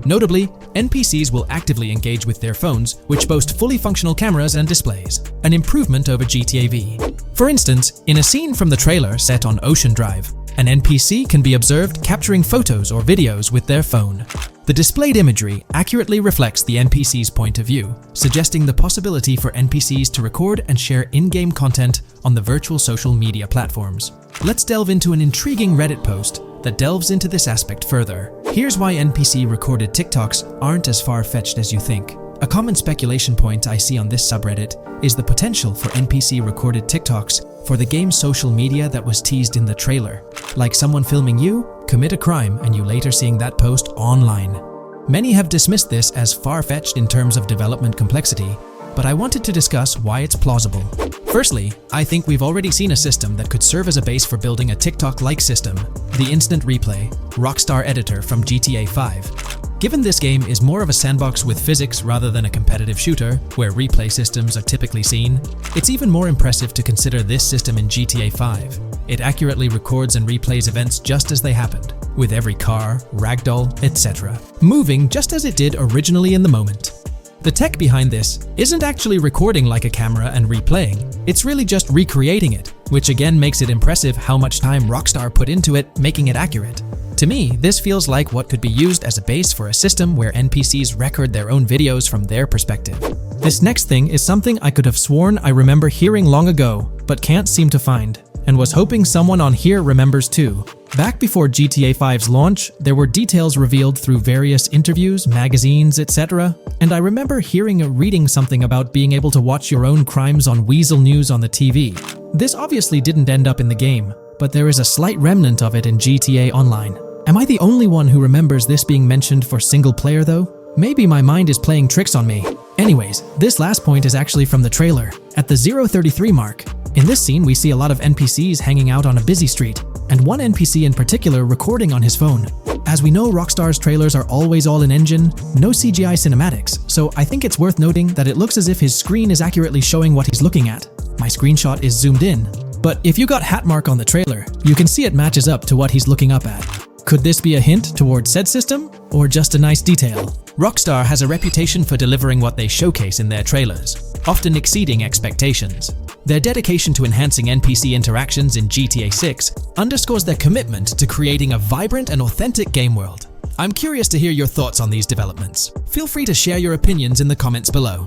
Notably, NPCs will actively engage with their phones, which boast fully functional cameras and displays, an improvement over GTA V. For instance, in a scene from the trailer set on Ocean Drive, an NPC can be observed capturing photos or videos with their phone. The displayed imagery accurately reflects the NPC's point of view, suggesting the possibility for NPCs to record and share in-game content on the virtual social media platforms. Let's delve into an intriguing Reddit post that delves into this aspect further. Here's why NPC-recorded TikToks aren't as far-fetched as you think. A common speculation point I see on this subreddit is the potential for NPC-recorded TikToks for the game's social media that was teased in the trailer. Like someone filming you, commit a crime, and you later seeing that post online. Many have dismissed this as far-fetched in terms of development complexity, but I wanted to discuss why it's plausible. Firstly, I think we've already seen a system that could serve as a base for building a TikTok-like system, the Instant Replay, Rockstar editor from GTA 5. Given this game is more of a sandbox with physics rather than a competitive shooter, where replay systems are typically seen, it's even more impressive to consider this system in GTA 5. It accurately records and replays events just as they happened, with every car, ragdoll, etc., moving just as it did originally in the moment. The tech behind this isn't actually recording like a camera and replaying, it's really just recreating it, which again makes it impressive how much time Rockstar put into it, making it accurate. To me, this feels like what could be used as a base for a system where NPCs record their own videos from their perspective. This next thing is something I could have sworn I remember hearing long ago, but can't seem to find, and was hoping someone on here remembers too. Back before GTA 5's launch, there were details revealed through various interviews, magazines, etc., and I remember hearing or reading something about being able to watch your own crimes on Weasel News on the TV. This obviously didn't end up in the game, but there is a slight remnant of it in GTA Online. Am I the only one who remembers this being mentioned for single player though? Maybe my mind is playing tricks on me. Anyways, this last point is actually from the trailer, at the 0:33 mark. In this scene, we see a lot of NPCs hanging out on a busy street, and one NPC in particular recording on his phone. As we know, Rockstar's trailers are always all in engine, no CGI cinematics, so I think it's worth noting that it looks as if his screen is accurately showing what he's looking at. My screenshot is zoomed in, but if you got Hatmark on the trailer, you can see it matches up to what he's looking up at. Could this be a hint towards said system, or just a nice detail? Rockstar has a reputation for delivering what they showcase in their trailers, often exceeding expectations. Their dedication to enhancing NPC interactions in GTA 6 underscores their commitment to creating a vibrant and authentic game world. I'm curious to hear your thoughts on these developments. Feel free to share your opinions in the comments below.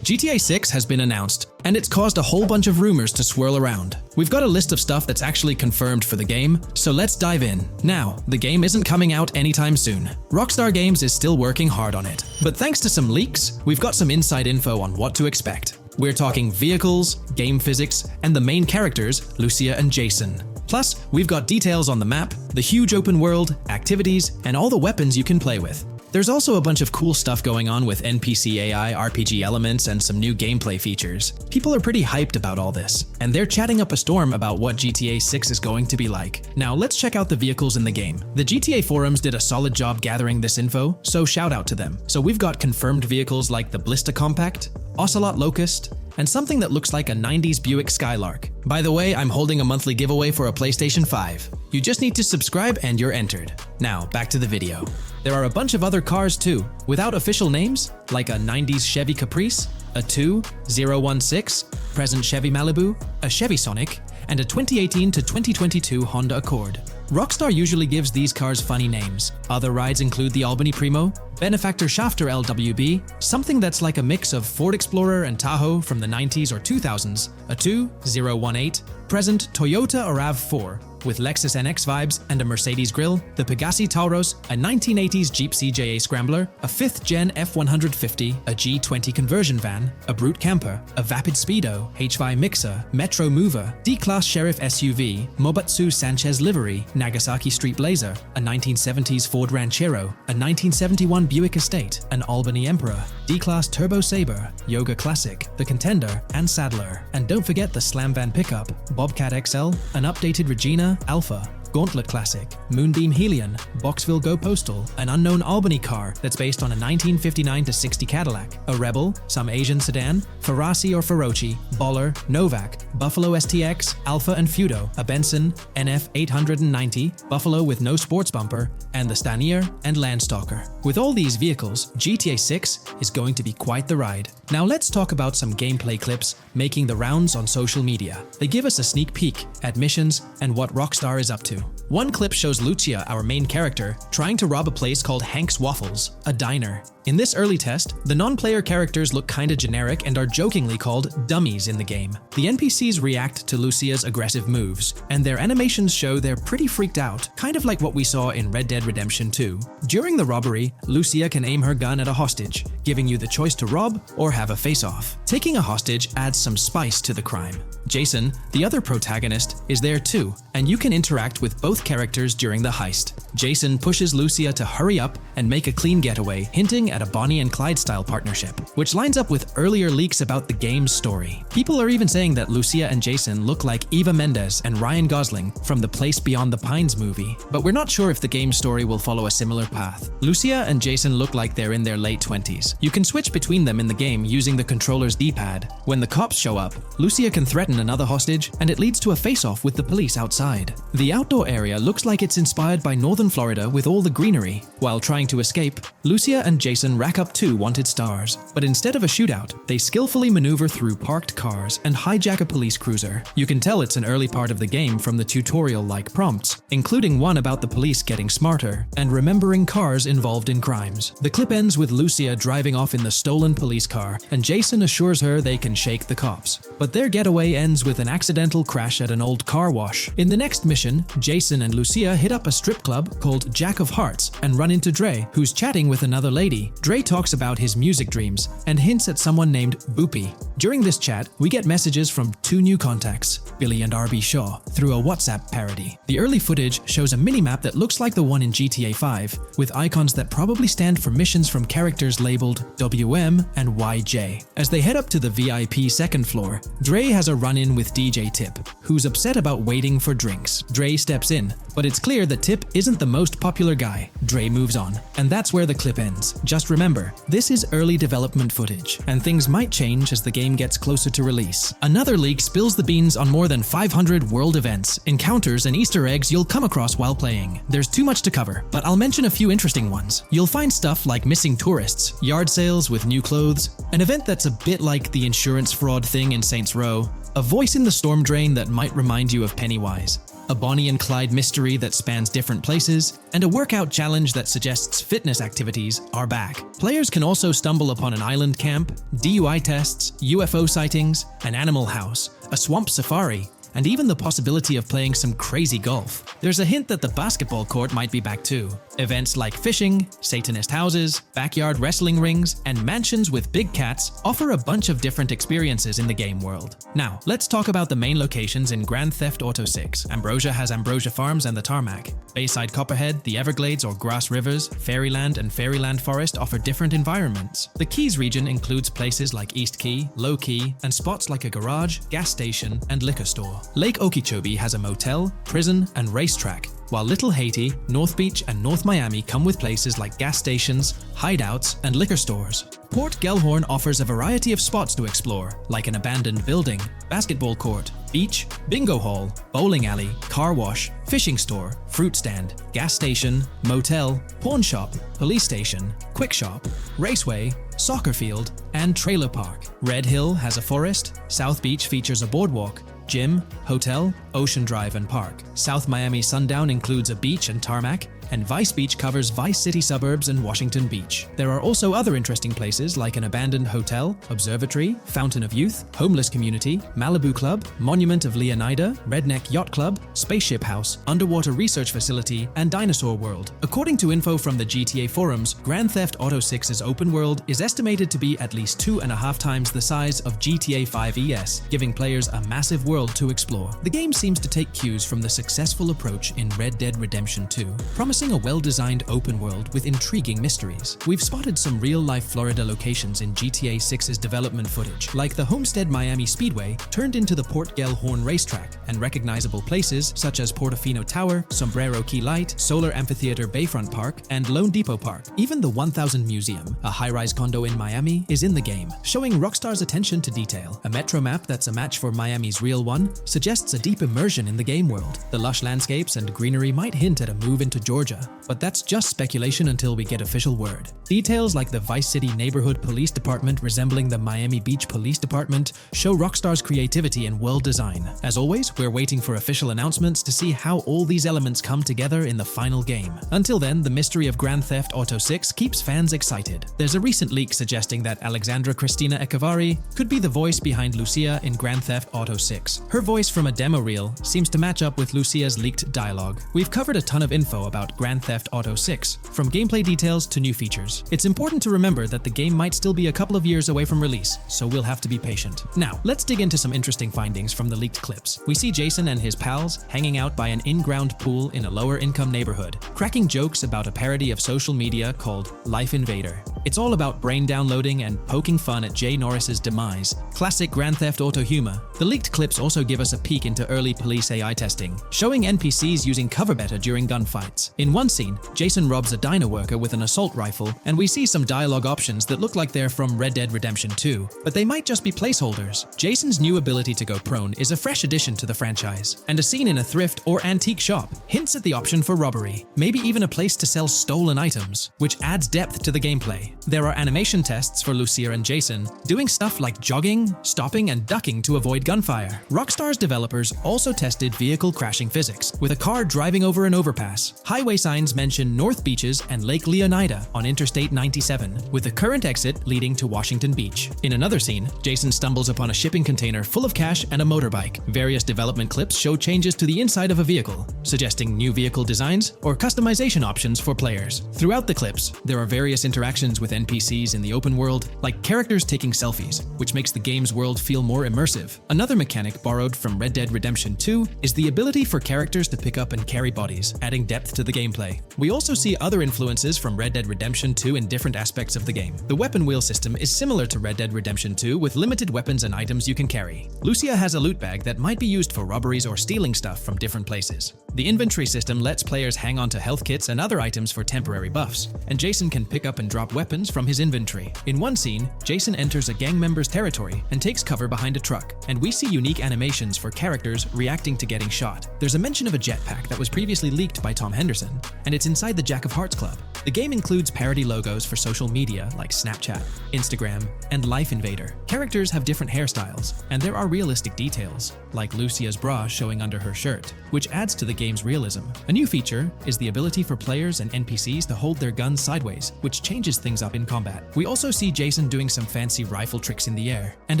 GTA 6 has been announced, and it's caused a whole bunch of rumors to swirl around. We've got a list of stuff that's actually confirmed for the game, so let's dive in. Now, the game isn't coming out anytime soon. Rockstar Games is still working hard on it, but thanks to some leaks, we've got some inside info on what to expect. We're talking vehicles, game physics, and the main characters, Lucia and Jason. Plus, we've got details on the map, the huge open world, activities, and all the weapons you can play with. There's also a bunch of cool stuff going on with NPC AI, RPG elements, and some new gameplay features. People are pretty hyped about all this, and they're chatting up a storm about what GTA 6 is going to be like. Now let's check out the vehicles in the game. The GTA forums did a solid job gathering this info, so shout out to them. So we've got confirmed vehicles like the Blista Compact, Ocelot Locust, and something that looks like a 90s Buick Skylark. By the way, I'm holding a monthly giveaway for a PlayStation 5. You just need to subscribe and you're entered. Now, back to the video. There are a bunch of other cars too, without official names, like a 90s Chevy Caprice, a 2016 present Chevy Malibu, a Chevy Sonic, and a 2018 to 2022 Honda Accord. Rockstar usually gives these cars funny names. Other rides include the Albany Primo, Benefactor Shafter LWB, something that's like a mix of Ford Explorer and Tahoe from the 90s or 2000s, a 2018, present Toyota RAV4, with Lexus NX vibes and a Mercedes grille, the Pegassi Tauros, a 1980s Jeep CJA Scrambler, a 5th-gen F150, a G20 conversion van, a Brute camper, a Vapid Speedo, HY Mixer, Metro Mover, D-Class Sheriff SUV, Mobatsu Sanchez livery, Nagasaki Street Blazer, a 1970s Ford Ranchero, a 1971 Buick Estate, an Albany Emperor, D-Class Turbo Sabre, Yoga Classic, the Contender, and Sadler. And don't forget the Slam Van pickup, Bobcat XL, an updated Regina, Alpha, Gauntlet Classic, Moonbeam Helion, Boxville Go Postal, an unknown Albany car that's based on a 1959-60 Cadillac, a Rebel, some Asian sedan, Ferrari or Feroci, Baller, Novak, Buffalo STX, Alpha and Feudo, a Benson, NF 890, Buffalo with no sports bumper, and the Stanier and Landstalker. With all these vehicles, GTA 6 is going to be quite the ride. Now let's talk about some gameplay clips making the rounds on social media. They give us a sneak peek at missions and what Rockstar is up to. One clip shows Lucia, our main character, trying to rob a place called Hank's Waffles, a diner. In this early test, the non-player characters look kinda generic and are jokingly called dummies in the game. The NPCs react to Lucia's aggressive moves, and their animations show they're pretty freaked out, kind of like what we saw in Red Dead Redemption 2. During the robbery, Lucia can aim her gun at a hostage, giving you the choice to rob or have a face-off. Taking a hostage adds some spice to the crime. Jason, the other protagonist, is there too, and you can interact with both characters during the heist. Jason pushes Lucia to hurry up and make a clean getaway, hinting at a Bonnie and Clyde style partnership, which lines up with earlier leaks about the game's story. People are even saying that Lucia and Jason look like Eva Mendes and Ryan Gosling from the Place Beyond the Pines movie, but we're not sure if the game's story will follow a similar path. Lucia and Jason look like they're in their late 20s. You can switch between them in the game using the controller's D-pad. When the cops show up, Lucia can threaten another hostage, and it leads to a face-off with the police outside. The outdoor area looks like it's inspired by northern Florida with all the greenery. While trying to escape, Lucia and Jason rack up 2 wanted stars, but instead of a shootout, they skillfully maneuver through parked cars and hijack a police cruiser. You can tell it's an early part of the game from the tutorial-like prompts, including one about the police getting smarter and remembering cars involved in crimes. The clip ends with Lucia driving off in the stolen police car, and Jason assures her they can shake the cops. But their getaway ends with an accidental crash at an old car wash. In the next mission, Jason and Lucia hit up a strip club called Jack of Hearts and run into Dre, who's chatting with another lady. Dre talks about his music dreams and hints at someone named Boopy. During this chat, we get messages from 2 new contacts, Billy and RB Shaw, through a WhatsApp parody. The early footage shows a minimap that looks like the one in GTA 5, with icons that probably stand for missions from characters labeled WM and YJ. As they head up to the VIP second floor, Dre has a run-in with DJ Tip, who's upset about waiting for drinks. Dre steps in, but it's clear that Tip isn't the most popular guy. Dre moves on, and that's where the clip ends. Just remember, this is early development footage, and things might change as the game gets closer to release. Another leak spills the beans on more than 500 world events, encounters, and Easter eggs you'll come across while playing. There's too much to cover, but I'll mention a few interesting ones. You'll find stuff like missing tourists, yard sales with new clothes, an event that's a bit like the insurance fraud thing in Saints Row, a voice in the storm drain that might remind you of Pennywise, a Bonnie and Clyde mystery that spans different places, and a workout challenge that suggests fitness activities are back. Players can also stumble upon an island camp, DUI tests, UFO sightings, an animal house, a swamp safari, and even the possibility of playing some crazy golf. There's a hint that the basketball court might be back too. Events like fishing, Satanist houses, backyard wrestling rings, and mansions with big cats offer a bunch of different experiences in the game world. Now, let's talk about the main locations in Grand Theft Auto 6. Ambrosia has Ambrosia Farms and the Tarmac. Bayside Copperhead, the Everglades or Grass Rivers, Fairyland and Fairyland Forest offer different environments. The Keys region includes places like East Key, Low Key, and spots like a garage, gas station, and liquor store. Lake Okeechobee has a motel, prison, and racetrack, while Little Haiti, North Beach, and North Miami come with places like gas stations, hideouts, and liquor stores. Port Gellhorn offers a variety of spots to explore, like an abandoned building, basketball court, beach, bingo hall, bowling alley, car wash, fishing store, fruit stand, gas station, motel, pawn shop, police station, quick shop, raceway, soccer field, and trailer park. Red Hill has a forest, South Beach features a boardwalk, gym, hotel, Ocean Drive and Park. South Miami Sundown includes a beach and tarmac, and Vice Beach covers Vice City suburbs and Washington Beach. There are also other interesting places like an abandoned hotel, observatory, Fountain of Youth, homeless community, Malibu Club, Monument of Leonida, Redneck Yacht Club, Spaceship House, underwater research facility, and Dinosaur World. According to info from the GTA forums, Grand Theft Auto 6's open world is estimated to be at least 2.5 times the size of GTA 5 ES, giving players a massive world to explore. The game seems to take cues from the successful approach in Red Dead Redemption 2, promising a well-designed open world with intriguing mysteries. We've spotted some real-life Florida locations in GTA 6's development footage, like the Homestead Miami Speedway turned into the Port Gellhorn racetrack, and recognizable places such as Portofino Tower, Sombrero Key Light, Solar Amphitheater Bayfront Park, and Lone Depot Park. Even the 1000 Museum, a high-rise condo in Miami, is in the game, showing Rockstar's attention to detail. A metro map that's a match for Miami's real one suggests a deep immersion in the game world. The lush landscapes and greenery might hint at a move into Georgia, but that's just speculation until we get official word. Details like the Vice City Neighborhood Police Department resembling the Miami Beach Police Department show Rockstar's creativity and world design. As always, we're waiting for official announcements to see how all these elements come together in the final game. Until then, the mystery of Grand Theft Auto 6 keeps fans excited. There's a recent leak suggesting that Alexandra Christina Echevarri could be the voice behind Lucia in Grand Theft Auto 6. Her voice from a demo reel seems to match up with Lucia's leaked dialogue. We've covered a ton of info about Grand Theft Auto 6, from gameplay details to new features. It's important to remember that the game might still be a couple of years away from release, so we'll have to be patient. Now, let's dig into some interesting findings from the leaked clips. We see Jason and his pals hanging out by an in-ground pool in a lower-income neighborhood, cracking jokes about a parody of social media called Life Invader. It's all about brain downloading and poking fun at Jay Norris's demise. Classic Grand Theft Auto humor. The leaked clips also give us a peek into early police AI testing, showing NPCs using cover better during gunfights. In one scene, Jason robs a diner worker with an assault rifle, and we see some dialogue options that look like they're from Red Dead Redemption 2, but they might just be placeholders. Jason's new ability to go prone is a fresh addition to the franchise, and a scene in a thrift or antique shop hints at the option for robbery, maybe even a place to sell stolen items, which adds depth to the gameplay. There are animation tests for Lucia and Jason, doing stuff like jogging, stopping, and ducking to avoid gunfire. Rockstar's developers also tested vehicle crashing physics, with a car driving over an overpass. Highway signs mention North Beaches and Lake Leonida on Interstate 97, with the current exit leading to Washington Beach. In another scene, Jason stumbles upon a shipping container full of cash and a motorbike. Various development clips show changes to the inside of a vehicle, suggesting new vehicle designs or customization options for players. Throughout the clips, there are various interactions with NPCs in the open world, like characters taking selfies, which makes the game's world feel more immersive. Another mechanic borrowed from Red Dead Redemption 2 is the ability for characters to pick up and carry bodies, adding depth to the gameplay. We also see other influences from Red Dead Redemption 2 in different aspects of the game. The weapon wheel system is similar to Red Dead Redemption 2 with limited weapons and items you can carry. Lucia has a loot bag that might be used for robberies or stealing stuff from different places. The inventory system lets players hang on to health kits and other items for temporary buffs, and Jason can pick up and drop weapons from his inventory. In one scene, Jason enters a gang member's territory and takes cover behind a truck, and we see unique animations for characters reacting to getting shot. There's a mention of a jetpack that was previously leaked by Tom Henderson, and it's inside the Jack of Hearts Club. The game includes parody logos for social media like Snapchat, Instagram, and Life Invader. Characters have different hairstyles, and there are realistic details, like Lucia's bra showing under her shirt, which adds to the game's realism. A new feature is the ability for players and NPCs to hold their guns sideways, which changes things up in combat. We also see Jason doing some fancy rifle tricks in the air, and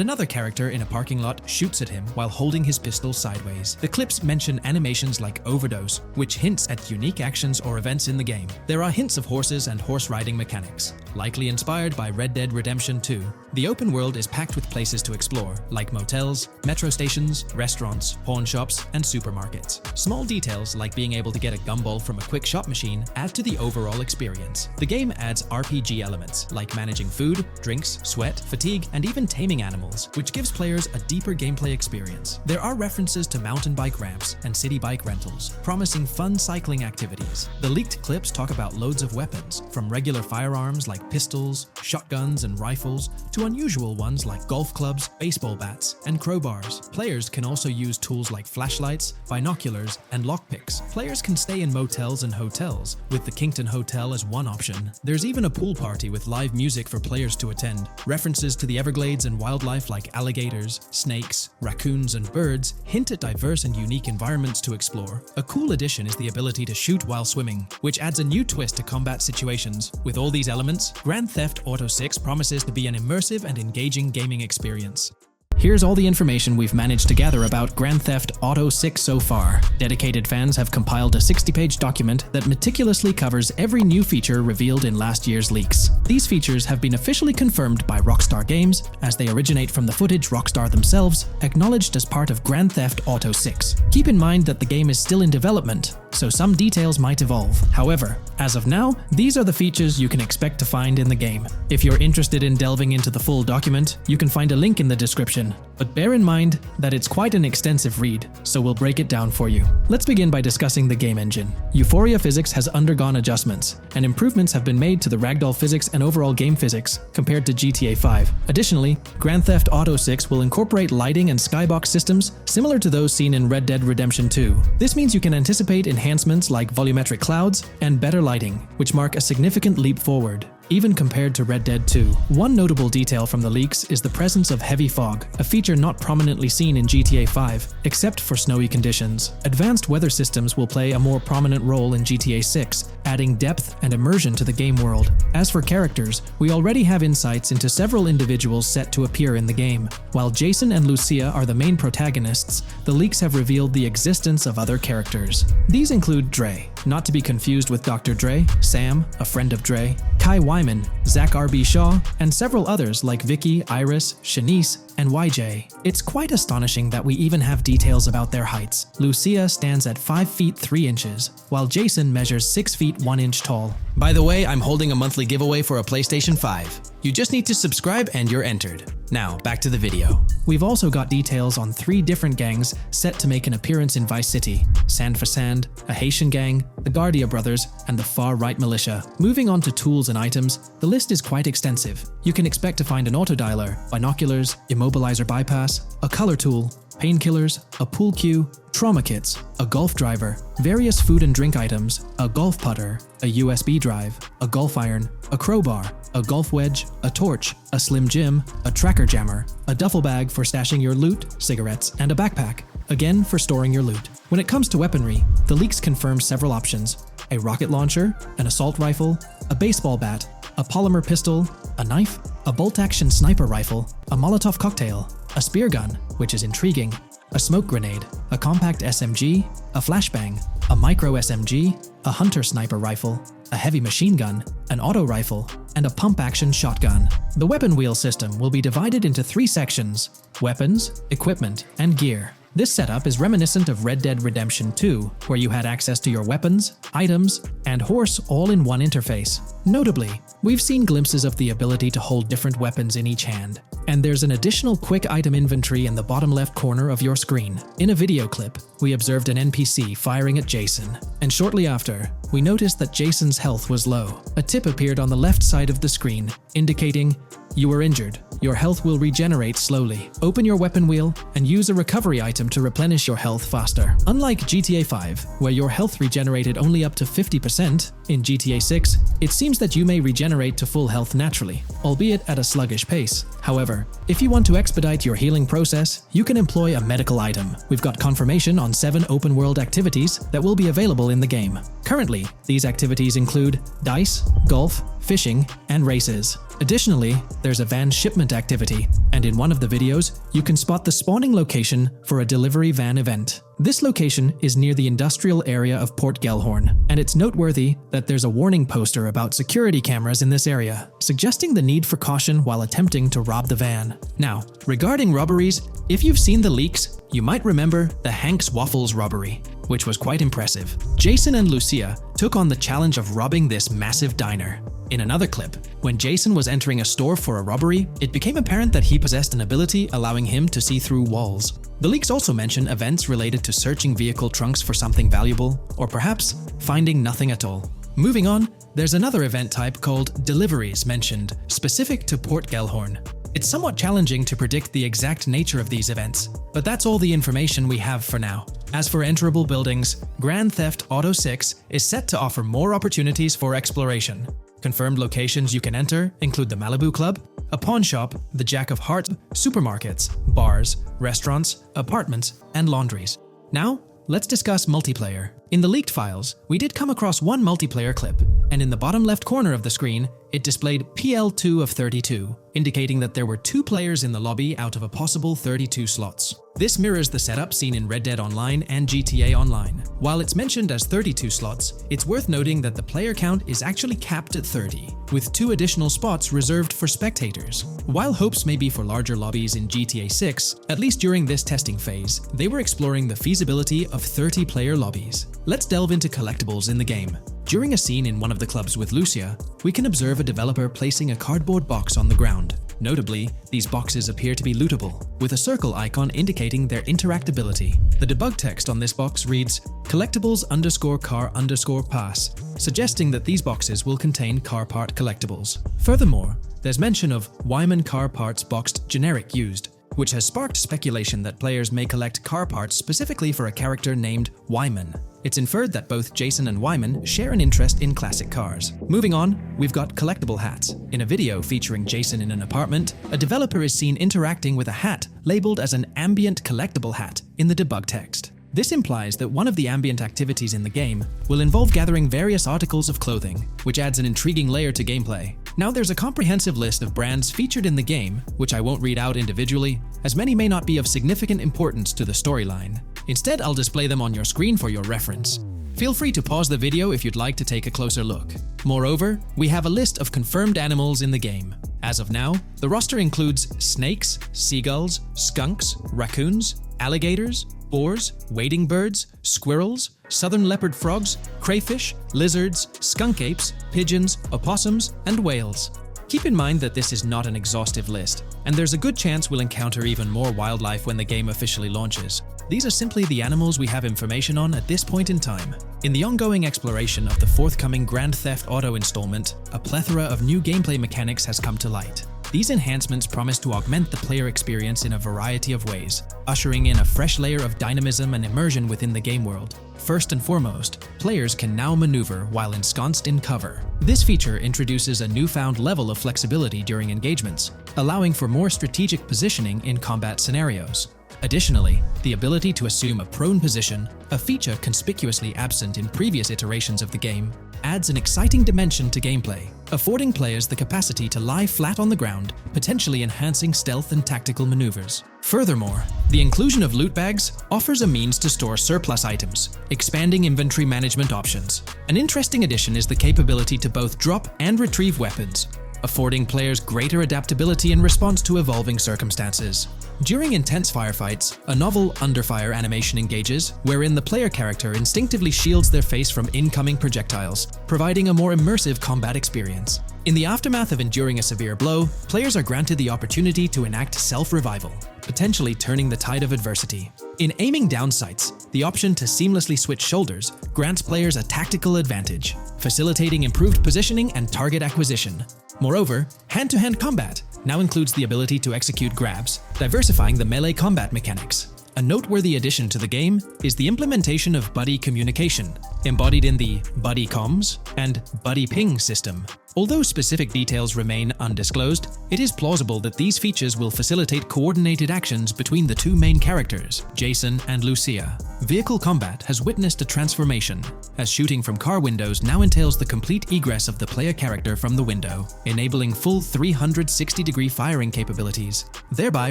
another character in a parking lot shoots at him while holding his pistol sideways. The clips mention animations like overdose, which hints at unique actions or events in the game. There are hints of horses and horse riding mechanics, likely inspired by Red Dead Redemption 2. The open world is packed with places to explore, like motels, metro stations, restaurants, pawn shops, and supermarkets. Small details like being able to get a gumball from a quick shop machine add to the overall experience. The game adds RPG elements, like managing food, drinks, sweat, fatigue, and even taming animals, which gives players a deeper gameplay experience. There are references to mountain bike ramps and city bike rentals, promising fun cycling activities. The leaked clips talk about loads of weapons, from regular firearms like pistols, shotguns, and rifles to unusual ones like golf clubs, baseball bats, and crowbars. Players can also use tools like flashlights, binoculars, and lockpicks. Players can stay in motels and hotels, with the Kingston Hotel as one option. There's even a pool party with live music for players to attend. References to the Everglades and wildlife like alligators, snakes, raccoons, and birds hint at diverse and unique environments to explore. A cool addition is the ability to shoot while swimming, which adds a new twist to combat situations. With all these elements, Grand Theft Auto 6 promises to be an immersive and engaging gaming experience. Here's all the information we've managed to gather about Grand Theft Auto 6 so far. Dedicated fans have compiled a 60-page document that meticulously covers every new feature revealed in last year's leaks. These features have been officially confirmed by Rockstar Games, as they originate from the footage Rockstar themselves acknowledged as part of Grand Theft Auto 6. Keep in mind that the game is still in development, so some details might evolve. However, as of now, these are the features you can expect to find in the game. If you're interested in delving into the full document, you can find a link in the description. But bear in mind that it's quite an extensive read, so we'll break it down for you. Let's begin by discussing the game engine. Euphoria physics has undergone adjustments, and improvements have been made to the ragdoll physics and overall game physics compared to GTA 5. Additionally, Grand Theft Auto 6 will incorporate lighting and skybox systems similar to those seen in Red Dead Redemption 2. This means you can anticipate enhancements like volumetric clouds and better lighting, which mark a significant leap forward, even compared to Red Dead 2. One notable detail from the leaks is the presence of heavy fog, a feature not prominently seen in GTA 5, except for snowy conditions. Advanced weather systems will play a more prominent role in GTA 6, adding depth and immersion to the game world. As for characters, we already have insights into several individuals set to appear in the game. While Jason and Lucia are the main protagonists, the leaks have revealed the existence of other characters. These include Dre, not to be confused with Dr. Dre, Sam, a friend of Dre, Kai Wyman, Zach R.B. Shaw, and several others like Vicky, Iris, Shanice, and YJ. It's quite astonishing that we even have details about their heights. Lucia stands at 5 feet 3 inches, while Jason measures 6 feet 1 inch tall. By the way, I'm holding a monthly giveaway for a PlayStation 5. You just need to subscribe and you're entered. Now, back to the video. We've also got details on 3 different gangs set to make an appearance in Vice City: Sand for Sand, a Haitian gang, the Guardia Brothers, and the Far-Right Militia. Moving on to tools and items, the list is quite extensive. You can expect to find an autodialer, binoculars, immobilizer bypass, a color tool, painkillers, a pool cue, trauma kits, a golf driver, various food and drink items, a golf putter, a USB drive, a golf iron, a crowbar, a golf wedge, a torch, a Slim Jim, a tracker jammer, a duffel bag for stashing your loot, cigarettes, and a backpack, again for storing your loot. When it comes to weaponry, the leaks confirm several options: a rocket launcher, an assault rifle, a baseball bat, a polymer pistol, a knife, a bolt-action sniper rifle, a Molotov cocktail, a spear gun, which is intriguing, a smoke grenade, a compact SMG, a flashbang, a micro SMG, a hunter sniper rifle, a heavy machine gun, an auto rifle, and a pump-action shotgun. The weapon wheel system will be divided into 3 sections: weapons, equipment, and gear. This setup is reminiscent of Red Dead Redemption 2, where you had access to your weapons, items, and horse all in one interface. Notably, we've seen glimpses of the ability to hold different weapons in each hand, and there's an additional quick item inventory in the bottom left corner of your screen. In a video clip, we observed an NPC firing at Jason, and shortly after, we noticed that Jason's health was low. A tip appeared on the left side of the screen, indicating, "You were injured. Your health will regenerate slowly. Open your weapon wheel and use a recovery item to replenish your health faster." Unlike GTA 5, where your health regenerated only up to 50%, in GTA 6, it seems that you may regenerate to full health naturally, albeit at a sluggish pace. However, if you want to expedite your healing process, you can employ a medical item. We've got confirmation on 7 open-world activities that will be available in the game. Currently, these activities include dice, golf, fishing, and races. Additionally, there's a van shipment activity, and in one of the videos, you can spot the spawning location for a delivery van event. This location is near the industrial area of Port Gellhorn, and it's noteworthy that there's a warning poster about security cameras in this area, suggesting the need for caution while attempting to rob the van. Now, regarding robberies, if you've seen the leaks, you might remember the Hank's Waffles robbery, which was quite impressive. Jason and Lucia took on the challenge of robbing this massive diner. In another clip, when Jason was entering a store for a robbery, it became apparent that he possessed an ability allowing him to see through walls. The leaks also mention events related to searching vehicle trunks for something valuable, or perhaps finding nothing at all. Moving on, there's another event type called Deliveries mentioned, specific to Port Gellhorn. It's somewhat challenging to predict the exact nature of these events, but that's all the information we have for now. As for enterable buildings, Grand Theft Auto 6 is set to offer more opportunities for exploration. Confirmed locations you can enter include the Malibu Club, a pawn shop, the Jack of Hearts, supermarkets, bars, restaurants, apartments, and laundries. Now, let's discuss multiplayer. In the leaked files, we did come across one multiplayer clip, and in the bottom left corner of the screen, it displayed PL2 of 32, indicating that there were 2 players in the lobby out of a possible 32 slots. This mirrors the setup seen in Red Dead Online and GTA Online. While it's mentioned as 32 slots, it's worth noting that the player count is actually capped at 30, with 2 additional spots reserved for spectators. While hopes may be for larger lobbies in GTA 6, at least during this testing phase, they were exploring the feasibility of 30-player lobbies. Let's delve into collectibles in the game. During a scene in one of the clubs with Lucia, we can observe a developer placing a cardboard box on the ground. Notably, these boxes appear to be lootable, with a circle icon indicating their interactability. The debug text on this box reads, collectibles_car_pass, suggesting that these boxes will contain car part collectibles. Furthermore, there's mention of Wyman car parts boxed generic used, which has sparked speculation that players may collect car parts specifically for a character named Wyman. It's inferred that both Jason and Wyman share an interest in classic cars. Moving on, we've got collectible hats. In a video featuring Jason in an apartment, a developer is seen interacting with a hat labeled as an ambient collectible hat in the debug text. This implies that one of the ambient activities in the game will involve gathering various articles of clothing, which adds an intriguing layer to gameplay. Now there's a comprehensive list of brands featured in the game, which I won't read out individually, as many may not be of significant importance to the storyline. Instead, I'll display them on your screen for your reference. Feel free to pause the video if you'd like to take a closer look. Moreover, we have a list of confirmed animals in the game. As of now, the roster includes snakes, seagulls, skunks, raccoons, alligators, boars, wading birds, squirrels, southern leopard frogs, crayfish, lizards, skunk apes, pigeons, opossums, and whales. Keep in mind that this is not an exhaustive list, and there's a good chance we'll encounter even more wildlife when the game officially launches. These are simply the animals we have information on at this point in time. In the ongoing exploration of the forthcoming Grand Theft Auto installment, a plethora of new gameplay mechanics has come to light. These enhancements promise to augment the player experience in a variety of ways, ushering in a fresh layer of dynamism and immersion within the game world. First and foremost, players can now maneuver while ensconced in cover. This feature introduces a newfound level of flexibility during engagements, allowing for more strategic positioning in combat scenarios. Additionally, the ability to assume a prone position, a feature conspicuously absent in previous iterations of the game, adds an exciting dimension to gameplay, affording players the capacity to lie flat on the ground, potentially enhancing stealth and tactical maneuvers. Furthermore, the inclusion of loot bags offers a means to store surplus items, expanding inventory management options. An interesting addition is the capability to both drop and retrieve weapons, affording players greater adaptability in response to evolving circumstances. During intense firefights, a novel under-fire animation engages, wherein the player character instinctively shields their face from incoming projectiles, providing a more immersive combat experience. In the aftermath of enduring a severe blow, players are granted the opportunity to enact self-revival, potentially turning the tide of adversity. In aiming down sights, the option to seamlessly switch shoulders grants players a tactical advantage, facilitating improved positioning and target acquisition. Moreover, hand-to-hand combat now includes the ability to execute grabs, diversifying the melee combat mechanics. A noteworthy addition to the game is the implementation of buddy communication, embodied in the Buddy Comms and Buddy Ping system. Although specific details remain undisclosed, it is plausible that these features will facilitate coordinated actions between the two main characters, Jason and Lucia. Vehicle combat has witnessed a transformation, as shooting from car windows now entails the complete egress of the player character from the window, enabling full 360-degree firing capabilities, thereby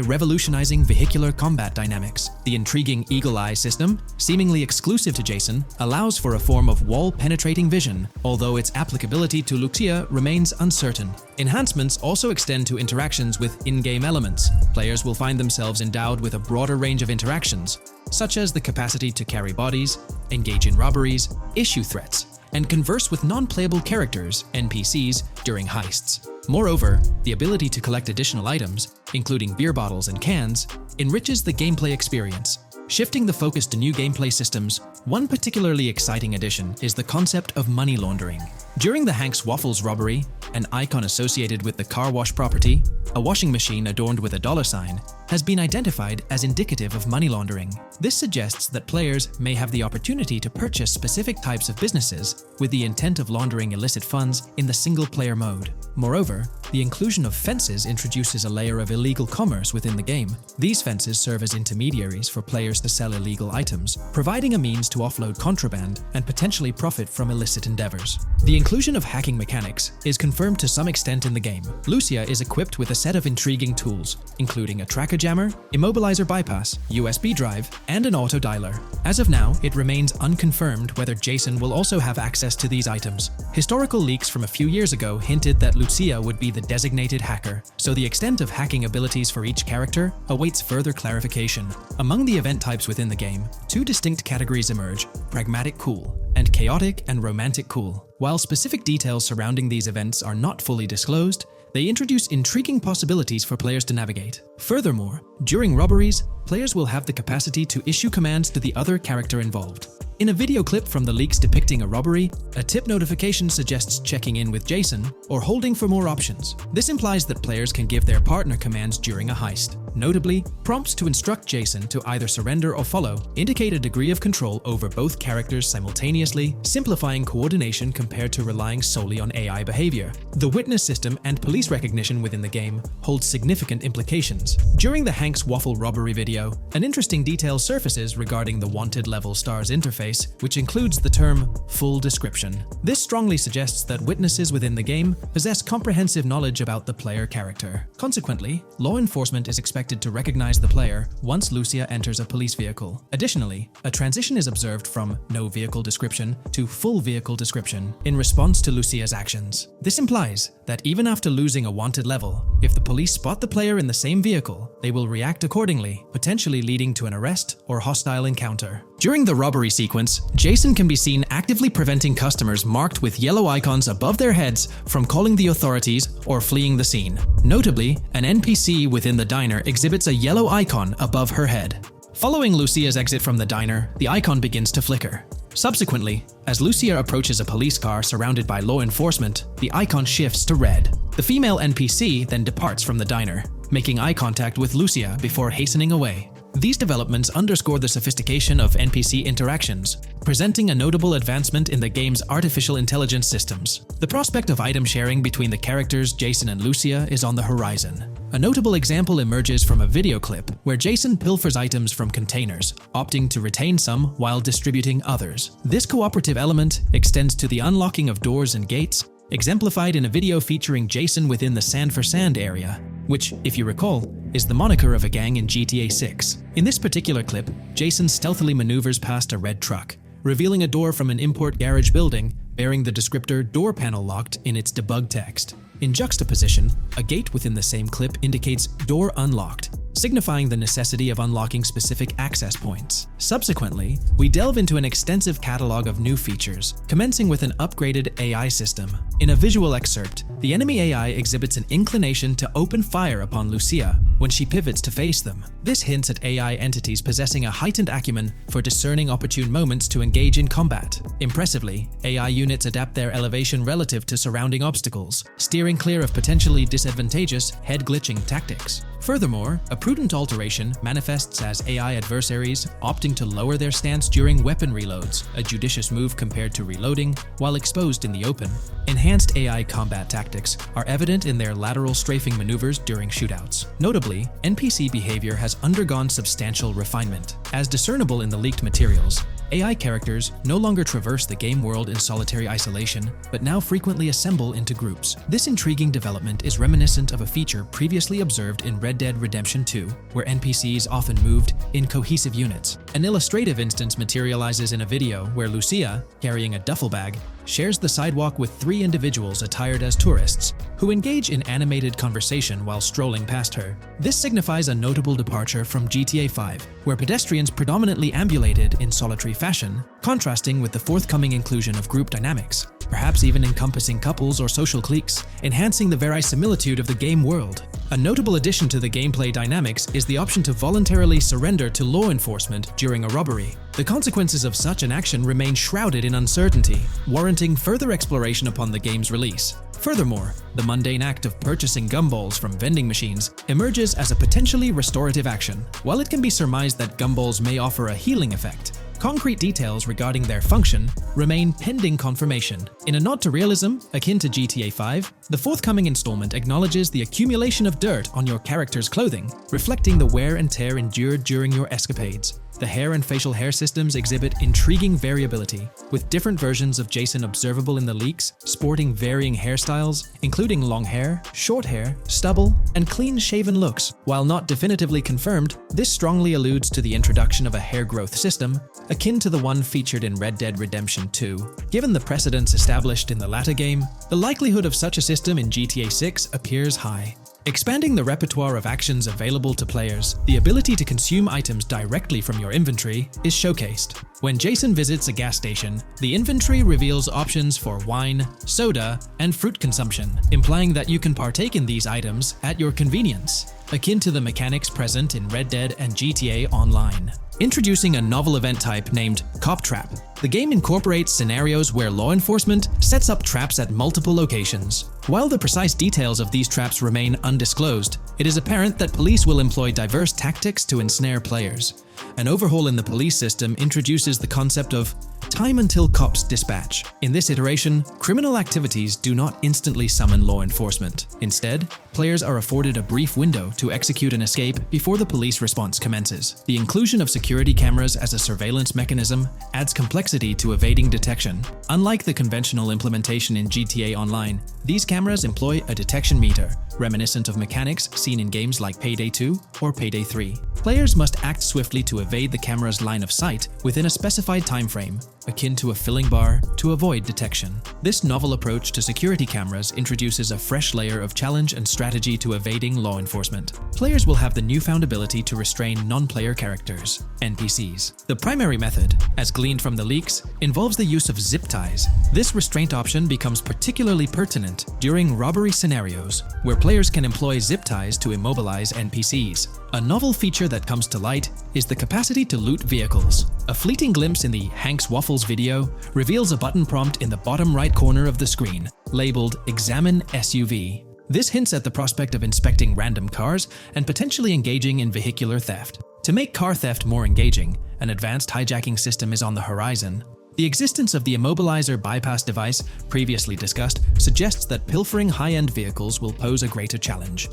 revolutionizing vehicular combat dynamics. The intriguing Eagle Eye system, seemingly exclusive to Jason, allows for a form of wall-penetrating vision, although its applicability to Lucia remains uncertain. Enhancements also extend to interactions with in-game elements. Players will find themselves endowed with a broader range of interactions, such as the capacity to carry bodies, engage in robberies, issue threats, and converse with non-playable characters, NPCs, during heists. Moreover, the ability to collect additional items, including beer bottles and cans, enriches the gameplay experience, shifting the focus to new gameplay systems One particularly exciting addition is the concept of money laundering. During the Hank's Waffles robbery, an icon associated with the car wash property, a washing machine adorned with a dollar sign, has been identified as indicative of money laundering. This suggests that players may have the opportunity to purchase specific types of businesses with the intent of laundering illicit funds in the single-player mode. Moreover, the inclusion of fences introduces a layer of illegal commerce within the game. These fences serve as intermediaries for players to sell illegal items, providing a means to offload contraband and potentially profit from illicit endeavors. The inclusion of hacking mechanics is confirmed to some extent in the game. Lucia is equipped with a set of intriguing tools, including a tracker jammer, immobilizer bypass, USB drive, and an auto dialer. As of now, it remains unconfirmed whether Jason will also have access to these items. Historical leaks from a few years ago hinted that Lucia would be the designated hacker, so the extent of hacking abilities for each character awaits further clarification. Among the event types within the game, two distinct categories emerge: pragmatic cool and chaotic and romantic cool. While specific details surrounding these events are not fully disclosed, they introduce intriguing possibilities for players to navigate. Furthermore, during robberies, players will have the capacity to issue commands to the other character involved. In a video clip from the leaks depicting a robbery, a tip notification suggests checking in with Jason or holding for more options. This implies that players can give their partner commands during a heist. Notably, prompts to instruct Jason to either surrender or follow indicate a degree of control over both characters simultaneously, simplifying coordination compared to relying solely on AI behavior. The witness system and police recognition within the game hold significant implications. During the Hank's Waffle robbery video, an interesting detail surfaces regarding the Wanted Level Stars interface, which includes the term full description. This strongly suggests that witnesses within the game possess comprehensive knowledge about the player character. Consequently, law enforcement is expected to recognize the player once Lucia enters a police vehicle. Additionally, a transition is observed from no vehicle description to full vehicle description in response to Lucia's actions. This implies that even after losing a wanted level, if the police spot the player in the same vehicle, they will react accordingly, potentially leading to an arrest or hostile encounter. During the robbery sequence, Jason can be seen actively preventing customers marked with yellow icons above their heads from calling the authorities or fleeing the scene. Notably, an NPC within the diner exhibits a yellow icon above her head. Following Lucia's exit from the diner, the icon begins to flicker. Subsequently, as Lucia approaches a police car surrounded by law enforcement, the icon shifts to red. The female NPC then departs from the diner, making eye contact with Lucia before hastening away. These developments underscore the sophistication of NPC interactions, presenting a notable advancement in the game's artificial intelligence systems. The prospect of item sharing between the characters Jason and Lucia is on the horizon. A notable example emerges from a video clip where Jason pilfers items from containers, opting to retain some while distributing others. This cooperative element extends to the unlocking of doors and gates, exemplified in a video featuring Jason within the Sand for Sand area, which, if you recall, is the moniker of a gang in GTA 6. In this particular clip, Jason stealthily maneuvers past a red truck, revealing a door from an import garage building bearing the descriptor "door panel locked" in its debug text. In juxtaposition, a gate within the same clip indicates "door unlocked," signifying the necessity of unlocking specific access points. Subsequently, we delve into an extensive catalog of new features, commencing with an upgraded AI system. In a visual excerpt, the enemy AI exhibits an inclination to open fire upon Lucia when she pivots to face them. This hints at AI entities possessing a heightened acumen for discerning opportune moments to engage in combat. Impressively, AI units adapt their elevation relative to surrounding obstacles, steering clear of potentially disadvantageous head-glitching tactics. Furthermore, a prudent alteration manifests as AI adversaries opting to lower their stance during weapon reloads, a judicious move compared to reloading while exposed in the open. Enhanced AI combat tactics are evident in their lateral strafing maneuvers during shootouts. Notably, NPC behavior has undergone substantial refinement. As discernible in the leaked materials, AI characters no longer traverse the game world in solitary isolation, but now frequently assemble into groups. This intriguing development is reminiscent of a feature previously observed in Red Dead Redemption 2, where NPCs often moved in cohesive units. An illustrative instance materializes in a video where Lucia, carrying a duffel bag, shares the sidewalk with three individuals attired as tourists, who engage in animated conversation while strolling past her. This signifies a notable departure from GTA 5, where pedestrians predominantly ambulated in solitary fashion, contrasting with the forthcoming inclusion of group dynamics, perhaps even encompassing couples or social cliques, enhancing the verisimilitude of the game world. A notable addition to the gameplay dynamics is the option to voluntarily surrender to law enforcement during a robbery. The consequences of such an action remain shrouded in uncertainty, warranting further exploration upon the game's release. Furthermore, the mundane act of purchasing gumballs from vending machines emerges as a potentially restorative action. While it can be surmised that gumballs may offer a healing effect, concrete details regarding their function remain pending confirmation. In a nod to realism, akin to GTA 5, the forthcoming installment acknowledges the accumulation of dirt on your character's clothing, reflecting the wear and tear endured during your escapades. The hair and facial hair systems exhibit intriguing variability, with different versions of Jason observable in the leaks, sporting varying hairstyles, including long hair, short hair, stubble, and clean-shaven looks. While not definitively confirmed, this strongly alludes to the introduction of a hair growth system, akin to the one featured in Red Dead Redemption 2. Given the precedents established in the latter game, the likelihood of such a system in GTA 6 appears high. Expanding the repertoire of actions available to players, the ability to consume items directly from your inventory is showcased. When Jason visits a gas station, the inventory reveals options for wine, soda, and fruit consumption, implying that you can partake in these items at your convenience, akin to the mechanics present in Red Dead and GTA Online. Introducing a novel event type named Cop Trap, the game incorporates scenarios where law enforcement sets up traps at multiple locations. While the precise details of these traps remain undisclosed, it is apparent that police will employ diverse tactics to ensnare players. An overhaul in the police system introduces the concept of time until cops dispatch. In this iteration, criminal activities do not instantly summon law enforcement. Instead, players are afforded a brief window to execute an escape before the police response commences. The inclusion of security cameras as a surveillance mechanism adds complexity to evading detection. Unlike the conventional implementation in GTA Online, these cameras employ a detection meter, reminiscent of mechanics seen in games like Payday 2 or Payday 3. Players must act swiftly to evade the camera's line of sight within a specified time frame, akin to a filling bar, to avoid detection. This novel approach to security cameras introduces a fresh layer of challenge and strategy to evading law enforcement. Players will have the newfound ability to restrain non-player characters, NPCs. The primary method, as gleaned from the leaks, involves the use of zip ties. This restraint option becomes particularly pertinent during robbery scenarios, where players can employ zip ties to immobilize NPCs. A novel feature that comes to light is the capacity to loot vehicles. A fleeting glimpse in the Hank's Waffles video reveals a button prompt in the bottom right corner of the screen, labeled Examine SUV. This hints at the prospect of inspecting random cars and potentially engaging in vehicular theft. To make car theft more engaging, an advanced hijacking system is on the horizon. The existence of the Immobilizer bypass device, previously discussed, suggests that pilfering high-end vehicles will pose a greater challenge.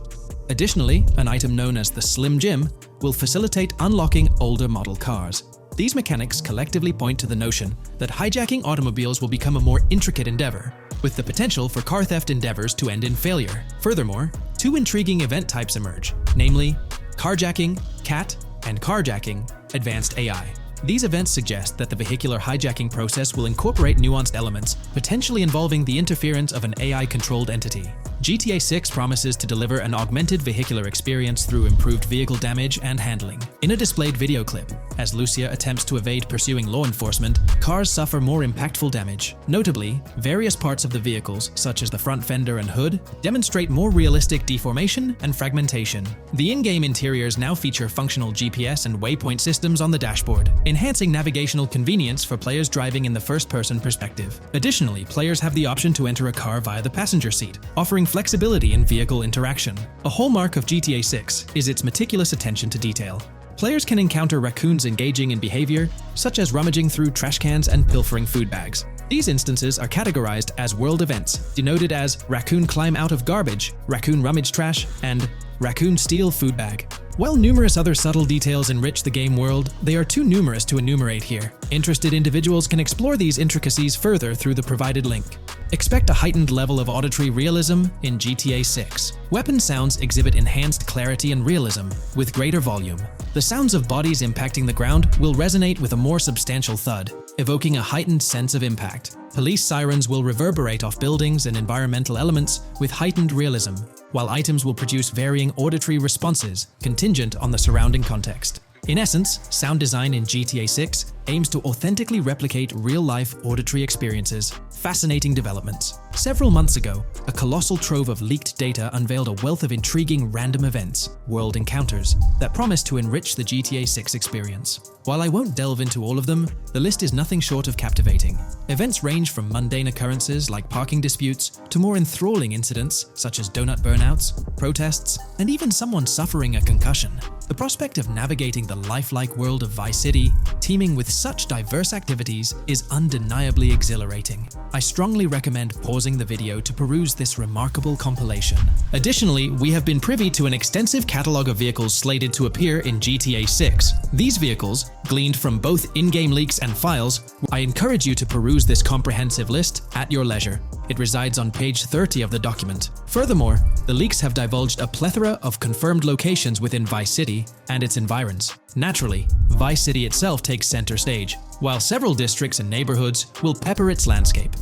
Additionally, an item known as the Slim Jim will facilitate unlocking older model cars. These mechanics collectively point to the notion that hijacking automobiles will become a more intricate endeavor, with the potential for car theft endeavors to end in failure. Furthermore, two intriguing event types emerge, namely carjacking, CAT, and carjacking, advanced AI. These events suggest that the vehicular hijacking process will incorporate nuanced elements, potentially involving the interference of an AI-controlled entity. GTA 6 promises to deliver an augmented vehicular experience through improved vehicle damage and handling. In a displayed video clip, as Lucia attempts to evade pursuing law enforcement, cars suffer more impactful damage. Notably, various parts of the vehicles, such as the front fender and hood, demonstrate more realistic deformation and fragmentation. The in-game interiors now feature functional GPS and waypoint systems on the dashboard, enhancing navigational convenience for players driving in the first-person perspective. Additionally, players have the option to enter a car via the passenger seat, offering flexibility in vehicle interaction. A hallmark of GTA 6 is its meticulous attention to detail. Players can encounter raccoons engaging in behavior, such as rummaging through trash cans and pilfering food bags. These instances are categorized as world events, denoted as raccoon climb out of garbage, raccoon rummage trash, and raccoon steal food bag. While numerous other subtle details enrich the game world, they are too numerous to enumerate here. Interested individuals can explore these intricacies further through the provided link. Expect a heightened level of auditory realism in GTA 6. Weapon sounds exhibit enhanced clarity and realism, with greater volume. The sounds of bodies impacting the ground will resonate with a more substantial thud, evoking a heightened sense of impact. Police sirens will reverberate off buildings and environmental elements with heightened realism, while items will produce varying auditory responses contingent on the surrounding context. In essence, sound design in GTA 6 aims to authentically replicate real-life auditory experiences. Fascinating developments. Several months ago, a colossal trove of leaked data unveiled a wealth of intriguing random events, world encounters, that promise to enrich the GTA 6 experience. While I won't delve into all of them, the list is nothing short of captivating. Events range from mundane occurrences like parking disputes to more enthralling incidents such as donut burnouts, protests, and even someone suffering a concussion. The prospect of navigating the lifelike world of Vice City, teeming with such diverse activities, is undeniably exhilarating. I strongly recommend pausing the video to peruse this remarkable compilation. Additionally, we have been privy to an extensive catalog of vehicles slated to appear in GTA 6. These vehicles, gleaned from both in-game leaks and files, I encourage you to peruse this comprehensive list at your leisure. It resides on page 30 of the document. Furthermore, the leaks have divulged a plethora of confirmed locations within Vice City and its environs. Naturally, Vice City itself takes center stage, while several districts and neighborhoods will pepper its landscape.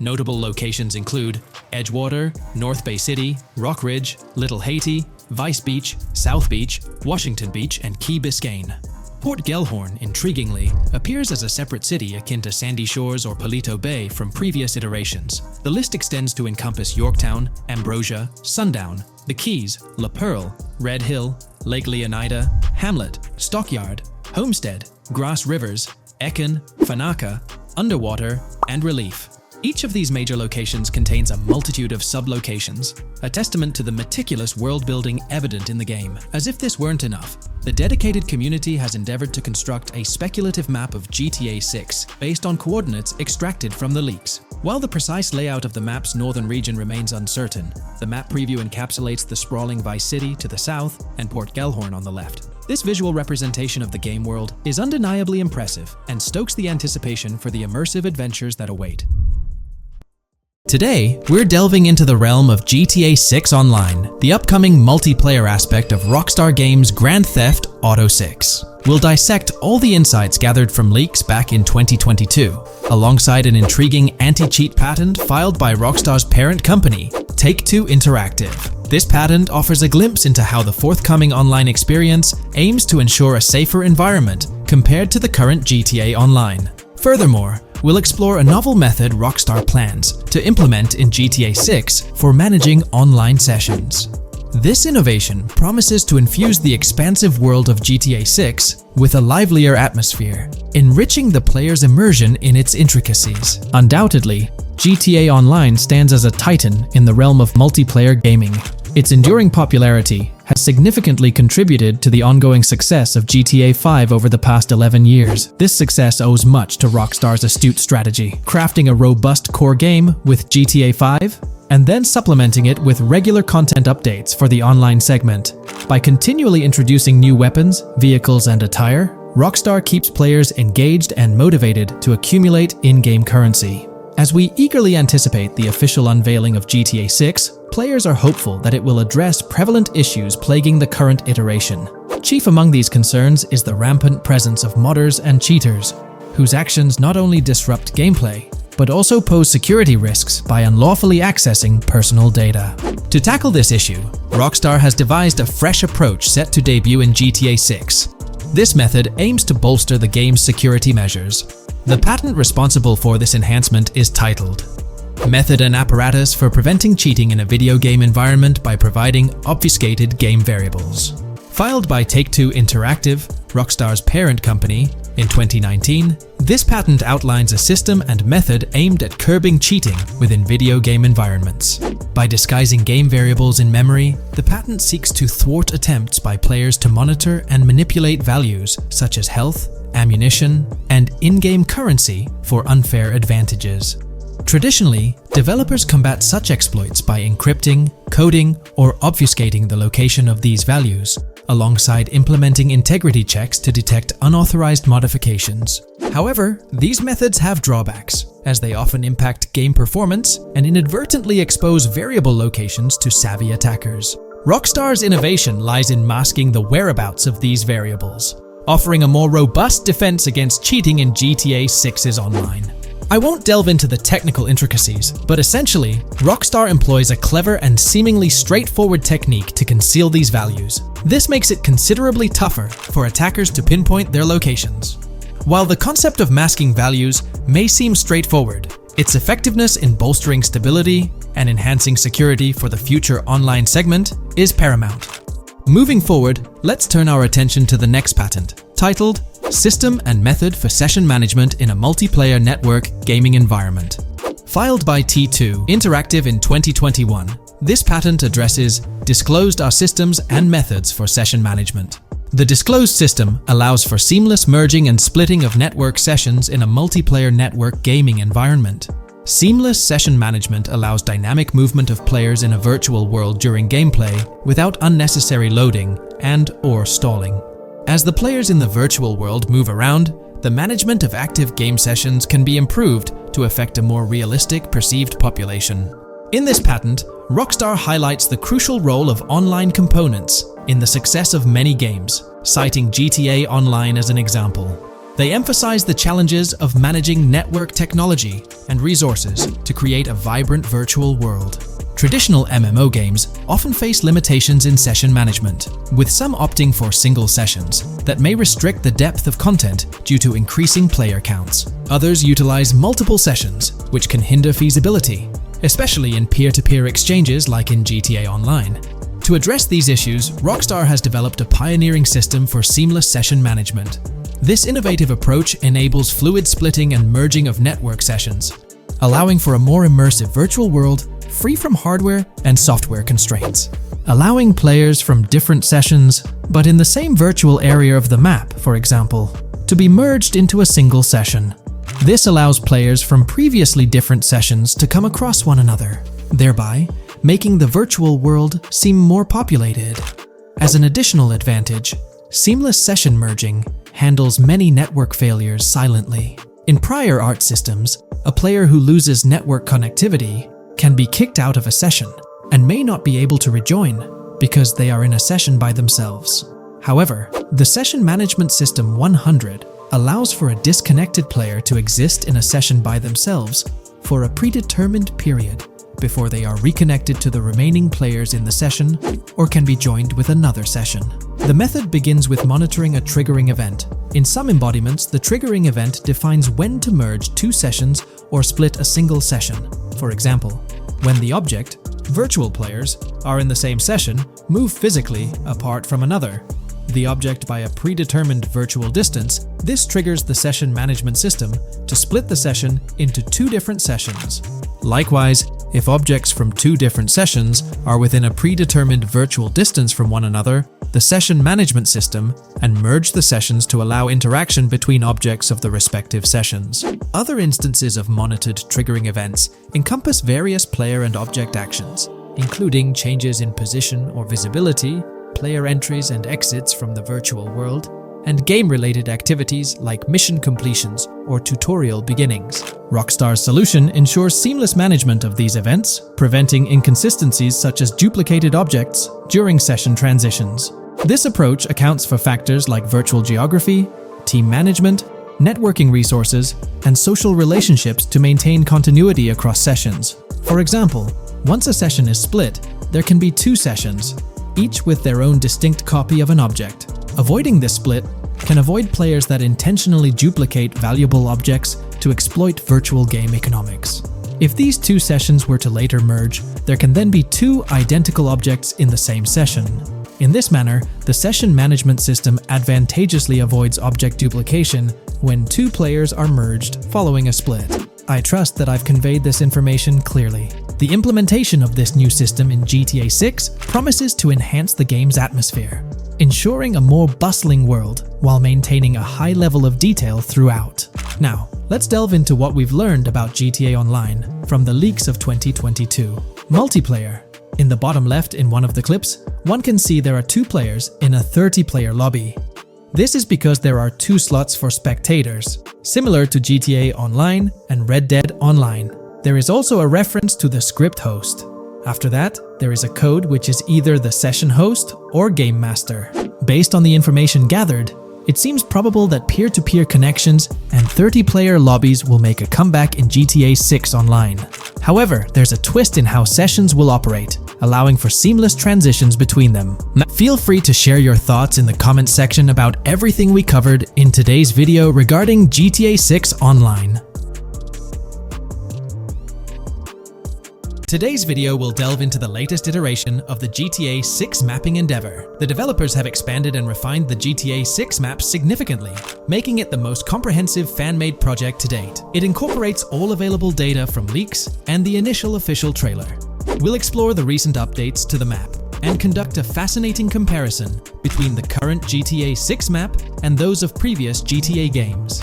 Notable locations include Edgewater, North Bay City, Rock Ridge, Little Haiti, Vice Beach, South Beach, Washington Beach, and Key Biscayne. Port Gellhorn, intriguingly, appears as a separate city akin to Sandy Shores or Paleto Bay from previous iterations. The list extends to encompass Yorktown, Ambrosia, Sundown, the Keys, La Pearl, Red Hill, Lake Leonida, Hamlet, Stockyard, Homestead, Grass Rivers, Ekin, Fanaka, Underwater, and Relief. Each of these major locations contains a multitude of sub-locations, a testament to the meticulous world-building evident in the game. As if this weren't enough, the dedicated community has endeavored to construct a speculative map of GTA 6 based on coordinates extracted from the leaks. While the precise layout of the map's northern region remains uncertain, the map preview encapsulates the sprawling Vice City to the south and Port Gellhorn on the left. This visual representation of the game world is undeniably impressive and stokes the anticipation for the immersive adventures that await. Today, we're delving into the realm of GTA 6 Online, the upcoming multiplayer aspect of Rockstar Games' Grand Theft Auto 6. We'll dissect all the insights gathered from leaks back in 2022, alongside an intriguing anti-cheat patent filed by Rockstar's parent company, Take-Two Interactive. This patent offers a glimpse into how the forthcoming online experience aims to ensure a safer environment compared to the current GTA Online. Furthermore, we'll explore a novel method Rockstar plans to implement in GTA 6 for managing online sessions. This innovation promises to infuse the expansive world of GTA 6 with a livelier atmosphere, enriching the player's immersion in its intricacies. Undoubtedly, GTA Online stands as a titan in the realm of multiplayer gaming. Its enduring popularity has significantly contributed to the ongoing success of GTA 5 over the past 11 years. This success owes much to Rockstar's astute strategy, crafting a robust core game with GTA 5 and then supplementing it with regular content updates for the online segment. By continually introducing new weapons, vehicles, and attire, Rockstar keeps players engaged and motivated to accumulate in-game currency. As we eagerly anticipate the official unveiling of GTA 6, players are hopeful that it will address prevalent issues plaguing the current iteration. Chief among these concerns is the rampant presence of modders and cheaters, whose actions not only disrupt gameplay, but also pose security risks by unlawfully accessing personal data. To tackle this issue, Rockstar has devised a fresh approach set to debut in GTA 6. This method aims to bolster the game's security measures. The patent responsible for this enhancement is titled Method and Apparatus for Preventing Cheating in a Video Game Environment by Providing Obfuscated Game Variables. Filed by Take-Two Interactive, Rockstar's parent company, in 2019, this patent outlines a system and method aimed at curbing cheating within video game environments. By disguising game variables in memory, the patent seeks to thwart attempts by players to monitor and manipulate values such as health, ammunition, and in-game currency for unfair advantages. Traditionally, developers combat such exploits by encrypting, coding, or obfuscating the location of these values, alongside implementing integrity checks to detect unauthorized modifications. However, these methods have drawbacks, as they often impact game performance and inadvertently expose variable locations to savvy attackers. Rockstar's innovation lies in masking the whereabouts of these variables, offering a more robust defense against cheating in GTA 6's online. I won't delve into the technical intricacies, but essentially, Rockstar employs a clever and seemingly straightforward technique to conceal these values. This makes it considerably tougher for attackers to pinpoint their locations. While the concept of masking values may seem straightforward, Its effectiveness in bolstering stability and enhancing security for the future online segment is paramount. Moving forward, let's turn our attention to the next patent, titled System and Method for Session Management in a Multiplayer Network Gaming Environment. Filed by T2 Interactive in 2021, this patent addresses disclosed are systems and methods for session management. The disclosed system allows for seamless merging and splitting of network sessions in a multiplayer network gaming environment. Seamless session management allows dynamic movement of players in a virtual world during gameplay without unnecessary loading and/or stalling. As the players in the virtual world move around, the management of active game sessions can be improved to affect a more realistic perceived population. In this patent, Rockstar highlights the crucial role of online components in the success of many games, citing GTA Online as an example. They emphasize the challenges of managing network technology and resources to create a vibrant virtual world. Traditional MMO games often face limitations in session management, with some opting for single sessions that may restrict the depth of content due to increasing player counts. Others utilize multiple sessions, which can hinder feasibility, especially in peer-to-peer exchanges like in GTA Online. To address these issues, Rockstar has developed a pioneering system for seamless session management. This innovative approach enables fluid splitting and merging of network sessions, allowing for a more immersive virtual world free from hardware and software constraints. Allowing players from different sessions, but in the same virtual area of the map, for example, to be merged into a single session. This allows players from previously different sessions to come across one another, thereby making the virtual world seem more populated. As an additional advantage, seamless session merging handles many network failures silently. In prior art systems, a player who loses network connectivity can be kicked out of a session and may not be able to rejoin because they are in a session by themselves. However, the Session Management System 100 allows for a disconnected player to exist in a session by themselves for a predetermined period before they are reconnected to the remaining players in the session or can be joined with another session. The method begins with monitoring a triggering event. In some embodiments, the triggering event defines when to merge two sessions or split a single session. For example, when the object, virtual players, are in the same session, move physically apart from another, the object by a predetermined virtual distance, this triggers the session management system to split the session into two different sessions. Likewise, if objects from two different sessions are within a predetermined virtual distance from one another, the session management system and merge the sessions to allow interaction between objects of the respective sessions. Other instances of monitored triggering events encompass various player and object actions, including changes in position or visibility, player entries and exits from the virtual world, and game-related activities like mission completions or tutorial beginnings. Rockstar's solution ensures seamless management of these events, preventing inconsistencies such as duplicated objects during session transitions. This approach accounts for factors like virtual geography, team management, networking resources, and social relationships to maintain continuity across sessions. For example, once a session is split, there can be two sessions, each with their own distinct copy of an object. Avoiding this split can avoid players that intentionally duplicate valuable objects to exploit virtual game economics. If these two sessions were to later merge, there can then be two identical objects in the same session. In this manner, the session management system advantageously avoids object duplication when two players are merged following a split. I trust that I've conveyed this information clearly. The implementation of this new system in GTA 6 promises to enhance the game's atmosphere, ensuring a more bustling world while maintaining a high level of detail throughout. Now, let's delve into what we've learned about GTA Online from the leaks of 2022. Multiplayer. In the bottom left in one of the clips, one can see there are two players in a 30-player lobby. This is because there are two slots for spectators, similar to GTA Online and Red Dead Online. There is also a reference to the script host. After that, there is a code which is either the session host or game master. Based on the information gathered, it seems probable that peer-to-peer connections and 30-player lobbies will make a comeback in GTA 6 Online. However, there's a twist in how sessions will operate, allowing for seamless transitions between them. Feel free to share your thoughts in the comments section about everything we covered in today's video regarding GTA 6 Online. Today's video will delve into the latest iteration of the GTA 6 mapping endeavor. The developers have expanded and refined the GTA 6 map significantly, making it the most comprehensive fan-made project to date. It incorporates all available data from leaks and the initial official trailer. We'll explore the recent updates to the map and conduct a fascinating comparison between the current GTA 6 map and those of previous GTA games.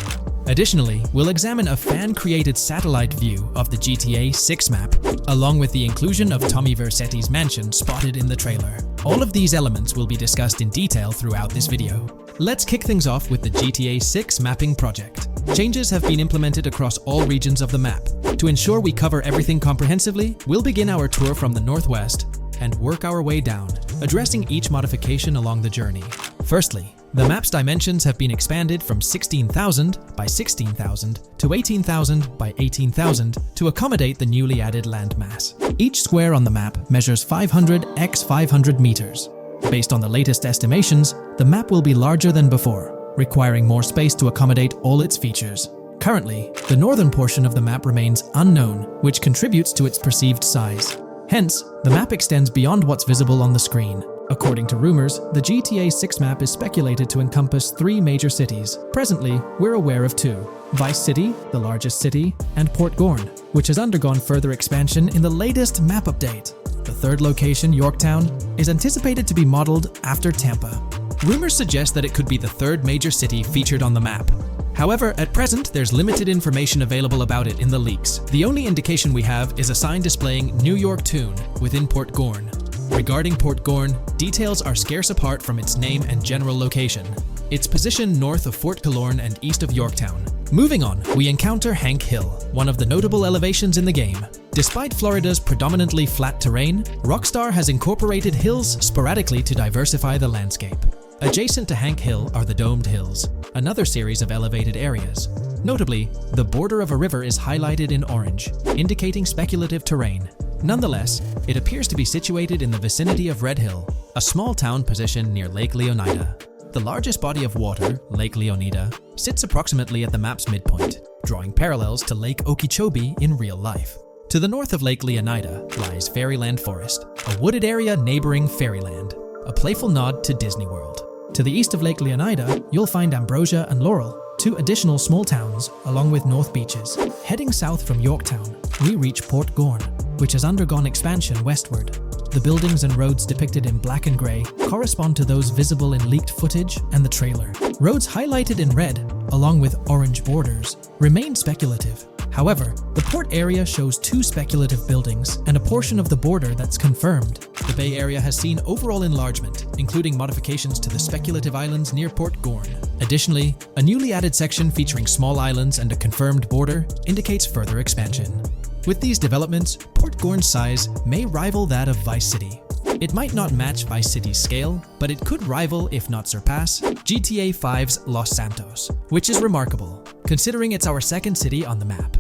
Additionally, we'll examine a fan-created satellite view of the GTA 6 map, along with the inclusion of Tommy Vercetti's mansion spotted in the trailer. All of these elements will be discussed in detail throughout this video. Let's kick things off with the GTA 6 mapping project. Changes have been implemented across all regions of the map. To ensure we cover everything comprehensively, we'll begin our tour from the northwest and work our way down, addressing each modification along the journey. Firstly, the map's dimensions have been expanded from 16,000 by 16,000 to 18,000 by 18,000 to accommodate the newly added landmass. Each square on the map measures 500 x 500 meters. Based on the latest estimations, the map will be larger than before, requiring more space to accommodate all its features. Currently, the northern portion of the map remains unknown, which contributes to its perceived size. Hence, the map extends beyond what's visible on the screen. According to rumors, the GTA 6 map is speculated to encompass 3 major cities. Presently, we're aware of 2. Vice City, the largest city, and Port Gorn, which has undergone further expansion in the latest map update. The third location, Yorktown, is anticipated to be modeled after Tampa. Rumors suggest that it could be the third major city featured on the map. However, at present, there's limited information available about it in the leaks. The only indication we have is a sign displaying New York Tune within Port Gorn. Regarding Port Gorn, details are scarce apart from its name and general location. It's positioned north of Fort Killorn and east of Yorktown. Moving on, we encounter Hank Hill, one of the notable elevations in the game. Despite Florida's predominantly flat terrain, Rockstar has incorporated hills sporadically to diversify the landscape. Adjacent to Hank Hill are the Domed Hills, another series of elevated areas. Notably, the border of a river is highlighted in orange, indicating speculative terrain. Nonetheless, it appears to be situated in the vicinity of Red Hill, a small town positioned near Lake Leonida. The largest body of water, Lake Leonida, sits approximately at the map's midpoint, drawing parallels to Lake Okeechobee in real life. To the north of Lake Leonida lies Fairyland Forest, a wooded area neighboring Fairyland, a playful nod to Disney World. To the east of Lake Leonida, you'll find Ambrosia and Laurel, 2 additional small towns, along with North Beaches. Heading south from Yorktown, we reach Port Gorn, which has undergone expansion westward. The buildings and roads depicted in black and grey correspond to those visible in leaked footage and the trailer. Roads highlighted in red, along with orange borders, remain speculative. However, the port area shows 2 speculative buildings and a portion of the border that's confirmed. The Bay Area has seen overall enlargement, including modifications to the speculative islands near Port Gorn. Additionally, a newly added section featuring small islands and a confirmed border indicates further expansion. With these developments, Port Gorn's size may rival that of Vice City. It might not match Vice City's scale, but it could rival, if not surpass, GTA 5's Los Santos, which is remarkable, considering it's our second city on the map.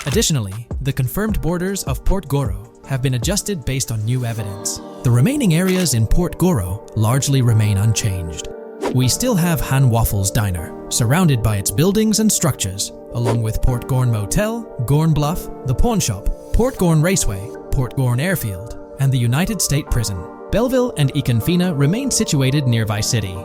Additionally, the confirmed borders of Port Goro have been adjusted based on new evidence. The remaining areas in Port Goro largely remain unchanged. We still have Han Waffles Diner, surrounded by its buildings and structures, along with Port Gorn Motel, Gorn Bluff, the Pawn Shop, Port Gorn Raceway, Port Gorn Airfield, and the United State Prison. Belleville and Econfina remain situated near Vice City.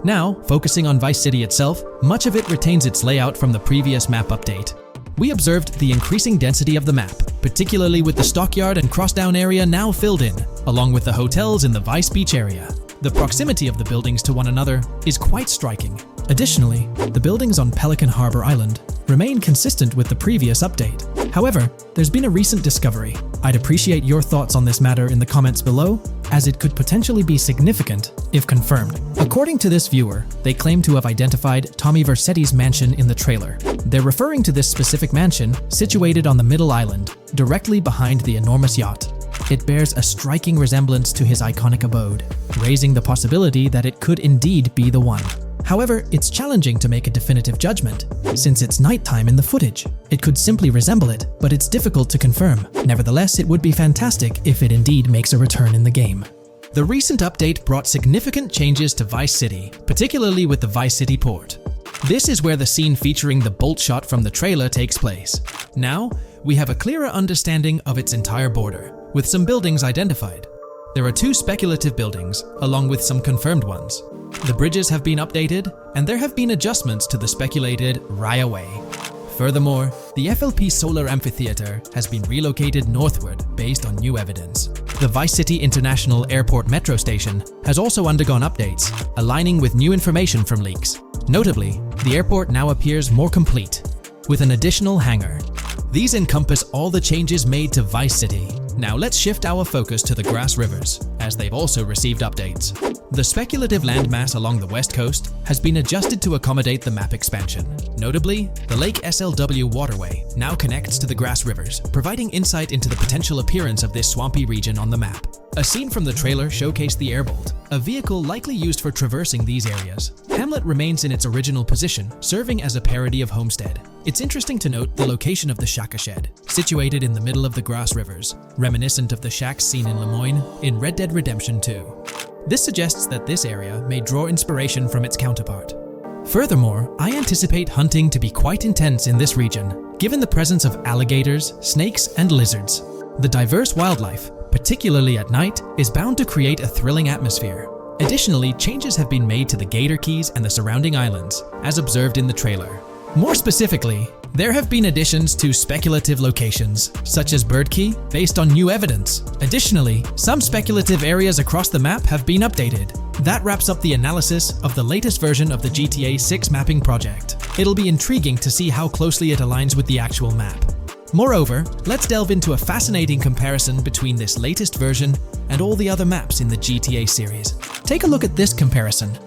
Now, focusing on Vice City itself, much of it retains its layout from the previous map update. We observed the increasing density of the map, particularly with the Stockyard and Crossdown area now filled in, along with the hotels in the Vice Beach area. The proximity of the buildings to one another is quite striking. Additionally, the buildings on Pelican Harbor Island remain consistent with the previous update. However, there's been a recent discovery. I'd appreciate your thoughts on this matter in the comments below, as it could potentially be significant if confirmed. According to this viewer, they claim to have identified Tommy Vercetti's mansion in the trailer. They're referring to this specific mansion situated on the middle island, directly behind the enormous yacht. It bears a striking resemblance to his iconic abode, raising the possibility that it could indeed be the one. However, it's challenging to make a definitive judgment, since it's nighttime in the footage. It could simply resemble it, but it's difficult to confirm. Nevertheless, it would be fantastic if it indeed makes a return in the game. The recent update brought significant changes to Vice City, particularly with the Vice City port. This is where the scene featuring the bolt shot from the trailer takes place. Now, we have a clearer understanding of its entire border, with some buildings identified. There are 2 speculative buildings, along with some confirmed ones. The bridges have been updated, and there have been adjustments to the speculated Raya Way. Furthermore, the FLP Solar Amphitheater has been relocated northward based on new evidence. The Vice City International Airport metro station has also undergone updates, aligning with new information from leaks. Notably, the airport now appears more complete, with an additional hangar. These encompass all the changes made to Vice City. Now let's shift our focus to the Grass Rivers, as they've also received updates. The speculative landmass along the west coast has been adjusted to accommodate the map expansion. Notably, the Lake SLW waterway now connects to the Grass Rivers, providing insight into the potential appearance of this swampy region on the map. A scene from the trailer showcased the Airbolt, a vehicle likely used for traversing these areas. Hamlet remains in its original position, serving as a parody of Homestead. It's interesting to note the location of the Shaka Shed, situated in the middle of the Grass Rivers, reminiscent of the shacks seen in Lemoyne in Red Dead Redemption 2. This suggests that this area may draw inspiration from its counterpart. Furthermore, I anticipate hunting to be quite intense in this region, given the presence of alligators, snakes, and lizards. The diverse wildlife, particularly at night, is bound to create a thrilling atmosphere. Additionally, changes have been made to the Gator Keys and the surrounding islands, as observed in the trailer. More specifically, there have been additions to speculative locations, such as Bird Key, based on new evidence. Additionally, some speculative areas across the map have been updated. That wraps up the analysis of the latest version of the GTA 6 mapping project. It'll be intriguing to see how closely it aligns with the actual map. Moreover, let's delve into a fascinating comparison between this latest version and all the other maps in the GTA series. Take a look at this comparison.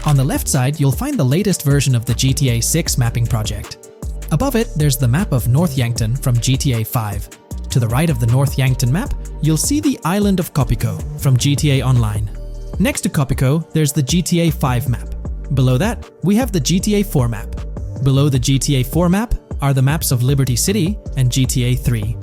On the left side, you'll find the latest version of the GTA 6 mapping project. Above it, there's the map of North Yankton from GTA 5. To the right of the North Yankton map, you'll see the island of Copico from GTA Online. Next to Copico, there's the GTA 5 map. Below that, we have the GTA 4 map. Below the GTA 4 map are the maps of Liberty City and GTA 3.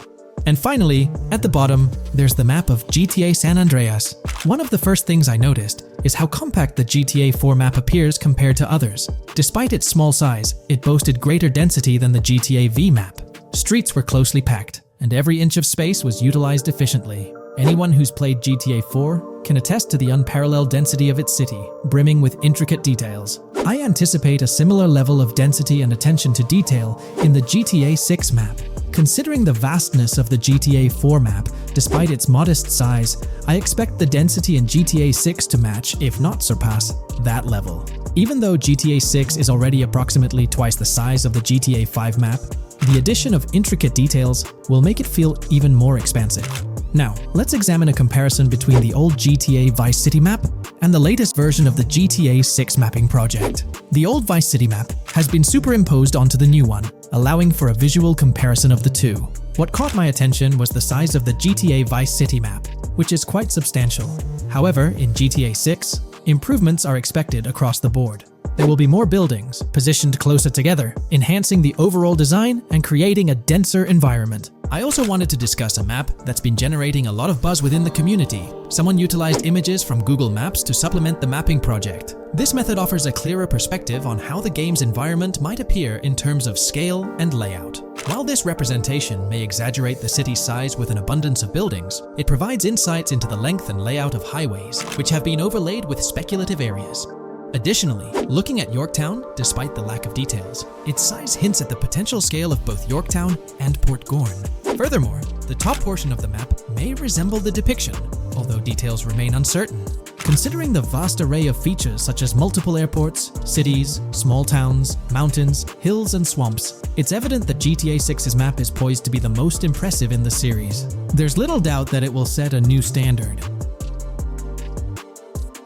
And finally, at the bottom, there's the map of GTA San Andreas. One of the first things I noticed is how compact the GTA 4 map appears compared to others. Despite its small size, it boasted greater density than the GTA V map. Streets were closely packed, and every inch of space was utilized efficiently. Anyone who's played GTA 4 can attest to the unparalleled density of its city, brimming with intricate details. I anticipate a similar level of density and attention to detail in the GTA 6 map. Considering the vastness of the GTA 4 map, despite its modest size, I expect the density in GTA 6 to match, if not surpass, that level. Even though GTA 6 is already approximately twice the size of the GTA 5 map, the addition of intricate details will make it feel even more expansive. Now, let's examine a comparison between the old GTA Vice City map and the latest version of the GTA 6 mapping project. The old Vice City map has been superimposed onto the new one, allowing for a visual comparison of the two. What caught my attention was the size of the GTA Vice City map, which is quite substantial. However, in GTA 6, improvements are expected across the board. There will be more buildings, positioned closer together, enhancing the overall design and creating a denser environment. I also wanted to discuss a map that's been generating a lot of buzz within the community. Someone utilized images from Google Maps to supplement the mapping project. This method offers a clearer perspective on how the game's environment might appear in terms of scale and layout. While this representation may exaggerate the city's size with an abundance of buildings, it provides insights into the length and layout of highways, which have been overlaid with speculative areas. Additionally, looking at Yorktown, despite the lack of details, its size hints at the potential scale of both Yorktown and Port Gorn. Furthermore, the top portion of the map may resemble the depiction, although details remain uncertain. Considering the vast array of features such as multiple airports, cities, small towns, mountains, hills, and swamps, it's evident that GTA 6's map is poised to be the most impressive in the series. There's little doubt that it will set a new standard.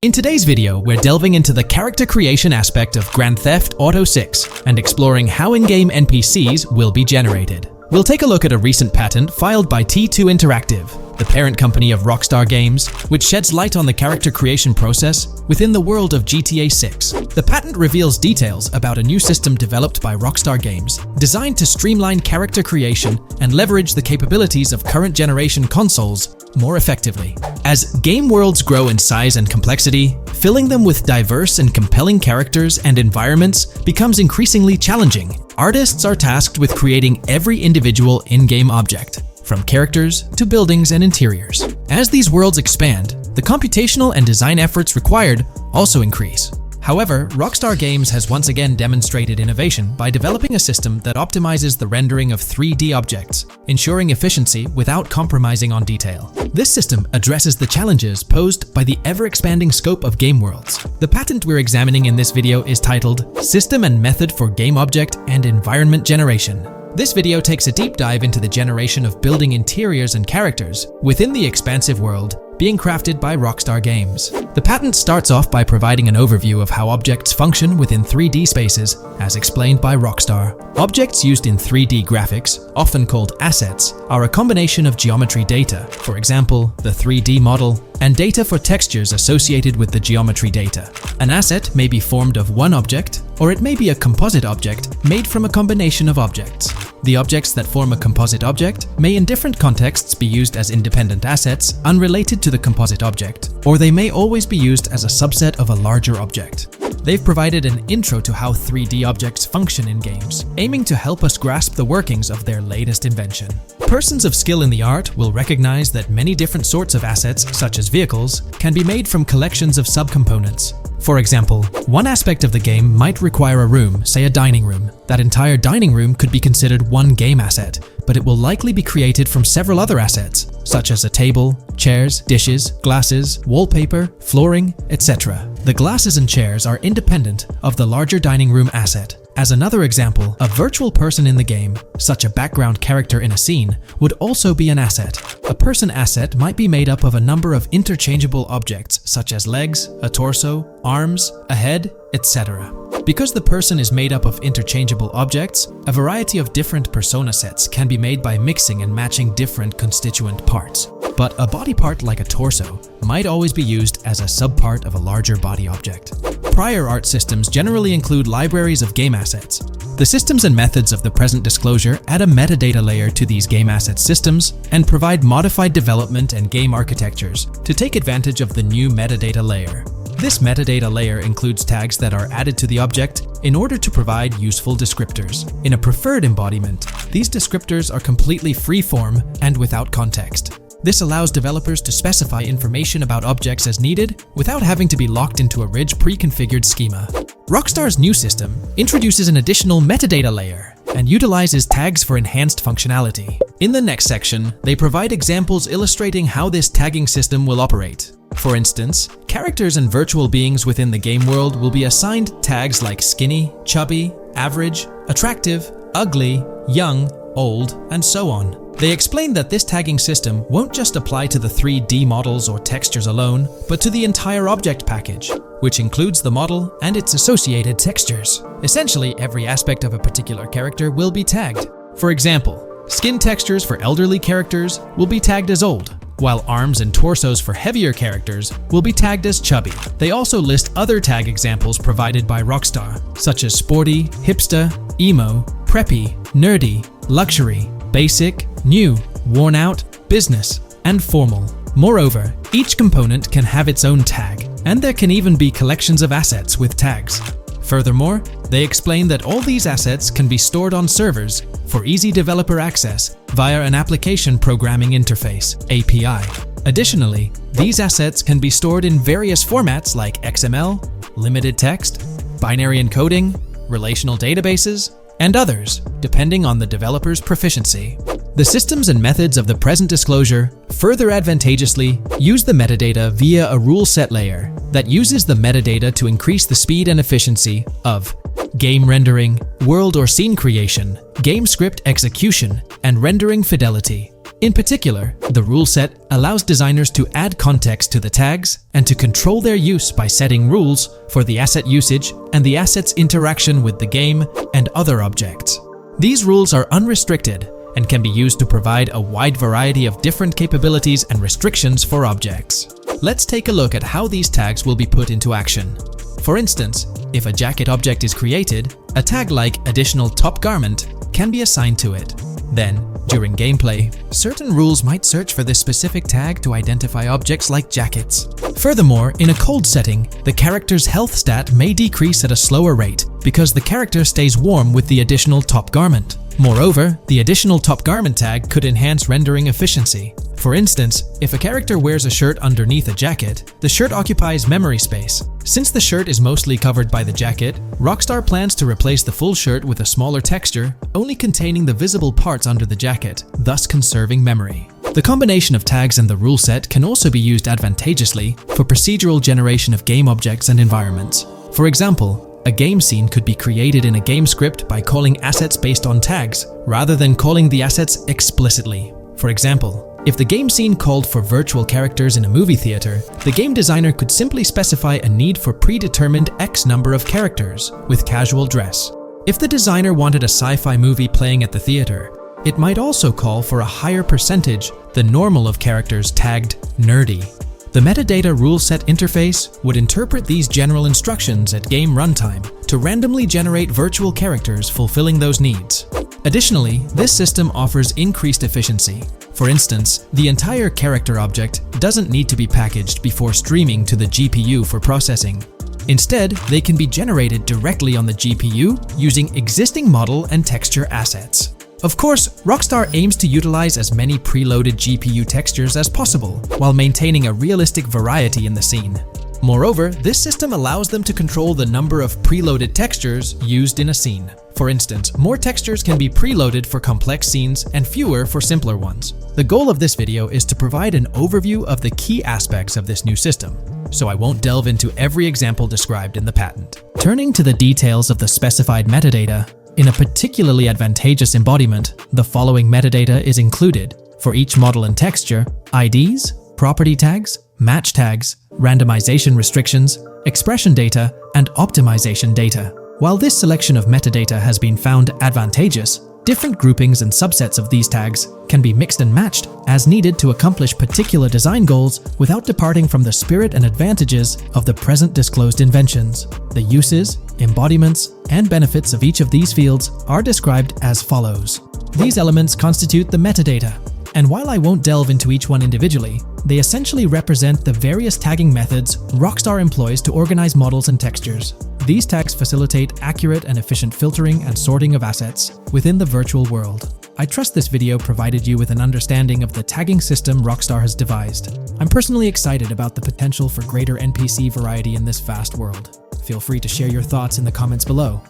In today's video, we're delving into the character creation aspect of Grand Theft Auto 6 and exploring how in-game NPCs will be generated. We'll take a look at a recent patent filed by T2 Interactive, the parent company of Rockstar Games, which sheds light on the character creation process within the world of GTA 6. The patent reveals details about a new system developed by Rockstar Games, designed to streamline character creation and leverage the capabilities of current generation consoles more effectively. As game worlds grow in size and complexity, filling them with diverse and compelling characters and environments becomes increasingly challenging. Artists are tasked with creating every individual in-game object, from characters to buildings and interiors. As these worlds expand, the computational and design efforts required also increase. However, Rockstar Games has once again demonstrated innovation by developing a system that optimizes the rendering of 3D objects, ensuring efficiency without compromising on detail. This system addresses the challenges posed by the ever-expanding scope of game worlds. The patent we're examining in this video is titled System and Method for Game Object and Environment Generation. This video takes a deep dive into the generation of building interiors and characters within the expansive world being crafted by Rockstar Games. The patent starts off by providing an overview of how objects function within 3D spaces, as explained by Rockstar. Objects used in 3D graphics, often called assets, are a combination of geometry data, for example, the 3D model, and data for textures associated with the geometry data. An asset may be formed of one object, or it may be a composite object made from a combination of objects. The objects that form a composite object may in different contexts be used as independent assets unrelated to the composite object, or they may always be used as a subset of a larger object. They've provided an intro to how 3D objects function in games, aiming to help us grasp the workings of their latest invention. Persons of skill in the art will recognize that many different sorts of assets, such as vehicles, can be made from collections of subcomponents. For example, one aspect of the game might require a room, say a dining room. That entire dining room could be considered one game asset, but it will likely be created from several other assets, such as a table, chairs, dishes, glasses, wallpaper, flooring, etc. The glasses and chairs are independent of the larger dining room asset. As another example, a virtual person in the game, such a background character in a scene, would also be an asset. A person asset might be made up of a number of interchangeable objects, such as legs, a torso, arms, a head, etc. Because the person is made up of interchangeable objects, a variety of different persona sets can be made by mixing and matching different constituent parts. But a body part like a torso might always be used as a subpart of a larger body object. Prior art systems generally include libraries of game assets. The systems and methods of the present disclosure add a metadata layer to these game asset systems and provide modified development and game architectures to take advantage of the new metadata layer. This metadata layer includes tags that are added to the object in order to provide useful descriptors. In a preferred embodiment, these descriptors are completely free-form and without context. This allows developers to specify information about objects as needed without having to be locked into a rich pre-configured schema. Rockstar's new system introduces an additional metadata layer and utilizes tags for enhanced functionality. In the next section, they provide examples illustrating how this tagging system will operate. For instance, characters and virtual beings within the game world will be assigned tags like skinny, chubby, average, attractive, ugly, young, old, and so on. They explain that this tagging system won't just apply to the 3D models or textures alone, but to the entire object package, which includes the model and its associated textures. Essentially, every aspect of a particular character will be tagged. For example, skin textures for elderly characters will be tagged as old, while arms and torsos for heavier characters will be tagged as chubby. They also list other tag examples provided by Rockstar, such as sporty, hipster, emo, preppy, nerdy, luxury, basic, new, worn out, business, and formal. Moreover, each component can have its own tag, and there can even be collections of assets with tags. Furthermore, they explain that all these assets can be stored on servers for easy developer access via an application programming interface (API). Additionally, these assets can be stored in various formats like XML, limited text, binary encoding, relational databases, and others, depending on the developer's proficiency. The systems and methods of the present disclosure further advantageously use the metadata via a rule set layer that uses the metadata to increase the speed and efficiency of game rendering, world or scene creation, game script execution, and rendering fidelity. In particular, the rule set allows designers to add context to the tags and to control their use by setting rules for the asset usage and the asset's interaction with the game and other objects. These rules are unrestricted and can be used to provide a wide variety of different capabilities and restrictions for objects. Let's take a look at how these tags will be put into action. For instance, if a jacket object is created, a tag like additional top garment can be assigned to it. Then, during gameplay, certain rules might search for this specific tag to identify objects like jackets. Furthermore, in a cold setting, the character's health stat may decrease at a slower rate because the character stays warm with the additional top garment. Moreover, the additional top garment tag could enhance rendering efficiency. For instance, if a character wears a shirt underneath a jacket, the shirt occupies memory space. Since the shirt is mostly covered by the jacket, Rockstar plans to replace the full shirt with a smaller texture, only containing the visible parts under the jacket, thus conserving memory. The combination of tags and the rule set can also be used advantageously for procedural generation of game objects and environments. For example, a game scene could be created in a game script by calling assets based on tags, rather than calling the assets explicitly. For example, if the game scene called for virtual characters in a movie theater, the game designer could simply specify a need for predetermined X number of characters with casual dress. If the designer wanted a sci-fi movie playing at the theater, it might also call for a higher percentage than normal of characters tagged nerdy. The metadata rule set interface would interpret these general instructions at game runtime to randomly generate virtual characters fulfilling those needs. Additionally, this system offers increased efficiency. For instance, the entire character object doesn't need to be packaged before streaming to the GPU for processing. Instead, they can be generated directly on the GPU using existing model and texture assets. Of course, Rockstar aims to utilize as many preloaded GPU textures as possible, while maintaining a realistic variety in the scene. Moreover, this system allows them to control the number of preloaded textures used in a scene. For instance, more textures can be preloaded for complex scenes and fewer for simpler ones. The goal of this video is to provide an overview of the key aspects of this new system, so I won't delve into every example described in the patent. Turning to the details of the specified metadata, in a particularly advantageous embodiment, the following metadata is included for each model and texture: IDs, property tags, match tags, randomization restrictions, expression data, and optimization data. While this selection of metadata has been found advantageous, different groupings and subsets of these tags can be mixed and matched as needed to accomplish particular design goals without departing from the spirit and advantages of the present disclosed inventions. The uses, embodiments, and benefits of each of these fields are described as follows. These elements constitute the metadata, and while I won't delve into each one individually, they essentially represent the various tagging methods Rockstar employs to organize models and textures. These tags facilitate accurate and efficient filtering and sorting of assets within the virtual world. I trust this video provided you with an understanding of the tagging system Rockstar has devised. I'm personally excited about the potential for greater NPC variety in this vast world. Feel free to share your thoughts in the comments below.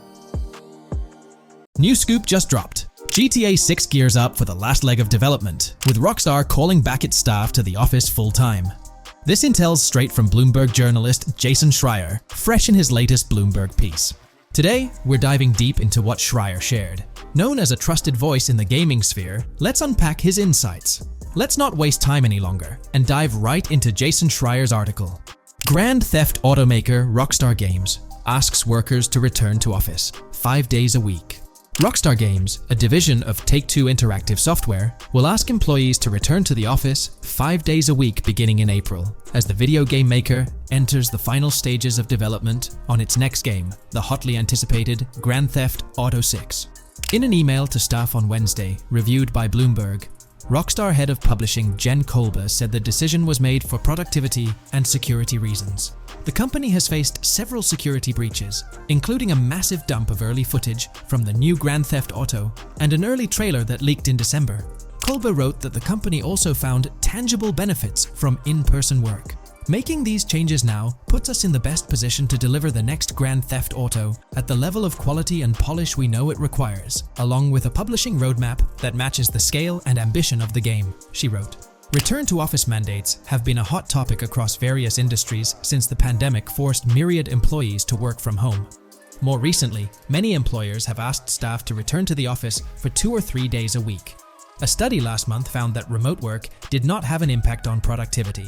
New scoop just dropped. GTA 6 gears up for the last leg of development, with Rockstar calling back its staff to the office full-time. This intel's straight from Bloomberg journalist Jason Schreier, fresh in his latest Bloomberg piece. Today, we're diving deep into what Schreier shared. Known as a trusted voice in the gaming sphere, let's unpack his insights. Let's not waste time any longer, and dive right into Jason Schreier's article. Grand Theft automaker Rockstar Games asks workers to return to office 5 days a week. Rockstar Games, a division of Take-Two Interactive Software, will ask employees to return to the office 5 days a week beginning in April, as the video game maker enters the final stages of development on its next game, the hotly anticipated Grand Theft Auto 6. In an email to staff on Wednesday, reviewed by Bloomberg, Rockstar head of publishing Jen Kolber said the decision was made for productivity and security reasons. The company has faced several security breaches, including a massive dump of early footage from the new Grand Theft Auto and an early trailer that leaked in December. Kolber wrote that the company also found tangible benefits from in-person work. Making these changes now puts us in the best position to deliver the next Grand Theft Auto at the level of quality and polish we know it requires, along with a publishing roadmap that matches the scale and ambition of the game, she wrote. Return to office mandates have been a hot topic across various industries since the pandemic forced myriad employees to work from home. More recently, many employers have asked staff to return to the office for 2 or 3 days a week. A study last month found that remote work did not have an impact on productivity.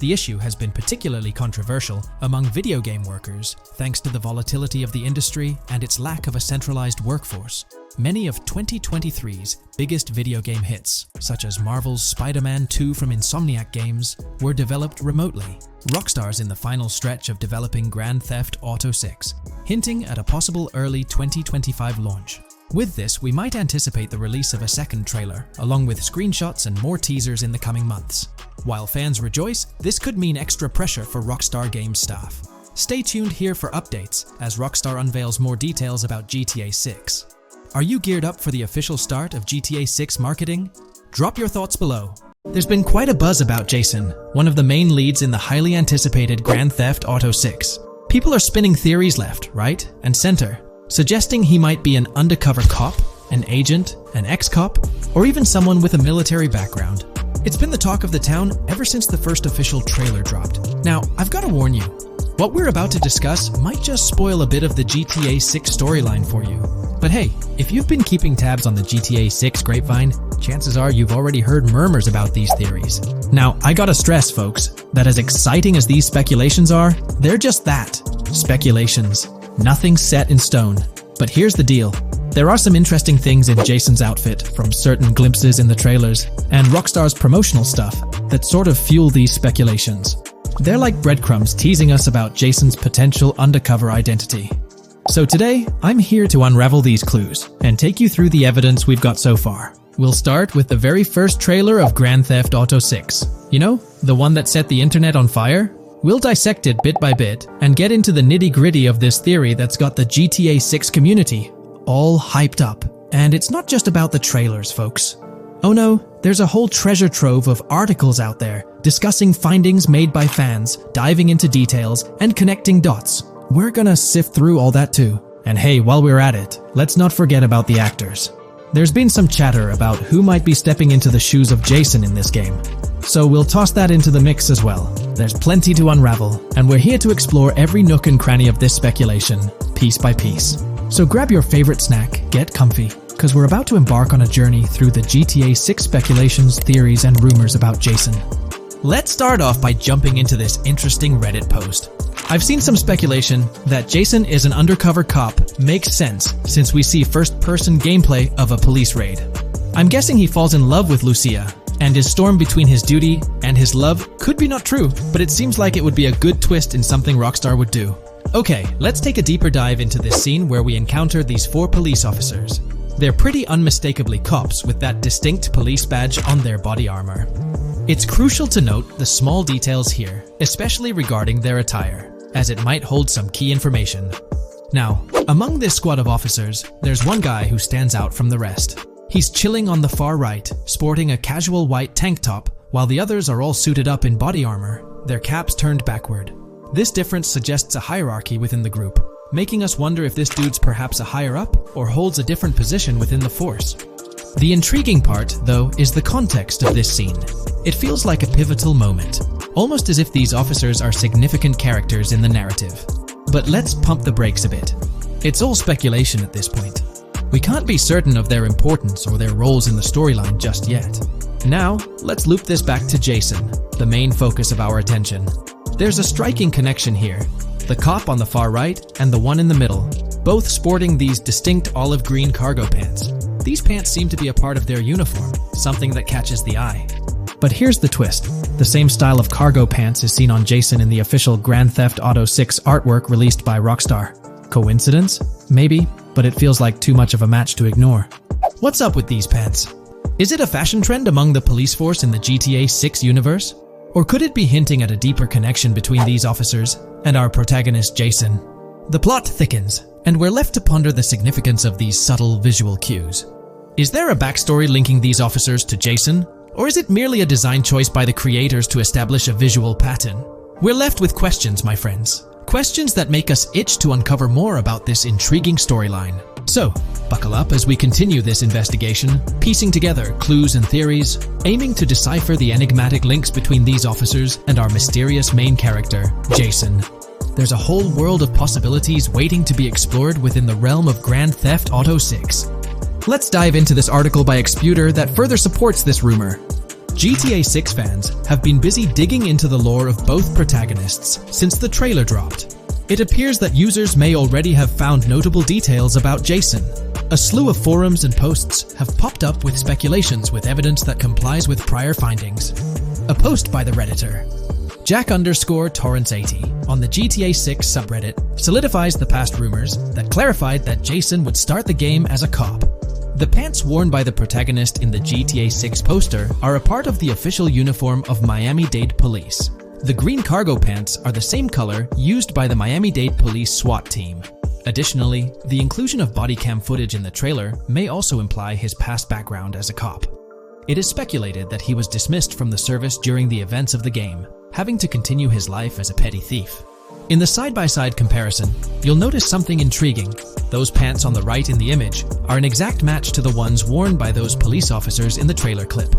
The issue has been particularly controversial among video game workers, thanks to the volatility of the industry and its lack of a centralized workforce. Many of 2023's biggest video game hits, such as Marvel's Spider-Man 2 from Insomniac Games, were developed remotely. Rockstar's in the final stretch of developing Grand Theft Auto 6, hinting at a possible early 2025 launch. With this, we might anticipate the release of a second trailer, along with screenshots and more teasers in the coming months. While fans rejoice, this could mean extra pressure for Rockstar Games staff. Stay tuned here for updates as Rockstar unveils more details about GTA 6. Are you geared up for the official start of GTA 6 marketing? Drop your thoughts below. There's been quite a buzz about Jason, one of the main leads in the highly anticipated Grand Theft Auto 6. People are spinning theories left, right, and center, suggesting he might be an undercover cop, an agent, an ex-cop, or even someone with a military background. It's been the talk of the town ever since the first official trailer dropped. Now, I've got to warn you, what we're about to discuss might just spoil a bit of the GTA 6 storyline for you. But hey, if you've been keeping tabs on the GTA 6 grapevine, chances are you've already heard murmurs about these theories. Now, I gotta stress, folks, that as exciting as these speculations are, they're just that, speculations. Nothing set in stone. But here's the deal. There are some interesting things in Jason's outfit from certain glimpses in the trailers and Rockstar's promotional stuff that sort of fuel these speculations. They're like breadcrumbs teasing us about Jason's potential undercover identity. So today, I'm here to unravel these clues and take you through the evidence we've got so far. We'll start with the very first trailer of Grand Theft Auto 6. You know, the one that set the internet on fire? We'll dissect it bit by bit and get into the nitty-gritty of this theory that's got the GTA 6 community all hyped up. And it's not just about the trailers, folks. Oh no, there's a whole treasure trove of articles out there discussing findings made by fans, diving into details, and connecting dots. We're gonna sift through all that too. And hey, while we're at it, let's not forget about the actors. There's been some chatter about who might be stepping into the shoes of Jason in this game. So we'll toss that into the mix as well. There's plenty to unravel, and we're here to explore every nook and cranny of this speculation, piece by piece. So grab your favorite snack, get comfy, because we're about to embark on a journey through the GTA 6 speculations, theories, and rumors about Jason. Let's start off by jumping into this interesting Reddit post. I've seen some speculation that Jason is an undercover cop makes sense since we see first-person gameplay of a police raid. I'm guessing he falls in love with Lucia, and his storm between his duty and his love could be not true, but it seems like it would be a good twist in something Rockstar would do. Okay, let's take a deeper dive into this scene where we encounter these 4 police officers. They're pretty unmistakably cops with that distinct police badge on their body armor. It's crucial to note the small details here, especially regarding their attire, as it might hold some key information. Now, among this squad of officers, there's one guy who stands out from the rest. He's chilling on the far right, sporting a casual white tank top, while the others are all suited up in body armor, their caps turned backward. This difference suggests a hierarchy within the group, making us wonder if this dude's perhaps a higher up or holds a different position within the force. The intriguing part, though, is the context of this scene. It feels like a pivotal moment, almost as if these officers are significant characters in the narrative. But let's pump the brakes a bit. It's all speculation at this point. We can't be certain of their importance or their roles in the storyline just yet. Now, let's loop this back to Jason, the main focus of our attention. There's a striking connection here. The cop on the far right and the one in the middle, both sporting these distinct olive green cargo pants. These pants seem to be a part of their uniform, something that catches the eye. But here's the twist. The same style of cargo pants is seen on Jason in the official Grand Theft Auto 6 artwork released by Rockstar. Coincidence? Maybe, but it feels like too much of a match to ignore. What's up with these pants? Is it a fashion trend among the police force in the GTA 6 universe? Or could it be hinting at a deeper connection between these officers and our protagonist Jason? The plot thickens, and we're left to ponder the significance of these subtle visual cues. Is there a backstory linking these officers to Jason? Or is it merely a design choice by the creators to establish a visual pattern? We're left with questions, my friends. Questions that make us itch to uncover more about this intriguing storyline. So, buckle up as we continue this investigation, piecing together clues and theories, aiming to decipher the enigmatic links between these officers and our mysterious main character, Jason. There's a whole world of possibilities waiting to be explored within the realm of Grand Theft Auto 6. Let's dive into this article by Exputer that further supports this rumor. GTA 6 fans have been busy digging into the lore of both protagonists since the trailer dropped. It appears that users may already have found notable details about Jason. A slew of forums and posts have popped up with speculations with evidence that complies with prior findings. A post by the Redditor, Jack_Torrance80, on the GTA 6 subreddit solidifies the past rumors that clarified that Jason would start the game as a cop. The pants worn by the protagonist in the GTA 6 poster are a part of the official uniform of Miami-Dade Police. The green cargo pants are the same color used by the Miami-Dade Police SWAT team. Additionally, the inclusion of body cam footage in the trailer may also imply his past background as a cop. It is speculated that he was dismissed from the service during the events of the game, having to continue his life as a petty thief. In the side-by-side comparison, you'll notice something intriguing. Those pants on the right in the image are an exact match to the ones worn by those police officers in the trailer clip.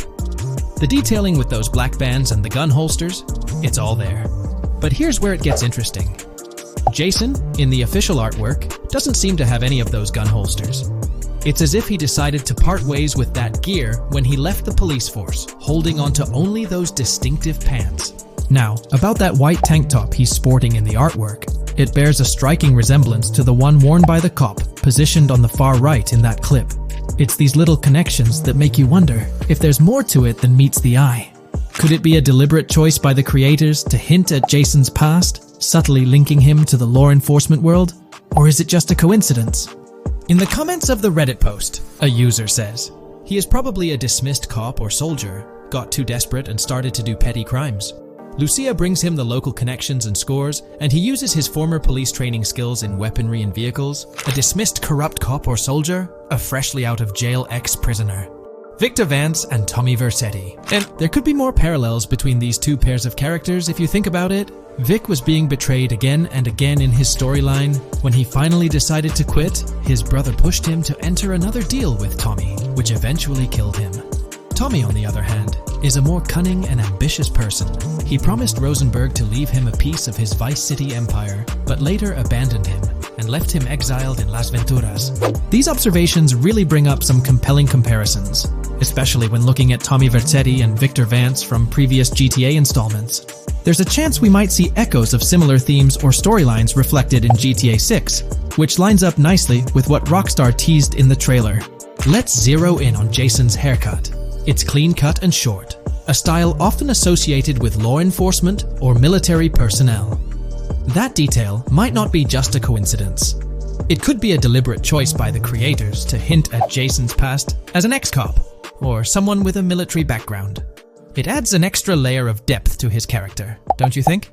The detailing with those black bands and the gun holsters, it's all there. But here's where it gets interesting. Jason, in the official artwork, doesn't seem to have any of those gun holsters. It's as if he decided to part ways with that gear when he left the police force, holding onto only those distinctive pants. Now, about that white tank top he's sporting in the artwork, it bears a striking resemblance to the one worn by the cop, positioned on the far right in that clip. It's these little connections that make you wonder if there's more to it than meets the eye. Could it be a deliberate choice by the creators to hint at Jason's past, subtly linking him to the law enforcement world? Or is it just a coincidence? In the comments of the Reddit post, a user says, he is probably a dismissed cop or soldier, got too desperate and started to do petty crimes. Lucia brings him the local connections and scores, and he uses his former police training skills in weaponry and vehicles. A dismissed corrupt cop or soldier, a freshly out of jail ex-prisoner. Victor Vance and Tommy Vercetti. And there could be more parallels between these two pairs of characters if you think about it. Vic was being betrayed again and again in his storyline. When he finally decided to quit, his brother pushed him to enter another deal with Tommy, which eventually killed him. Tommy, on the other hand, is a more cunning and ambitious person. He promised Rosenberg to leave him a piece of his Vice City empire, but later abandoned him and left him exiled in Las Venturas. These observations really bring up some compelling comparisons, especially when looking at Tommy Vercetti and Victor Vance from previous GTA installments. There's a chance we might see echoes of similar themes or storylines reflected in GTA 6, which lines up nicely with what Rockstar teased in the trailer. Let's zero in on Jason's haircut. It's clean-cut and short, a style often associated with law enforcement or military personnel. That detail might not be just a coincidence. It could be a deliberate choice by the creators to hint at Jason's past as an ex-cop or someone with a military background. It adds an extra layer of depth to his character, don't you think?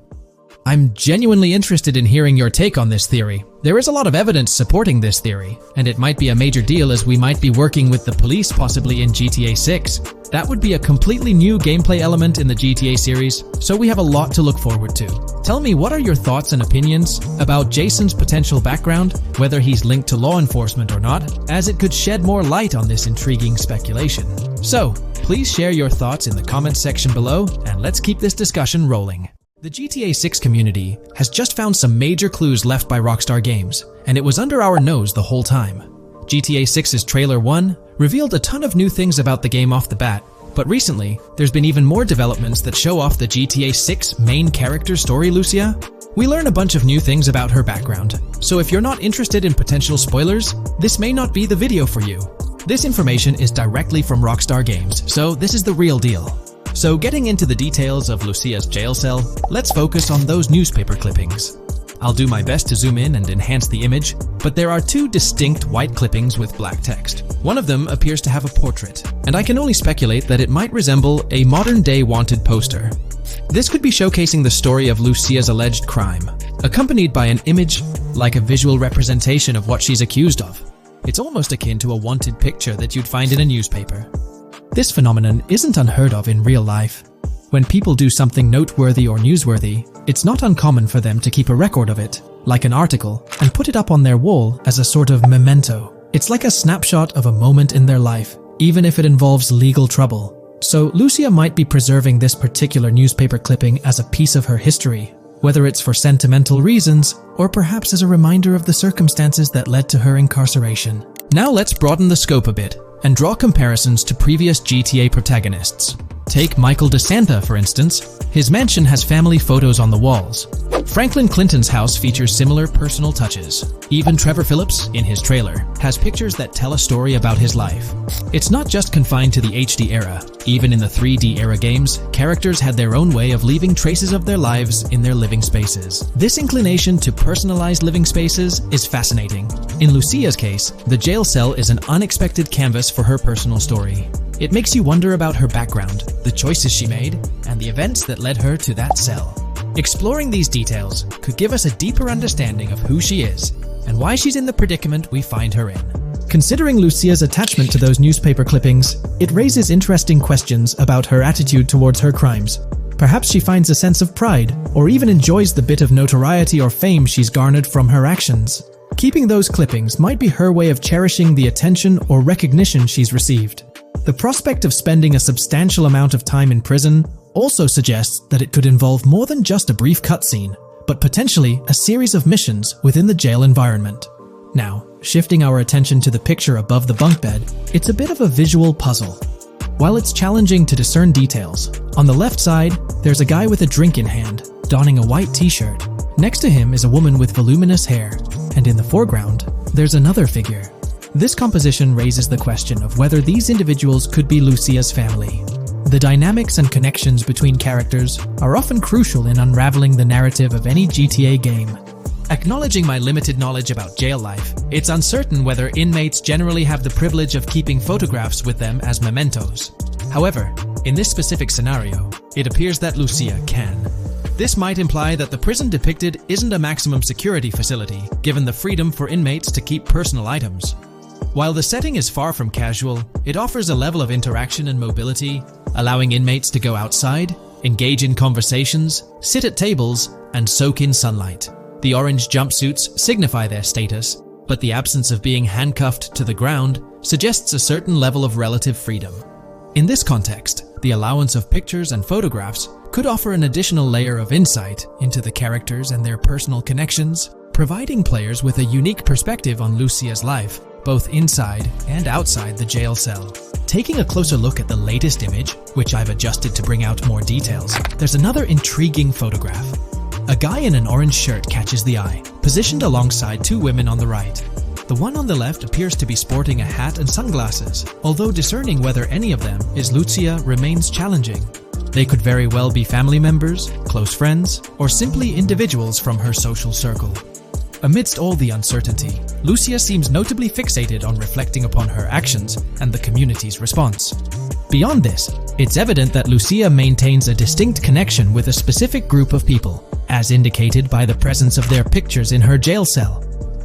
I'm genuinely interested in hearing your take on this theory. There is a lot of evidence supporting this theory, and it might be a major deal as we might be working with the police possibly in GTA 6. That would be a completely new gameplay element in the GTA series, so we have a lot to look forward to. Tell me, what are your thoughts and opinions about Jason's potential background, whether he's linked to law enforcement or not, as it could shed more light on this intriguing speculation. So, please share your thoughts in the comments section below, and let's keep this discussion rolling. The GTA 6 community has just found some major clues left by Rockstar Games, and it was under our nose the whole time. GTA 6's Trailer 1 revealed a ton of new things about the game off the bat, but recently, there's been even more developments that show off the GTA 6 main character story, Lucia. We learn a bunch of new things about her background, so if you're not interested in potential spoilers, this may not be the video for you. This information is directly from Rockstar Games, so this is the real deal. So getting into the details of Lucia's jail cell, let's focus on those newspaper clippings. I'll do my best to zoom in and enhance the image, but there are two distinct white clippings with black text. One of them appears to have a portrait, and I can only speculate that it might resemble a modern-day wanted poster. This could be showcasing the story of Lucia's alleged crime, accompanied by an image like a visual representation of what she's accused of. It's almost akin to a wanted picture that you'd find in a newspaper. This phenomenon isn't unheard of in real life. When people do something noteworthy or newsworthy, it's not uncommon for them to keep a record of it, like an article, and put it up on their wall as a sort of memento. It's like a snapshot of a moment in their life, even if it involves legal trouble. So Lucia might be preserving this particular newspaper clipping as a piece of her history, whether it's for sentimental reasons or perhaps as a reminder of the circumstances that led to her incarceration. Now let's broaden the scope a bit and draw comparisons to previous GTA protagonists. Take Michael DeSanta, for instance. His mansion has family photos on the walls. Franklin Clinton's house features similar personal touches. Even Trevor Phillips, in his trailer, has pictures that tell a story about his life. It's not just confined to the HD era. Even in the 3D era games, characters had their own way of leaving traces of their lives in their living spaces. This inclination to personalized living spaces is fascinating. In Lucia's case, the jail cell is an unexpected canvas for her personal story. It makes you wonder about her background, the choices she made, and the events that led her to that cell. Exploring these details could give us a deeper understanding of who she is and why she's in the predicament we find her in. Considering Lucia's attachment to those newspaper clippings, it raises interesting questions about her attitude towards her crimes. Perhaps she finds a sense of pride, or even enjoys the bit of notoriety or fame she's garnered from her actions. Keeping those clippings might be her way of cherishing the attention or recognition she's received. The prospect of spending a substantial amount of time in prison also suggests that it could involve more than just a brief cutscene, but potentially a series of missions within the jail environment. Now, shifting our attention to the picture above the bunk bed, it's a bit of a visual puzzle. While it's challenging to discern details, on the left side, there's a guy with a drink in hand, donning a white t-shirt. Next to him is a woman with voluminous hair, and in the foreground, there's another figure. This composition raises the question of whether these individuals could be Lucia's family. The dynamics and connections between characters are often crucial in unraveling the narrative of any GTA game. Acknowledging my limited knowledge about jail life, it's uncertain whether inmates generally have the privilege of keeping photographs with them as mementos. However, in this specific scenario, it appears that Lucia can. This might imply that the prison depicted isn't a maximum security facility, given the freedom for inmates to keep personal items. While the setting is far from casual, it offers a level of interaction and mobility, allowing inmates to go outside, engage in conversations, sit at tables, and soak in sunlight. The orange jumpsuits signify their status, but the absence of being handcuffed to the ground suggests a certain level of relative freedom. In this context, the allowance of pictures and photographs could offer an additional layer of insight into the characters and their personal connections, providing players with a unique perspective on Lucia's life, both inside and outside the jail cell. Taking a closer look at the latest image, which I've adjusted to bring out more details, there's another intriguing photograph. A guy in an orange shirt catches the eye, positioned alongside two women on the right. The one on the left appears to be sporting a hat and sunglasses, although discerning whether any of them is Lucia remains challenging. They could very well be family members, close friends, or simply individuals from her social circle. Amidst all the uncertainty, Lucia seems notably fixated on reflecting upon her actions and the community's response. Beyond this, it's evident that Lucia maintains a distinct connection with a specific group of people, as indicated by the presence of their pictures in her jail cell.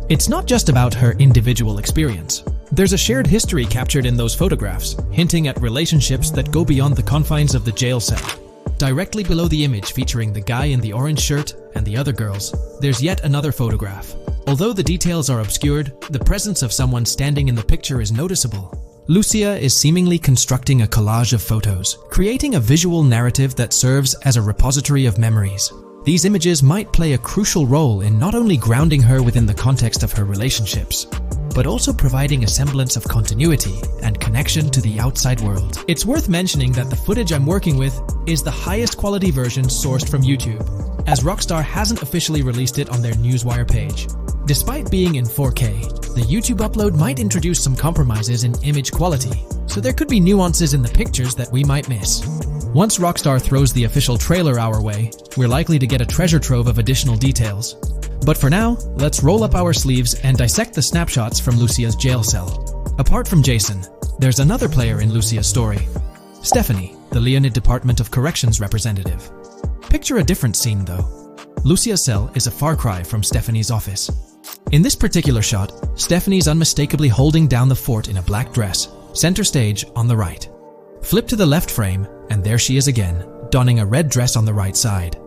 It's not just about her individual experience. There's a shared history captured in those photographs, hinting at relationships that go beyond the confines of the jail cell. Directly below the image featuring the guy in the orange shirt and the other girls, there's yet another photograph. Although the details are obscured, the presence of someone standing in the picture is noticeable. Lucia is seemingly constructing a collage of photos, creating a visual narrative that serves as a repository of memories. These images might play a crucial role in not only grounding her within the context of her relationships, but also providing a semblance of continuity and connection to the outside world. It's worth mentioning that the footage I'm working with is the highest quality version sourced from YouTube, as Rockstar hasn't officially released it on their Newswire page. Despite being in 4K, the YouTube upload might introduce some compromises in image quality, so there could be nuances in the pictures that we might miss. Once Rockstar throws the official trailer our way, we're likely to get a treasure trove of additional details. But for now, let's roll up our sleeves and dissect the snapshots from Lucia's jail cell. Apart from Jason, there's another player in Lucia's story. Stephanie, the Leonid Department of Corrections representative. Picture a different scene though. Lucia's cell is a far cry from Stephanie's office. In this particular shot, Stephanie's unmistakably holding down the fort in a black dress, center stage on the right. Flip to the left frame, and there she is again, donning a red dress on the right side.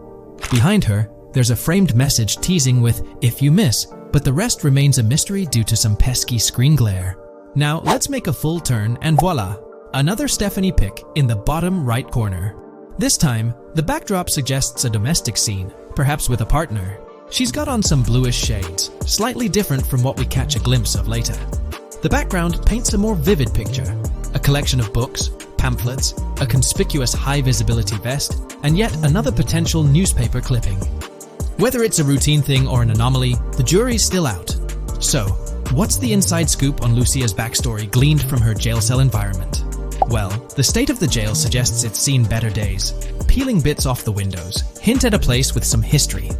Behind her, there's a framed message teasing with "if you miss," but the rest remains a mystery due to some pesky screen glare. Now let's make a full turn and voila, another Stephanie pic in the bottom right corner. This time, the backdrop suggests a domestic scene, perhaps with a partner. She's got on some bluish shades, slightly different from what we catch a glimpse of later. The background paints a more vivid picture, a collection of books, pamphlets, a conspicuous high-visibility vest, and yet another potential newspaper clipping. Whether it's a routine thing or an anomaly, the jury's still out. So, what's the inside scoop on Lucia's backstory gleaned from her jail cell environment? Well, the state of the jail suggests it's seen better days. Peeling bits off the windows hint at a place with some history.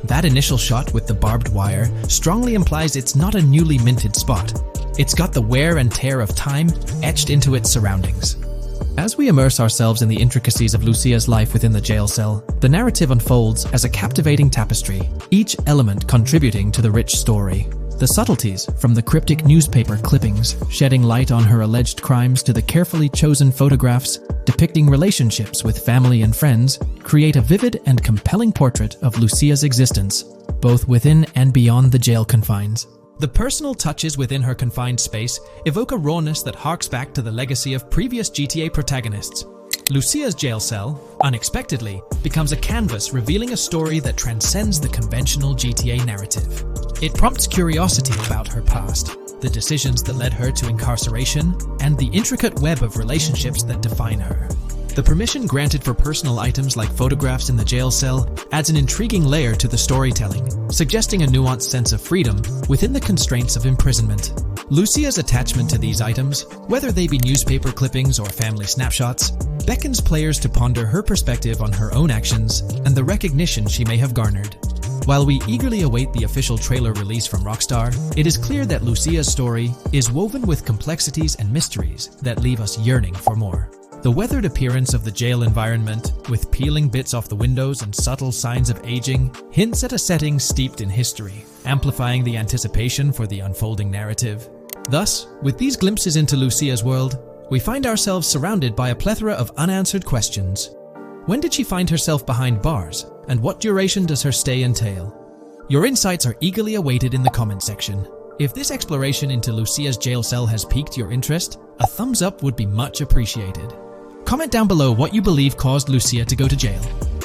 That initial shot with the barbed wire strongly implies it's not a newly minted spot. It's got the wear and tear of time etched into its surroundings. As we immerse ourselves in the intricacies of Lucia's life within the jail cell, the narrative unfolds as a captivating tapestry, each element contributing to the rich story. The subtleties, from the cryptic newspaper clippings shedding light on her alleged crimes to the carefully chosen photographs depicting relationships with family and friends, create a vivid and compelling portrait of Lucia's existence, both within and beyond the jail confines. The personal touches within her confined space evoke a rawness that harks back to the legacy of previous GTA protagonists. Lucia's jail cell, unexpectedly, becomes a canvas revealing a story that transcends the conventional GTA narrative. It prompts curiosity about her past, the decisions that led her to incarceration, and the intricate web of relationships that define her. The permission granted for personal items like photographs in the jail cell adds an intriguing layer to the storytelling, suggesting a nuanced sense of freedom within the constraints of imprisonment. Lucia's attachment to these items, whether they be newspaper clippings or family snapshots, beckons players to ponder her perspective on her own actions and the recognition she may have garnered. While we eagerly await the official trailer release from Rockstar, it is clear that Lucia's story is woven with complexities and mysteries that leave us yearning for more. The weathered appearance of the jail environment, with peeling bits off the windows and subtle signs of aging, hints at a setting steeped in history, amplifying the anticipation for the unfolding narrative. Thus, with these glimpses into Lucia's world, we find ourselves surrounded by a plethora of unanswered questions. When did she find herself behind bars, and what duration does her stay entail? Your insights are eagerly awaited in the comment section. If this exploration into Lucia's jail cell has piqued your interest, a thumbs up would be much appreciated. Comment down below what you believe caused Lucia to go to jail.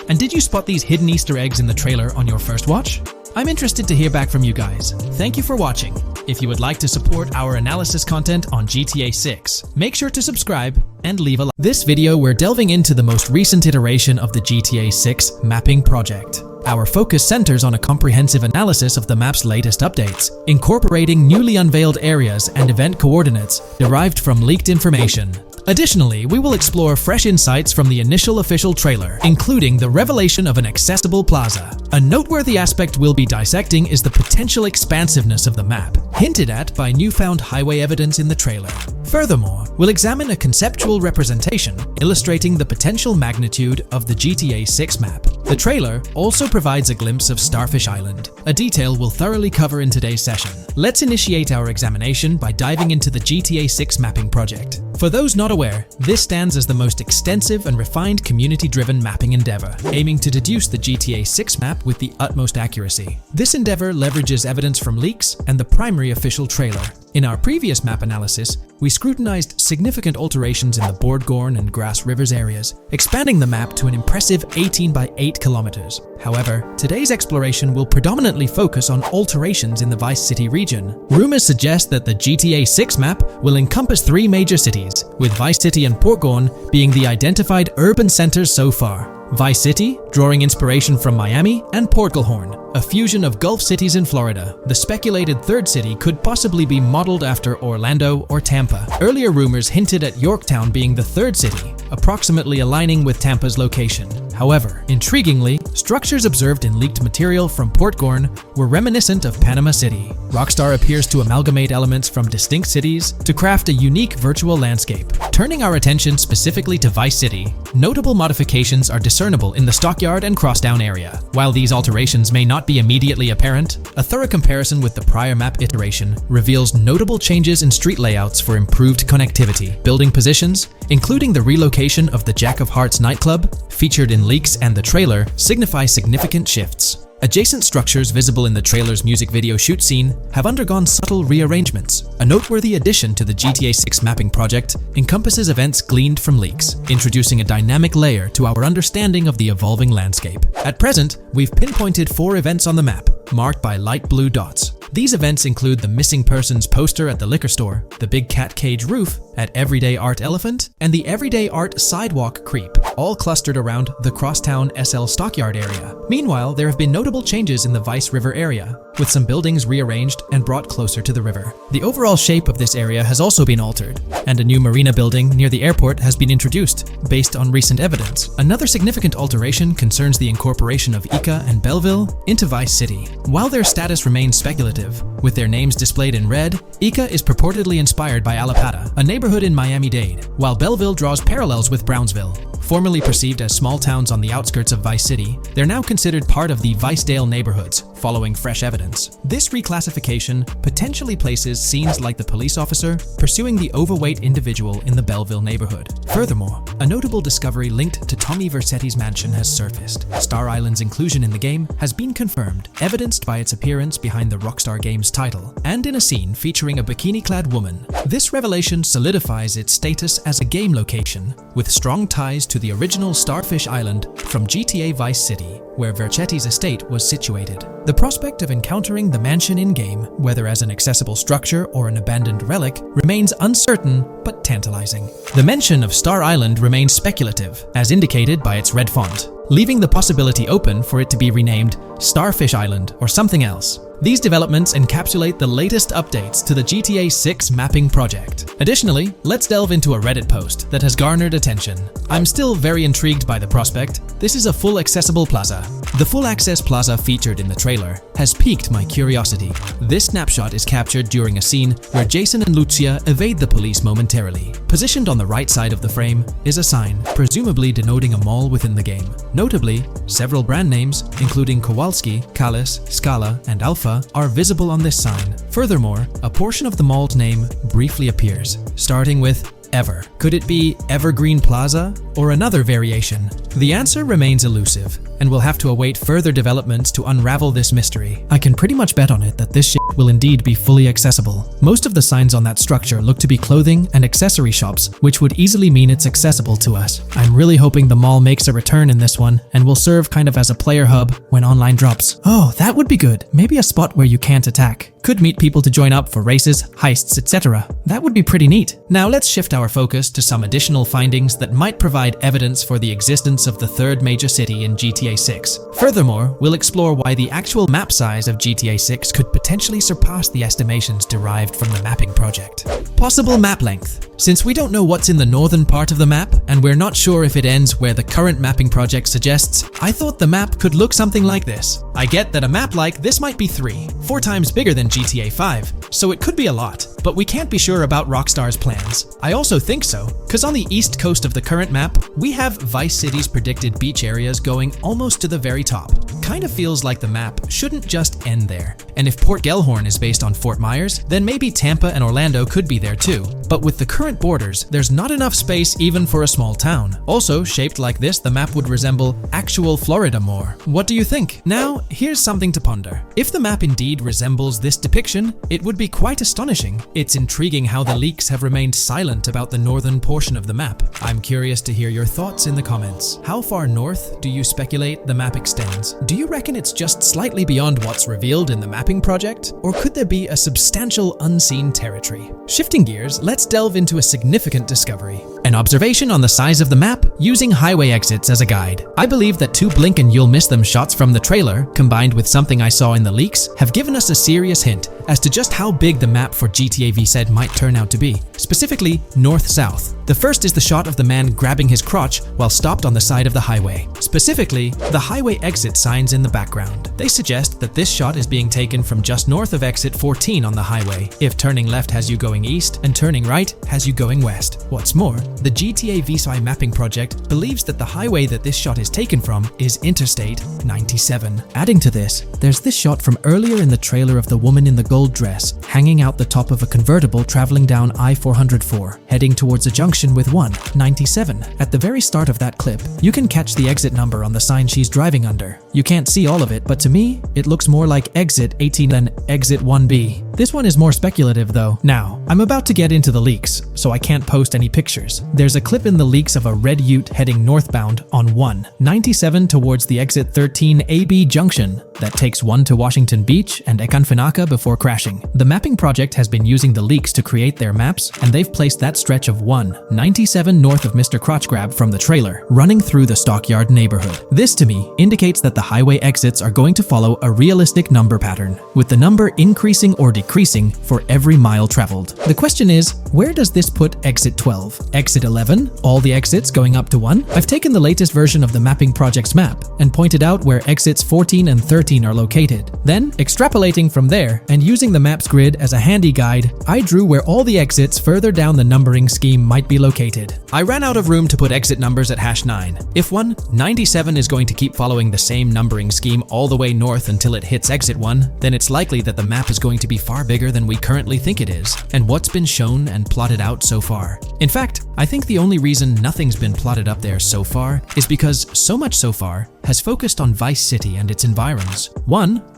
And did you spot these hidden Easter eggs in the trailer on your first watch? I'm interested to hear back from you guys. Thank you for watching. If you would like to support our analysis content on GTA 6, make sure to subscribe and leave a like. This video we're delving into the most recent iteration of the GTA 6 mapping project. Our focus centers on a comprehensive analysis of the map's latest updates, incorporating newly unveiled areas and event coordinates derived from leaked information. Additionally, we will explore fresh insights from the initial official trailer, including the revelation of an accessible plaza. A noteworthy aspect we'll be dissecting is the potential expansiveness of the map, hinted at by newfound highway evidence in the trailer. Furthermore, we'll examine a conceptual representation illustrating the potential magnitude of the GTA 6 map. The trailer also provides a glimpse of Starfish Island, a detail we'll thoroughly cover in today's session. Let's initiate our examination by diving into the GTA 6 mapping project. For those not aware, this stands as the most extensive and refined community-driven mapping endeavor, aiming to deduce the GTA 6 map with the utmost accuracy. This endeavor leverages evidence from leaks and the primary official trailer. In our previous map analysis, we scrutinized significant alterations in the Bordgorn and Grass Rivers areas, expanding the map to an impressive 18 by 8 kilometers. However, today's exploration will predominantly focus on alterations in the Vice City region. Rumors suggest that the GTA 6 map will encompass 3 major cities, with Vice City and Portgorn being the identified urban centers so far. Vice City, drawing inspiration from Miami, and Port Gilhorn, a fusion of Gulf cities in Florida. The speculated third city could possibly be modeled after Orlando or Tampa. Earlier rumors hinted at Yorktown being the third city, approximately aligning with Tampa's location. However, intriguingly, structures observed in leaked material from Portgorn were reminiscent of Panama City. Rockstar appears to amalgamate elements from distinct cities to craft a unique virtual landscape. Turning our attention specifically to Vice City, notable modifications are discernible in the Stockyard and Crosstown area. While these alterations may not be immediately apparent, a thorough comparison with the prior map iteration reveals notable changes in street layouts for improved connectivity. Building positions, including the relocation of the Jack of Hearts nightclub, featured in leaks and the trailer, signify significant shifts. Adjacent structures visible in the trailer's music video shoot scene have undergone subtle rearrangements. A noteworthy addition to the GTA 6 mapping project encompasses events gleaned from leaks, introducing a dynamic layer to our understanding of the evolving landscape. At present, we've pinpointed 4 events on the map, marked by light blue dots. These events include the missing persons poster at the liquor store, the big cat cage roof at Everyday Art Elephant, and the Everyday Art Sidewalk Creep, all clustered around the Crosstown SL Stockyard area. Meanwhile, there have been notable changes in the Vice River area, with some buildings rearranged and brought closer to the river. The overall shape of this area has also been altered, and a new marina building near the airport has been introduced, based on recent evidence. Another significant alteration concerns the incorporation of Ica and Belleville into Vice City. While their status remains speculative, with their names displayed in red, Ica is purportedly inspired by Allapattah, a neighborhood in Miami-Dade, while Belleville draws parallels with Brownsville. Formerly perceived as small towns on the outskirts of Vice City, they're now considered part of the Vicedale neighborhoods, following fresh evidence. This reclassification potentially places scenes like the police officer pursuing the overweight individual in the Belleville neighborhood. Furthermore, a notable discovery linked to Tommy Vercetti's mansion has surfaced. Star Island's inclusion in the game has been confirmed, evidenced by its appearance behind the Rockstar Games title, and in a scene featuring a bikini-clad woman. This revelation solidifies its status as a game location, with strong ties to the original Starfish Island from GTA Vice City, where Vercetti's estate was situated. The prospect of encountering the mansion in-game, whether as an accessible structure or an abandoned relic, remains uncertain but tantalizing. The mention of Star Island remains speculative, as indicated by its red font, leaving the possibility open for it to be renamed Starfish Island or something else. These developments encapsulate the latest updates to the GTA 6 mapping project. Additionally, let's delve into a Reddit post that has garnered attention. I'm still very intrigued by the prospect. This is a full accessible plaza. The full access plaza featured in the trailer has piqued my curiosity. This snapshot is captured during a scene where Jason and Lucia evade the police momentarily. Positioned on the right side of the frame is a sign, presumably denoting a mall within the game. Notably, several brand names, including Kowalski, Callis, Scala, and Alpha, are visible on this sign. Furthermore, a portion of the mall's name briefly appears, starting with Ever. Could it be Evergreen Plaza or another variation? The answer remains elusive, and we'll have to await further developments to unravel this mystery. I can pretty much bet on it that this shit will indeed be fully accessible. Most of the signs on that structure look to be clothing and accessory shops, which would easily mean it's accessible to us. I'm really hoping the mall makes a return in this one and will serve kind of as a player hub when online drops. Oh, that would be good. Maybe a spot where you can't attack. Could meet people to join up for races, heists, etc. That would be pretty neat. Now let's shift our focus to some additional findings that might provide evidence for the existence of the third major city in GTA 6. Furthermore, we'll explore why the actual map size of GTA 6 could potentially surpass the estimations derived from the mapping project. Possible map length. Since we don't know what's in the northern part of the map, and we're not sure if it ends where the current mapping project suggests, I thought the map could look something like this. I get that a map like this might be 4 times bigger than GTA 5, so it could be a lot, but we can't be sure about Rockstar's plans. I also think so, because on the east coast of the current map, we have Vice City's predicted beach areas going almost to the very top. Kind of feels like the map shouldn't just end there. And if Port Gellhorn is based on Fort Myers, then maybe Tampa and Orlando could be there too. But with the current borders, there's not enough space even for a small town. Also, shaped like this, the map would resemble actual Florida more. What do you think? Now, here's something to ponder. If the map indeed resembles this depiction, it would be quite astonishing. It's intriguing how the leaks have remained silent about the northern portion of the map. I'm curious to hear your thoughts in the comments. How far north do you speculate the map extends? Do you reckon it's just slightly beyond what's revealed in the mapping project? Or could there be a substantial unseen territory? Shifting gears, let's delve into a significant discovery. An observation on the size of the map using highway exits as a guide. I believe that 2 blink and you'll miss them shots from the trailer, combined with something I saw in the leaks, have given us a serious hint as to just how big the map for GTA VZ might turn out to be, specifically north-south. The first is the shot of the man grabbing his crotch while stopped on the side of the highway. Specifically, the highway exit signs in the background. They suggest that this shot is being taken from just north of exit 14 on the highway, if turning left has you going east and turning right has you going west. What's more, the GTA VSI mapping project believes that the highway that this shot is taken from is Interstate 97. Adding to this, there's this shot from earlier in the trailer of the woman in the gold dress hanging out the top of a convertible traveling down I-404, heading towards a junction with 197. At the very start of that clip, you can catch the exit number on the sign she's driving under. You can't see all of it, but to me, it looks more like exit 18 than exit 1B. This one is more speculative though. Now, I'm about to get into the leaks, so I can't post any pictures. There's a clip in the leaks of a red ute heading northbound on 197 towards the exit 13 AB junction that takes 1 to Washington Beach and Ekanfinaka before crashing. The mapping project has been using the leaks to create their maps, and they've placed that stretch of 197 north of Mr. Crotch Grab from the trailer, running through the Stockyard neighborhood. This to me indicates that the highway exits are going to follow a realistic number pattern, with the number increasing or decreasing decreasing for every mile traveled. The question is, where does this put exit 12? Exit 11? All the exits going up to 1? I've taken the latest version of the Mapping Project's map and pointed out where exits 14 and 13 are located. Then, extrapolating from there and using the map's grid as a handy guide, I drew where all the exits further down the numbering scheme might be located. I ran out of room to put exit numbers at #9. If 97 is going to keep following the same numbering scheme all the way north until it hits exit 1, then it's likely that the map is going to be far bigger than we currently think it is, and what's been shown and plotted out so far. In fact, I think the only reason nothing's been plotted up there so far is because so much so far has focused on Vice City and its environs.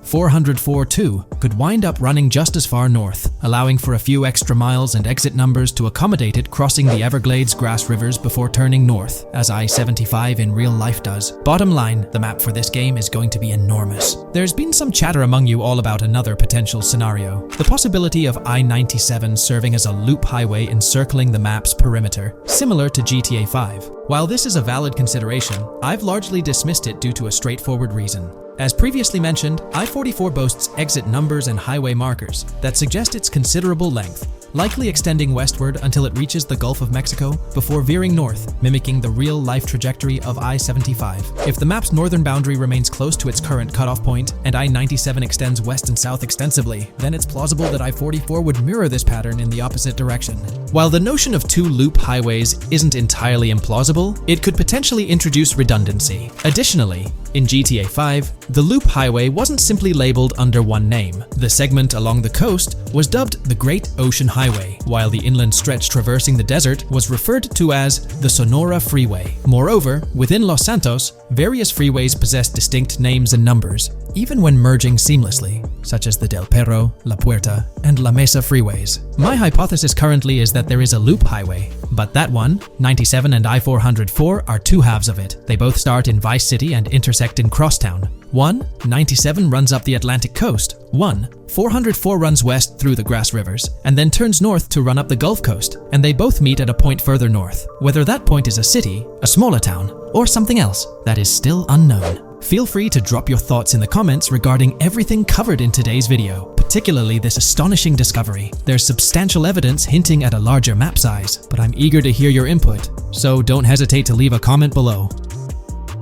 404-2 could wind up running just as far north, allowing for a few extra miles and exit numbers to accommodate it crossing the Everglades grass rivers before turning north, as I-75 in real life does. Bottom line, the map for this game is going to be enormous. There's been some chatter among you all about another potential scenario, the possibility of I-97 serving as a loop highway encircling the map's perimeter, similar to GTA 5. While this is a valid consideration, I've largely dismissed it due to a straightforward reason. As previously mentioned, I-44 boasts exit numbers and highway markers that suggest its considerable length, likely extending westward until it reaches the Gulf of Mexico before veering north, mimicking the real-life trajectory of I-75. If the map's northern boundary remains close to its current cutoff point, and I-97 extends west and south extensively, then it's plausible that I-44 would mirror this pattern in the opposite direction. While the notion of two loop highways isn't entirely implausible, it could potentially introduce redundancy. Additionally, in GTA 5, the loop highway wasn't simply labeled under one name. The segment along the coast was dubbed the Great Ocean Highway, while the inland stretch traversing the desert was referred to as the Sonora Freeway. Moreover, within Los Santos, various freeways possess distinct names and numbers, even when merging seamlessly, such as the Del Perro, La Puerta, and La Mesa freeways. My hypothesis currently is that there is a loop highway, but that one, 97 and I-404, are two halves of it. They both start in Vice City and intersect in Crosstown. 97 runs up the Atlantic coast. 404 runs west through the Grass Rivers, and then turns north to run up the Gulf Coast, and they both meet at a point further north. Whether that point is a city, a smaller town, or something else, that is still unknown. Feel free to drop your thoughts in the comments regarding everything covered in today's video, particularly this astonishing discovery. There's substantial evidence hinting at a larger map size, but I'm eager to hear your input, so don't hesitate to leave a comment below.